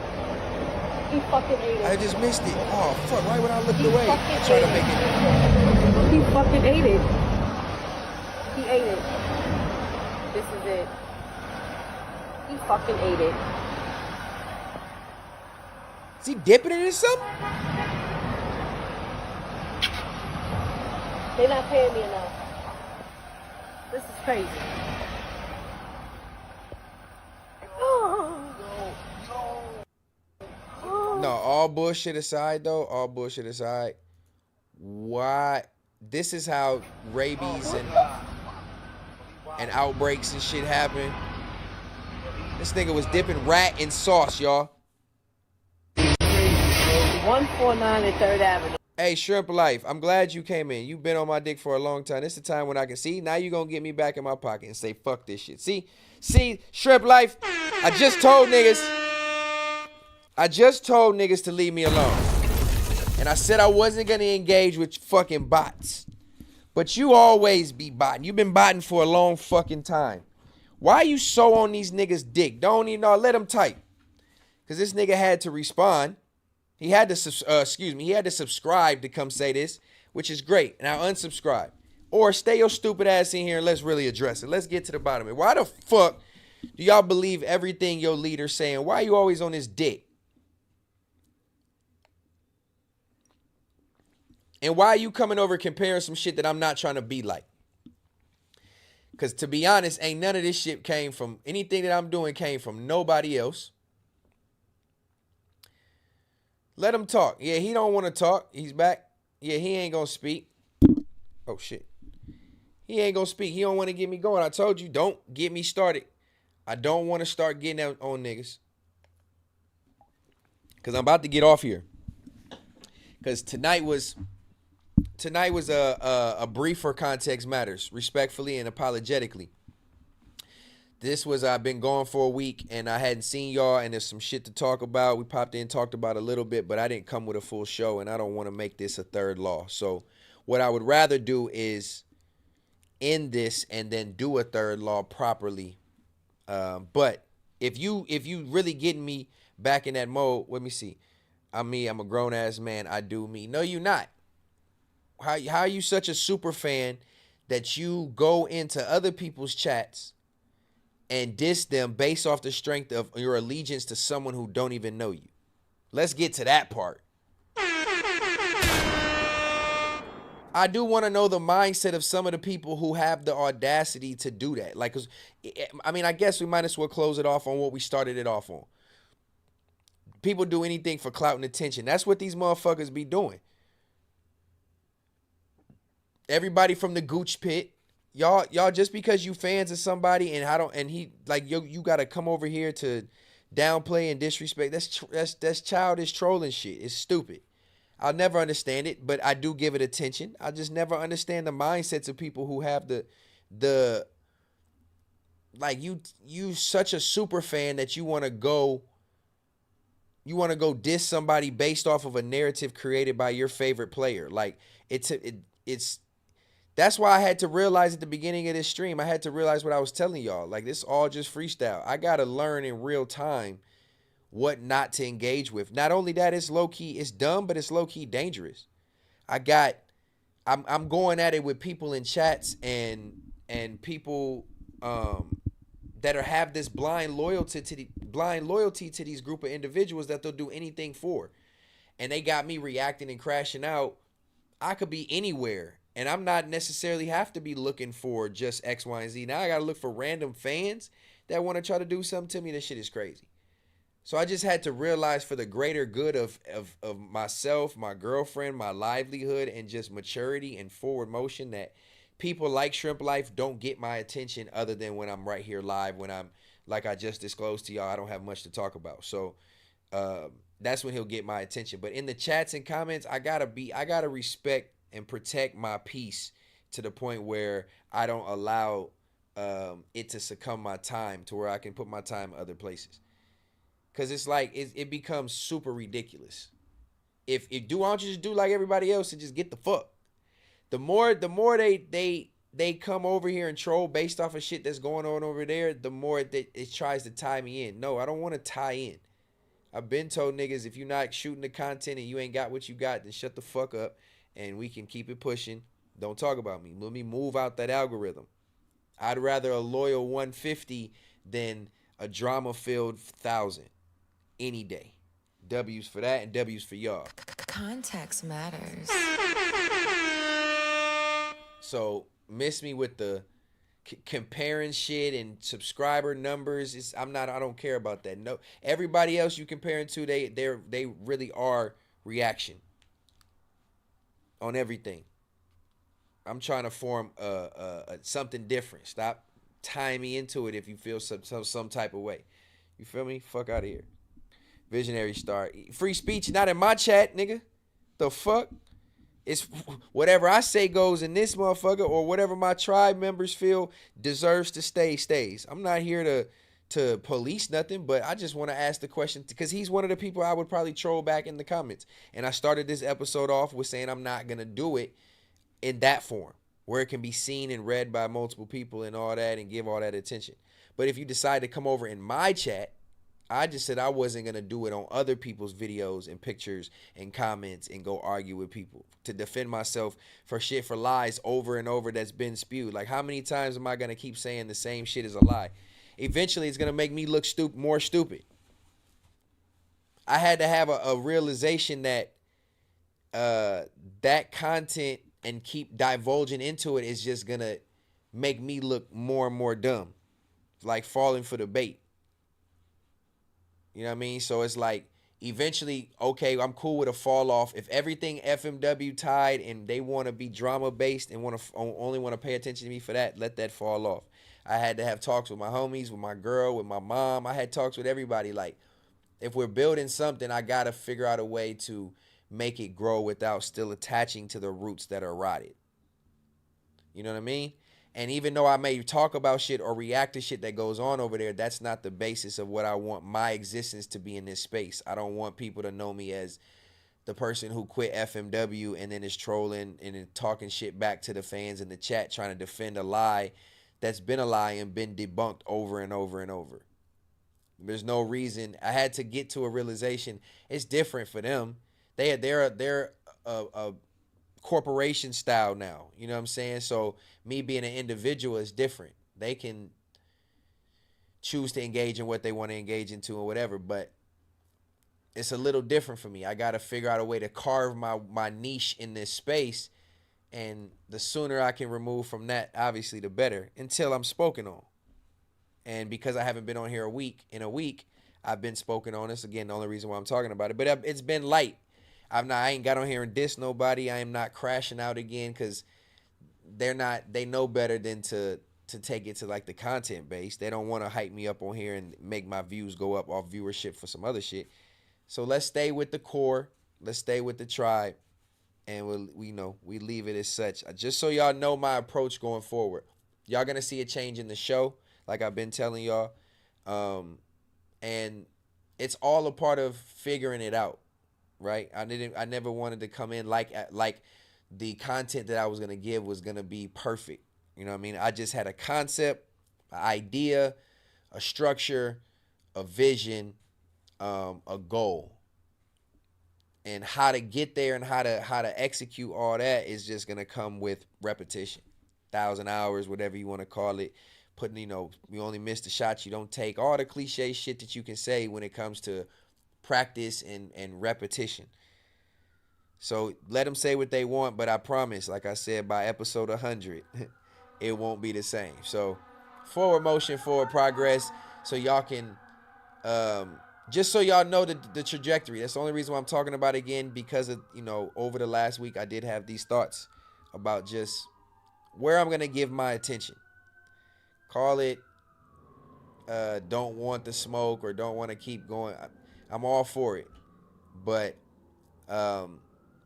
He fucking ate it. I just missed it. Oh fuck! Why would I look away? I try to make it. He fucking ate it. He ate it. This is it. He fucking ate it. Is he dipping it in something? They're not paying me enough. This is crazy. No, all bullshit aside though, all bullshit aside, why, this is how rabies and outbreaks and shit happen. This nigga was dipping rat in sauce, y'all. 149 and 3rd Avenue. Hey, Shrimp Life, I'm glad you came in. You've been on my dick for a long time. This is the time when I can see. Now you gonna get me back in my pocket and say, fuck this shit. See, Shrimp Life, I just told niggas to leave me alone. And I said I wasn't gonna engage with fucking bots. But you always be botting. You've been botting for a long fucking time. Why you so on these niggas' dick? Don't even know. Let them type. Because this nigga had to respond. He had to, he had to subscribe to come say this, which is great. Now unsubscribe. Or stay your stupid ass in here and let's really address it. Let's get to the bottom of it. Why the fuck do y'all believe everything your leader's saying? Why you always on this dick? And why are you coming over comparing some shit that I'm not trying to be like? Because to be honest, ain't none of this shit came from, anything that I'm doing came from nobody else. Let him talk. Yeah, he don't want to talk. He's back. Yeah, he ain't going to speak. Oh, shit. He ain't going to speak. He don't want to get me going. I told you, don't get me started. I don't want to start getting out on niggas. Because I'm about to get off here. Because tonight was a briefer context matters, respectfully and apologetically. This was, I've been gone for a week and I hadn't seen y'all and there's some shit to talk about. We popped in, talked about a little bit, but I didn't come with a full show and I don't want to make this a third law. So what I would rather do is end this and then do a third law properly. But if you really getting me back in that mode, let me see. I'm a grown ass man. I do me. No, you not. How are you such a super fan that you go into other people's chats and diss them based off the strength of your allegiance to someone who don't even know you. Let's get to that part. I do want to know the mindset of some of the people who have the audacity to do that. Like, 'cause, I mean, I guess we might as well close it off on what we started it off on. People do anything for clout and attention. That's what these motherfuckers be doing. Everybody from the Gooch pit, y'all just because you fans of somebody and he like you gotta come over here to downplay and disrespect. That's childish trolling shit. It's stupid. I'll never understand it, but I do give it attention. I just never understand the mindsets of people who have the like you such a super fan that you want to go diss somebody based off of a narrative created by your favorite player. Like it's that's why I had to realize at the beginning of this stream, I had to realize what I was telling y'all. Like, this all just freestyle. I got to learn in real time what not to engage with. Not only that, it's low-key, it's dumb, but it's low-key dangerous. I'm going at it with people in chats and people that have this blind loyalty to these group of individuals that they'll do anything for. And they got me reacting and crashing out. I could be anywhere. And I'm not necessarily have to be looking for just X, Y, and Z. Now I got to look for random fans that want to try to do something to me. This shit is crazy. So I just had to realize for the greater good of myself, my girlfriend, my livelihood, and just maturity and forward motion that people like Shrimp Life don't get my attention other than when I'm right here live, when I'm, like I just disclosed to y'all, I don't have much to talk about. So that's when he'll get my attention. But in the chats and comments, I gotta respect and protect my peace to the point where I don't allow it to succumb my time to where I can put my time in other places. Cause it's like it becomes super ridiculous. If why don't you just do like everybody else and just get the fuck? The more they come over here and troll based off of shit that's going on over there, the more it tries to tie me in. No, I don't want to tie in. I've been told niggas, if you're not shooting the content and you ain't got what you got, then shut the fuck up and we can keep it pushing. Don't talk about me. Let me move out that algorithm. I'd rather a loyal 150 than a drama-filled 1,000 any day. W's for that and W's for y'all. Context matters. So miss me with the comparing shit and subscriber numbers. I don't care about that. No, everybody else you comparing to, they really are reaction on everything. I'm trying to form something different. Stop tying me into it if you feel some type of way. You feel me? Fuck out of here. Visionary star. Free speech not in my chat, nigga. The fuck? It's whatever I say goes in this motherfucker, or whatever my tribe members feel deserves to stay, stays. I'm not here to police nothing, but I just want to ask the question because he's one of the people I would probably troll back in the comments. And I started this episode off with saying I'm not going to do it in that form where it can be seen and read by multiple people and all that and give all that attention. But if you decide to come over in my chat, I just said I wasn't going to do it on other people's videos and pictures and comments and go argue with people to defend myself for shit, for lies over and over that's been spewed. Like, how many times am I going to keep saying the same shit is a lie? Eventually, it's going to make me look more stupid. I had to have a realization that that content and keep divulging into it is just going to make me look more and more dumb, like falling for the bait. You know what I mean? So it's like, eventually, okay, I'm cool with a fall off. If everything FMW tied and they want to be drama based and only want to pay attention to me for that, let that fall off. I had to have talks with my homies, with my girl, with my mom. I had talks with everybody. Like, if we're building something, I got to figure out a way to make it grow without still attaching to the roots that are rotted. You know what I mean? And even though I may talk about shit or react to shit that goes on over there, that's not the basis of what I want my existence to be in this space. I don't want people to know me as the person who quit FMW and then is trolling and then talking shit back to the fans in the chat, trying to defend a lie that's been a lie and been debunked over and over and over. There's no reason. I had to get to a realization. It's different for them. They're a corporation style now. You know what I'm saying? So me being an individual is different. They can choose to engage in what they want to engage into or whatever. But it's a little different for me. I got to figure out a way to carve my niche in this space. And the sooner I can remove from that, obviously, the better, until I'm spoken on. And because I haven't been on here in a week, I've been spoken on. This again, the only reason why I'm talking about it. But it's been light. I ain't got on here and diss nobody. I am not crashing out again because they know better than to take it to like the content base. They don't want to hype me up on here and make my views go up off viewership for some other shit. So let's stay with the core. Let's stay with the tribe. And we leave it as such. Just so y'all know my approach going forward. Y'all gonna see a change in the show, like I've been telling y'all. And it's all a part of figuring it out, right? I never wanted to come in like the content that I was gonna give was gonna be perfect. You know what I mean? I just had a concept, an idea, a structure, a vision, a goal. And how to get there and how to execute all that is just gonna come with repetition, 1,000 hours, whatever you want to call it. Putting, you only miss the shots you don't take. All the cliche shit that you can say when it comes to practice and repetition. So let them say what they want, but I promise, like I said, by episode 100, it won't be the same. So forward motion, forward progress, so y'all can. Just so y'all know the trajectory. That's the only reason why I'm talking about it again, because of, over the last week I did have these thoughts about just where I'm going to give my attention. Call it don't want the smoke or don't want to keep going. I'm all for it. But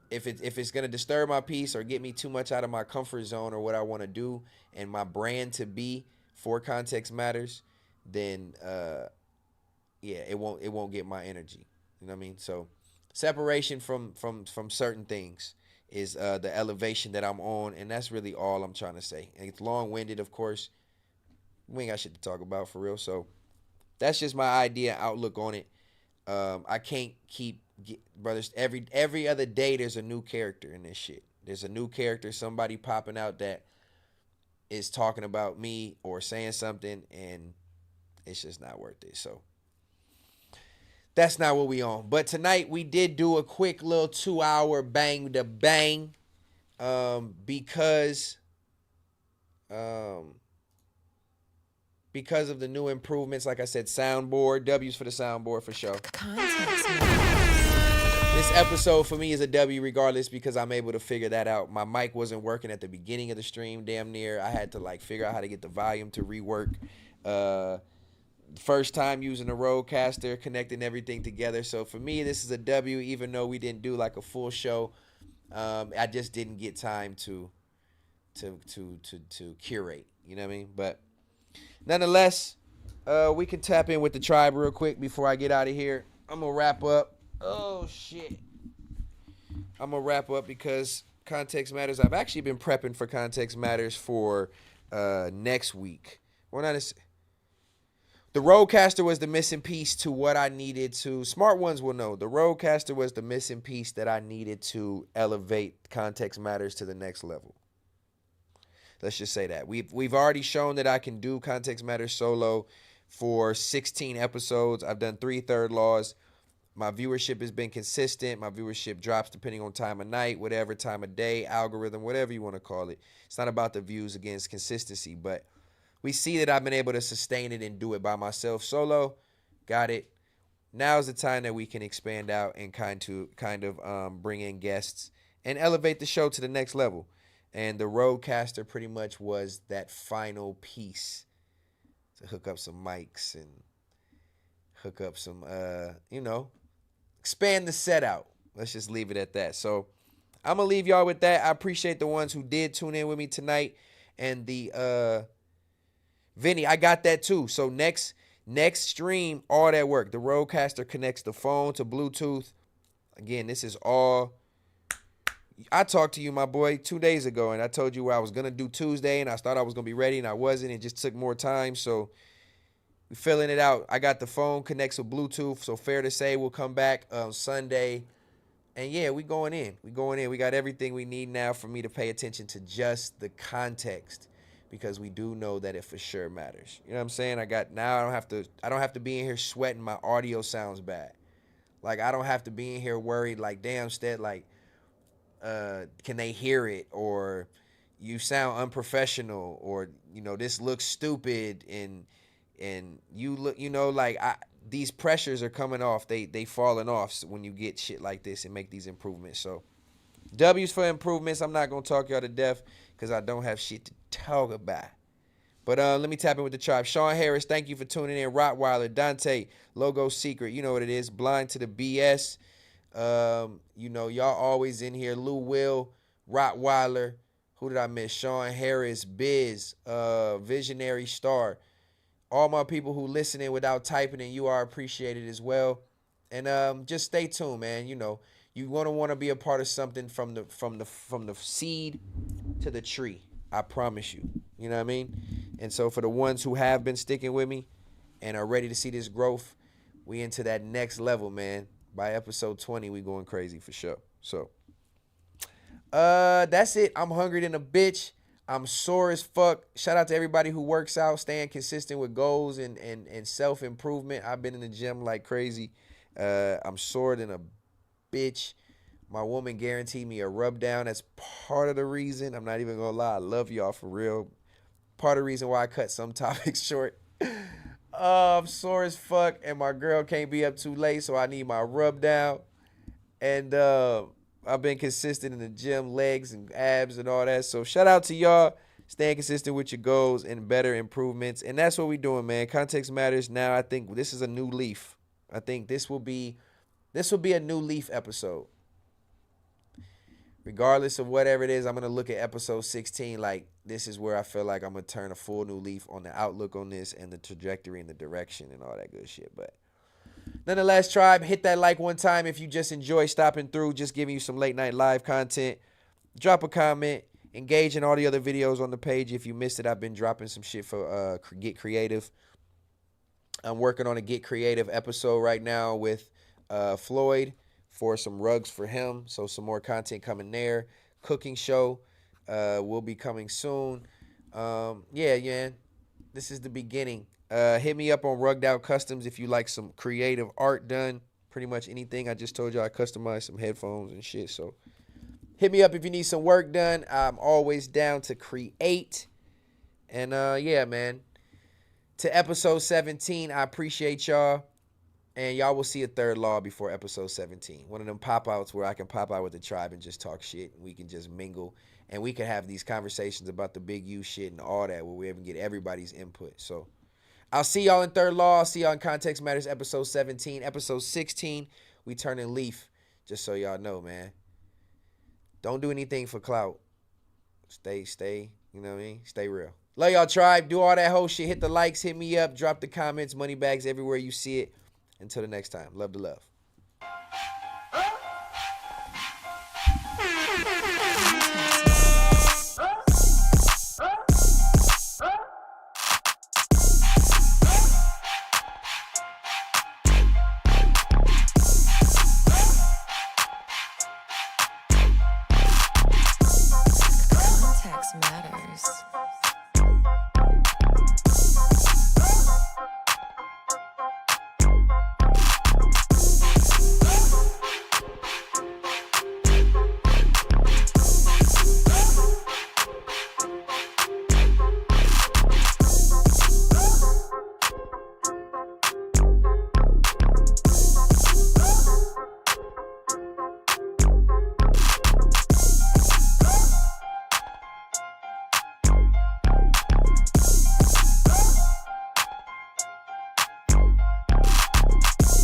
if it's going to disturb my peace or get me too much out of my comfort zone or what I want to do and my brand to be for Context Matters, then yeah, it won't get my energy. You know what I mean? So separation from certain things is the elevation that I'm on, and that's really all I'm trying to say. And it's long-winded, of course. We ain't got shit to talk about for real. So that's just my idea, outlook on it. I can't brothers. Every other day there's a new character in this shit. There's a new character, somebody popping out that is talking about me or saying something, and it's just not worth it. So that's not what we on. But tonight we did do a quick little 2-hour bang to bang because of the new improvements. Like I said, soundboard. W's for the soundboard for sure. This episode for me is a W regardless because I'm able to figure that out. My mic wasn't working at the beginning of the stream damn near. I had to figure out how to get the volume to rework. First time using a Rodecaster, connecting everything together. So for me, this is a W, even though we didn't do like a full show. I just didn't get time to curate. You know what I mean? But nonetheless, we can tap in with the tribe real quick before I get out of here. I'm gonna wrap up. Oh shit! I'm gonna wrap up because Context Matters. I've actually been prepping for Context Matters for next week. Well, not. The Rodecaster was the missing piece to what I needed to. Smart ones will know. The Rodecaster was the missing piece that I needed to elevate Context Matters to the next level. Let's just say that. We've already shown that I can do Context Matters solo for 16 episodes. I've done 3 third laws. My viewership has been consistent. My viewership drops depending on time of night, whatever time of day, algorithm, whatever you want to call it. It's not about the views against consistency, but we see that I've been able to sustain it and do it by myself solo. Got it. Now's the time that we can expand out and kind of bring in guests and elevate the show to the next level. And the Rodecaster pretty much was that final piece to hook up some mics and hook up some, expand the set out. Let's just leave it at that. So I'm going to leave y'all with that. I appreciate the ones who did tune in with me tonight. And the, Vinny, I got that too. So next stream, all that work. The Rodecaster connects the phone to Bluetooth. Again, this is all. I talked to you, my boy, 2 days ago, and I told you I was going to do Tuesday, and I thought I was going to be ready, and I wasn't. It just took more time, so we're filling it out. I got the phone connects with Bluetooth, so fair to say we'll come back Sunday. And, yeah, we going in. We got everything we need now for me to pay attention to just the context. because we do know that it for sure matters. You know what I'm saying? I don't have to be in here sweating my audio sounds bad. Like, I don't have to be in here worried like, damn, Stet, like, can they hear it? Or you sound unprofessional, or, you know, this looks stupid, and you look, you know, like, these pressures are coming off. They falling off when you get shit like this and make these improvements. So W's for improvements. I'm not gonna talk y'all to death because I don't have shit to talk about. But let me tap in with the tribe. Sean Harris, thank you for tuning in. Rottweiler, Dante, Logo Secret, you know what it is. Blind to the BS. You know, y'all always in here. Lou Will, Rottweiler. Who did I miss? Sean Harris, Biz, Visionary Star. All my people who listening without typing in, you are appreciated as well. And just stay tuned, man. You know, you want to be a part of something from the seed to the tree. I promise you. You know what I mean? And so for the ones who have been sticking with me and are ready to see this growth, we into that next level, man. By episode 20, we going crazy for sure. So that's it. I'm hungry than a bitch. I'm sore as fuck. Shout out to everybody who works out, staying consistent with goals and self-improvement. I've been in the gym like crazy. I'm sore than a bitch. My woman guaranteed me a rub down. That's part of the reason. I'm not even gonna lie. I love y'all for real. Part of the reason why I cut some topics short. I'm sore as fuck, and my girl can't be up too late, so I need my rub down. And I've been consistent in the gym, legs and abs and all that. So shout out to y'all staying consistent with your goals and better improvements. And that's what we're doing, man. Context matters. Now I think this is a new leaf. I think this will be a new leaf episode. Regardless of whatever it is, I'm going to look at episode 16 like this is where I feel like I'm going to turn a full new leaf on the outlook on this and the trajectory and the direction and all that good shit. But nonetheless, tribe, hit that like one time if you just enjoy stopping through, just giving you some late night live content. Drop a comment. Engage in all the other videos on the page. If you missed it, I've been dropping some shit for Get Creative. I'm working on a Get Creative episode right now with Floyd for some rugs for him. So some more content coming there. Cooking show will be coming soon. Yeah. This is the beginning. Hit me up on Rugged Out Customs if you like some creative art done. Pretty much anything. I just told you I customized some headphones and shit. So hit me up if you need some work done. I'm always down to create. And yeah, man. To episode 17, I appreciate y'all. And y'all will see a third law before episode 17. One of them pop-outs where I can pop out with the tribe and just talk shit. And we can just mingle. And we can have these conversations about the big U shit and all that where we even get everybody's input. So I'll see y'all in third law. I'll see y'all in Context Matters episode 17. Episode 16, we turning leaf. Just so y'all know, man. Don't do anything for clout. Stay, you know what I mean? Stay real. Love y'all, tribe. Do all that whole shit. Hit the likes, hit me up, drop the comments, money bags everywhere you see it. Until the next time. Love to love. Context matters.